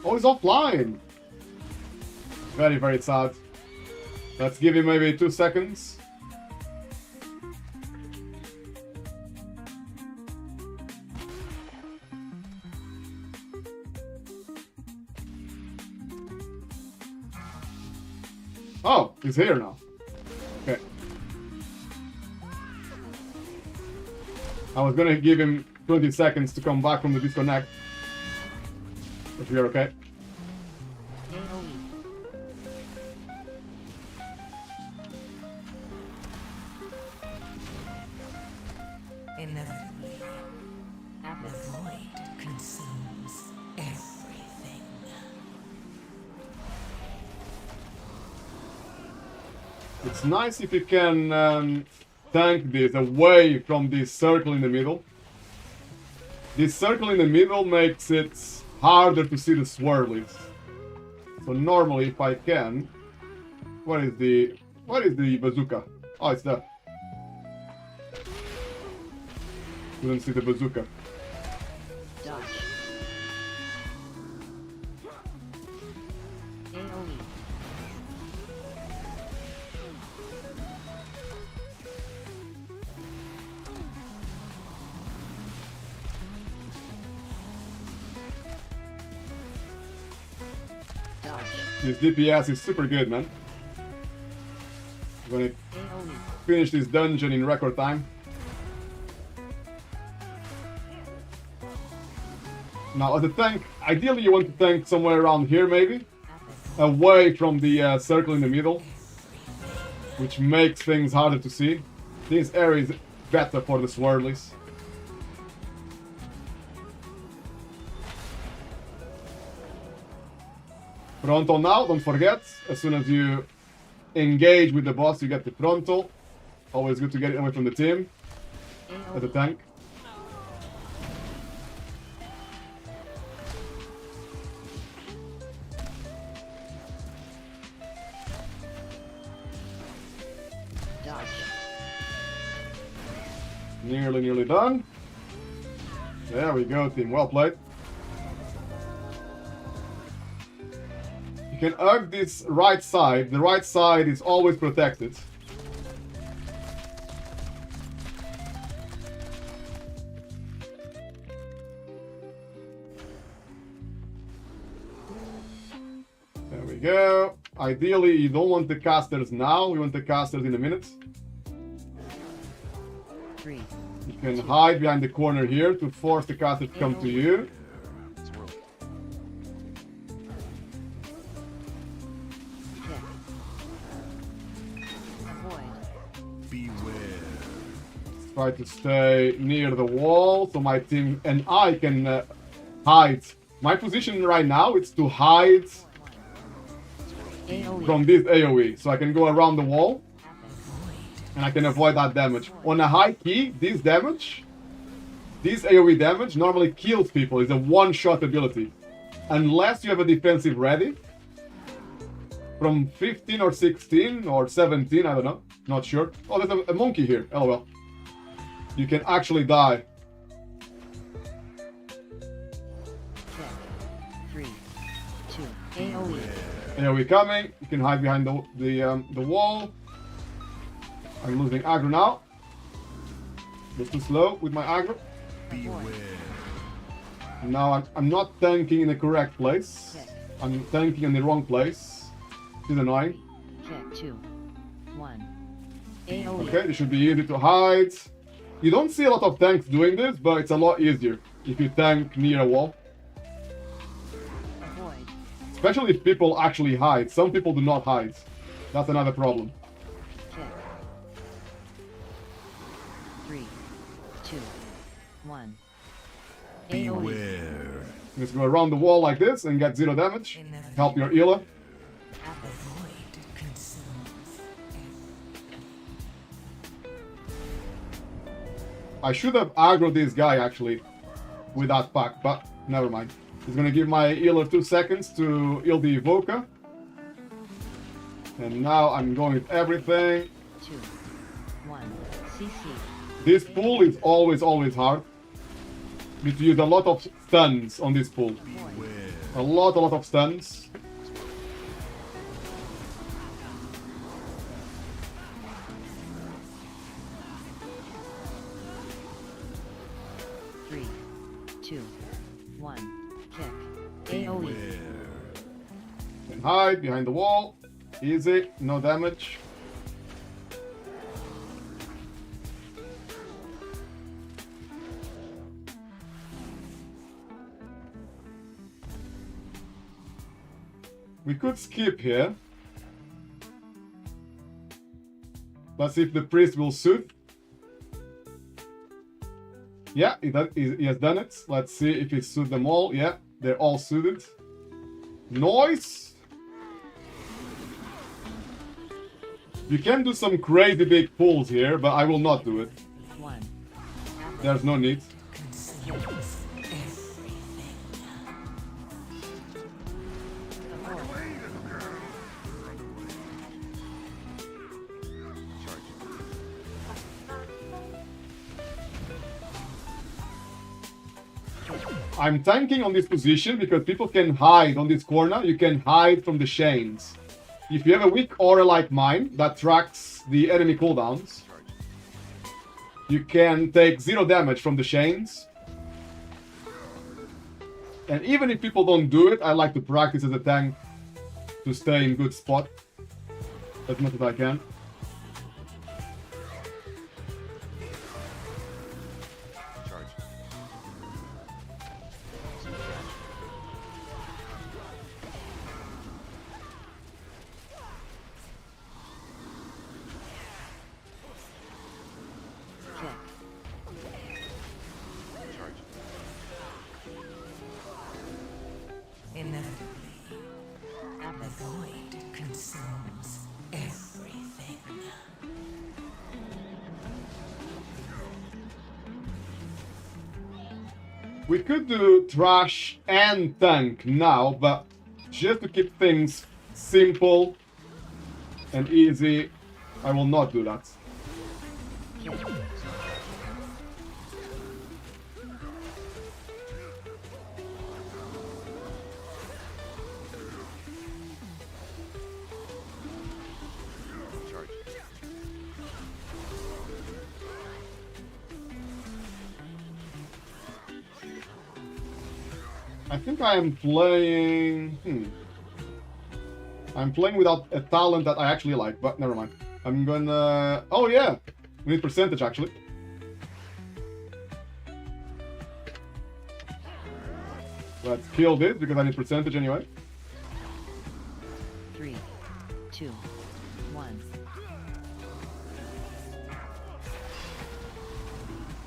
Oh, he's offline! Very, very sad. Let's give him maybe 2 seconds. Oh, he's here now. Okay. I was gonna give him 20 seconds to come back from the disconnect. If you're okay. Inevitably, the void consumes everything. It's nice if you can tank this away from this circle in the middle. This circle in the middle makes it harder to see the swirlies. So normally if I can... What is the bazooka? Oh, it's there. Couldn't see the bazooka. Dodge. AoE. Dodge. This DPS is super good, man. I'm gonna AoE. finish this dungeon in record time. Now, as a tank, ideally you want to tank somewhere around here, maybe, away from the circle in the middle, which makes things harder to see. This area is better for the swirlies. Pronto now, don't forget, as soon as you engage with the boss, you get the Pronto. Always good to get it away from the team as a tank. Dodge. Nearly done. There we go, team. Well played. You can hug this right side. The right side is always protected. There we go. Ideally, you don't want the casters now. We want the casters in a minute. 3. You can hide behind the corner here to force the caster to come to you. Avoid. Beware. Try to stay near the wall so my team and I can hide. My position right now is to hide AoE. from this AoE, so I can go around the wall and I can avoid that damage. On a high key, this damage, this AoE damage normally kills people. It's a one-shot ability. Unless you have a defensive ready. From 15 or 16 or 17, I don't know. Not sure. Oh, there's a monkey here. LOL. You can actually die. 3. 2. AoE. AoE coming. You can hide behind the wall. I'm losing aggro now. Just too slow with my aggro. Beware. Now I'm not tanking in the correct place. Kick. I'm tanking in the wrong place. This is annoying. Kick 2. 1. AoE. Okay, this should be easy to hide. You don't see a lot of tanks doing this, but it's a lot easier if you tank near a wall. Avoid. Especially if people actually hide. Some people do not hide. That's another problem. Kick. 3. 2. 1. AoE. Beware. Just go around the wall like this and get 0 damage. Help your healer. Apple. Void consumes. I should have aggroed this guy actually with that pack, but never mind. He's gonna give my healer 2 seconds to heal the evoker. And now I'm going with everything. 2. 1. CC. This pool is always hard. You need to use a lot of stuns on this pool. Avoid. A lot of stuns. Three, two, one. Kick. AoE. And hide behind the wall. Easy, no damage. We could skip here. Let's see if the priest will soothe. Yeah, he has done it. Let's see if he soothed them all. Yeah, they're all soothed. Noise! You can do some crazy big pulls here, but I will not do it. 1. Apple. There's no need. Consumes everything. Avoid. I'm tanking on this position because people can hide on this corner. You can hide from the chains. If you have a weak aura like mine that tracks the enemy cooldowns, you can take 0 damage from the chains. And even if people don't do it, I like to practice as a tank to stay in good spot as much as I can. Inevitably, the Apple. void consumes everything. We could do trash and tank now, but just to keep things simple and easy, I will not do that. Kick. I think I am playing... I'm playing without a talent that I actually like, but never mind. I'm gonna... Oh yeah! We need percentage actually. Let's kill this because I need percentage anyway. 3, 2, 1.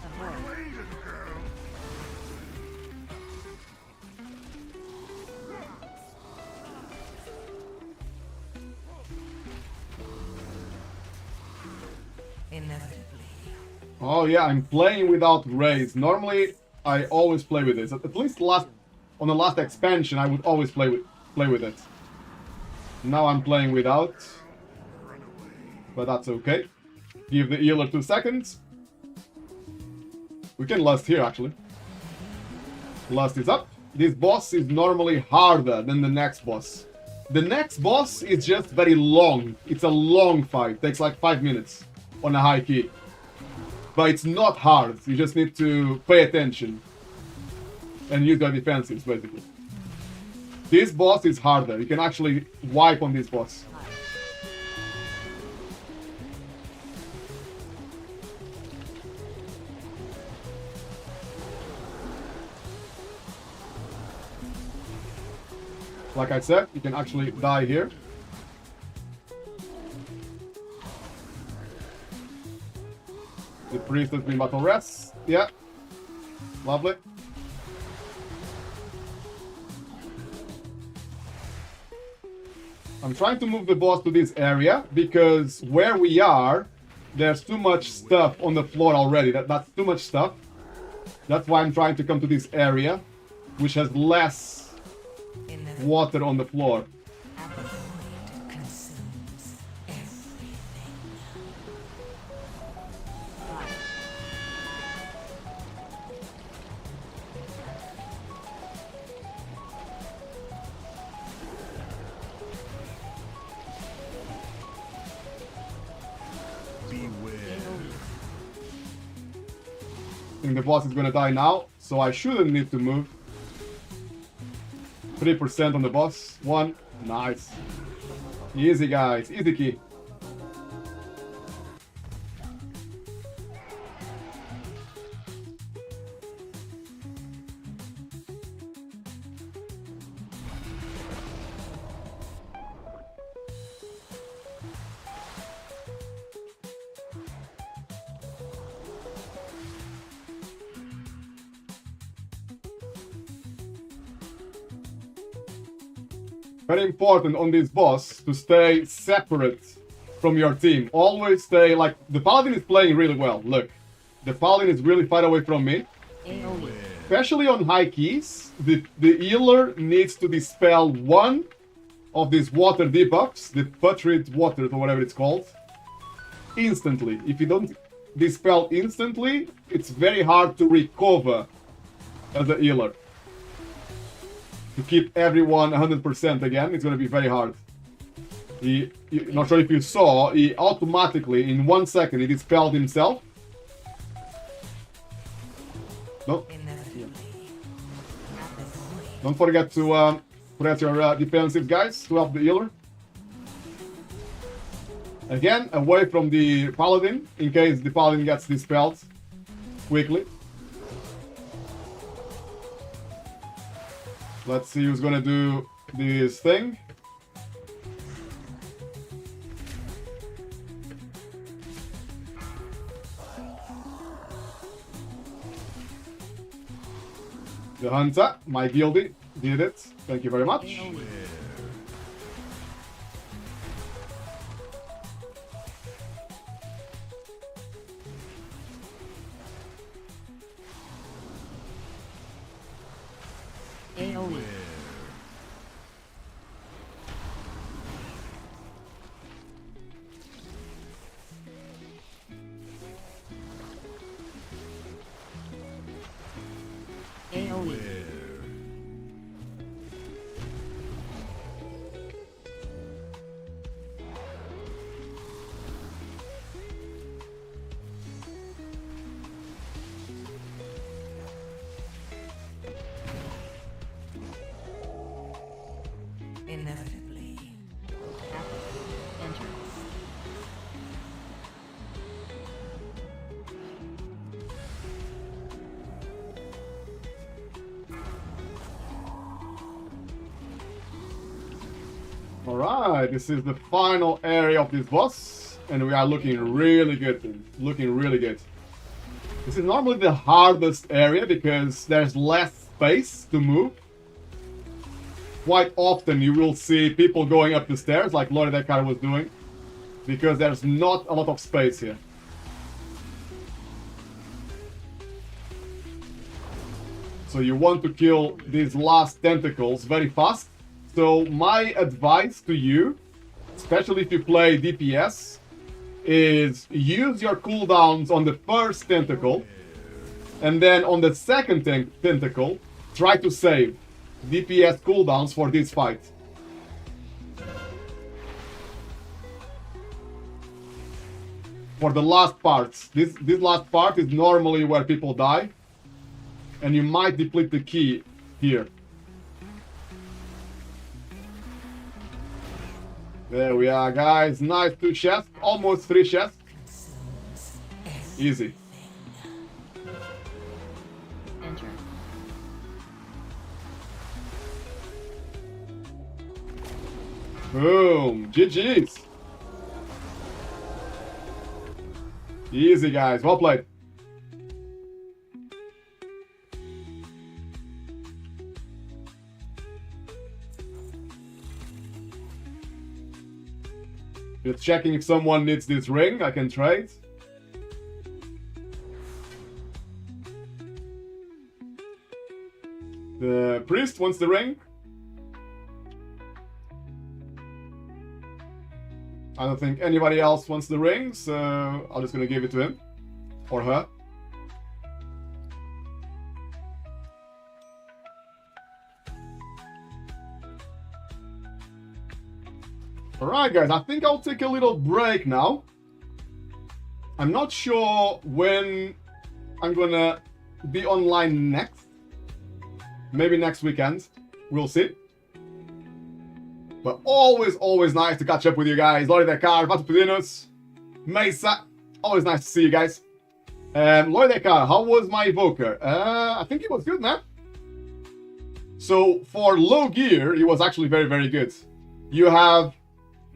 Avoid. Inevitably, Oh yeah, I'm playing without raise. Normally, I always play with this. At least on the last expansion, I would always play with it. Now I'm playing without, but that's okay. Give the healer 2 seconds. We can lust here actually. Lust is up. This boss is normally harder than the next boss. The next boss is just very long. It's a long fight. Takes like 5 minutes on a high key. But it's not hard. You just need to pay attention. and use your defensives, basically. This boss is harder. You can actually wipe on this boss. Like I said, you can actually die here. The priest has been battle rest. Yeah. Lovely. I'm trying to move the boss to this area because where we are, there's too much stuff on the floor already. That's too much stuff. That's why I'm trying to come to this area, which has less water on the floor. The void consumes everything. Beware. I think the boss is gonna die now, so I shouldn't need to move. 3% on the boss. 1. Nice. Easy, guys. Easy key. Very important on this boss to stay separate from your team. Always stay like the paladin is playing really well. Look, the paladin is really far away from me. AoE. Especially on high keys, the healer needs to dispel one of these water debuffs, the putrid water or whatever it's called, instantly. If you don't dispel instantly, it's very hard to recover as a healer. To keep everyone 100% again, it's gonna be very hard. Not sure if you saw, he automatically, in 1 second, he dispelled himself. No. Don't forget to press your defensive guys to help the healer. Again, away from the paladin, in case the paladin gets dispelled quickly. Let's see who's gonna do this thing. The hunter, my guildie, did it. Thank you very much. AoE. AoE. Inevitably. Enter. Alright, this is the final area of this boss, and we are looking really good. Looking really good. This is normally the hardest area because there's less space to move. Quite often you will see people going up the stairs like Lord Dekar was doing, because there's not a lot of space here. So you want to kill these last tentacles very fast. So my advice to you, especially if you play DPS, is use your cooldowns on the first tentacle, and then on the second tentacle, try to save DPS cooldowns for this fight. For the last parts. This last part is normally where people die. and you might deplete the key here. There we are, guys. Nice 2 chests, almost 3 chests. Easy. Enter. Boom. GG's. Easy, guys. Well played. Just checking if someone needs this ring. I can trade. The priest wants the ring. I don't think anybody else wants the ring, so I'm just gonna give it to him. Or her. Alright guys, I think I'll take a little break now. I'm not sure when I'm gonna be online next. Maybe next weekend. We'll see. But always nice to catch up with you guys. Lloyd Dekar, Vatupedinos, Mesa. Always nice to see you guys. Lloyd Dekar, how was my evoker? I think it was good, man. So for low gear, it was actually very good. You have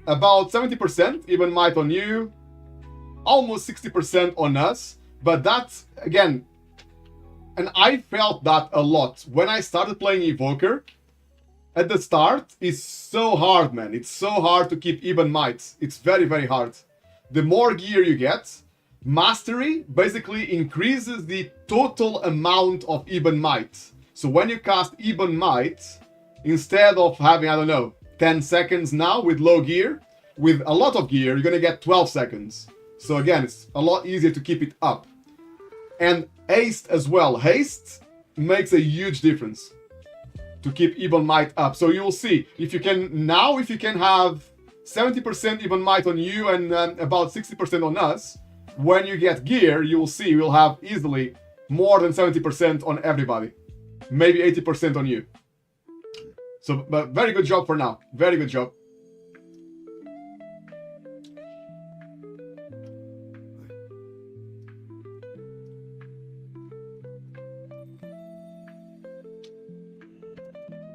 about 70% even might on you, almost 60% on us. But that's, again, and I felt that a lot. When I started playing Evoker, at the start, it's so hard, man. It's so hard to keep even might. It's very hard. The more gear you get, Mastery basically increases the total amount of even might. So when you cast even might, instead of having, I don't know, 10 seconds now with low gear, with a lot of gear, you're gonna get 12 seconds. So again, it's a lot easier to keep it up. And haste as well. Haste makes a huge difference to keep even might up. So you'll see, if you can have 70% even might on you and about 60% on us, when you get gear, you will see we'll have easily more than 70% on everybody. Maybe 80% on you. So, but very good job for now. Very good job.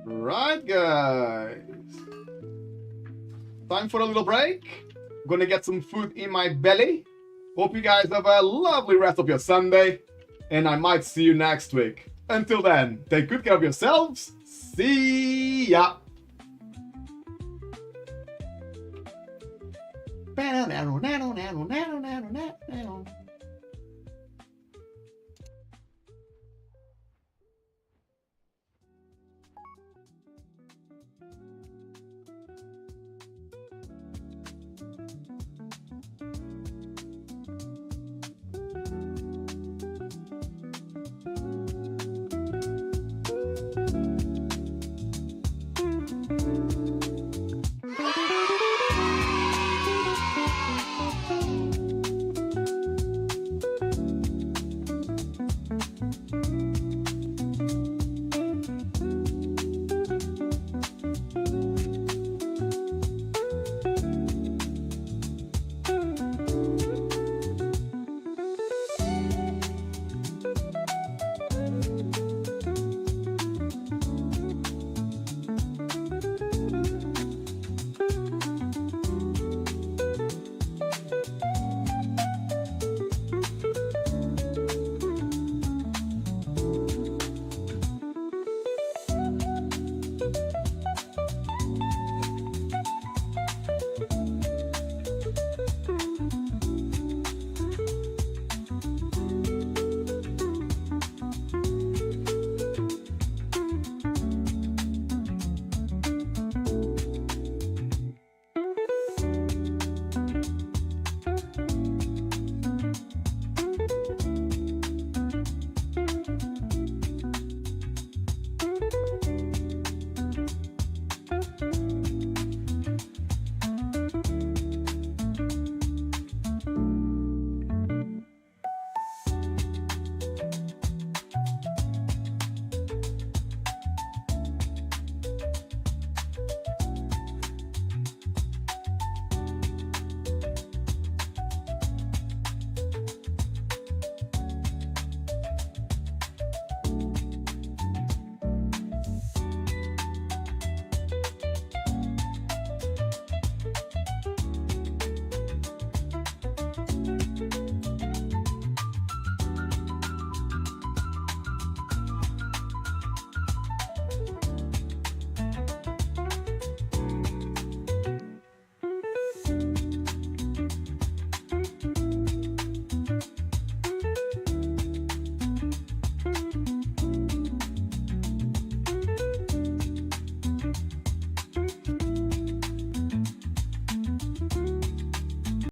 Right, guys. Time for a little break. Gonna get some food in my belly. Hope you guys have a lovely rest of your Sunday. And I might see you next week. Until then, take good care of yourselves. See ya.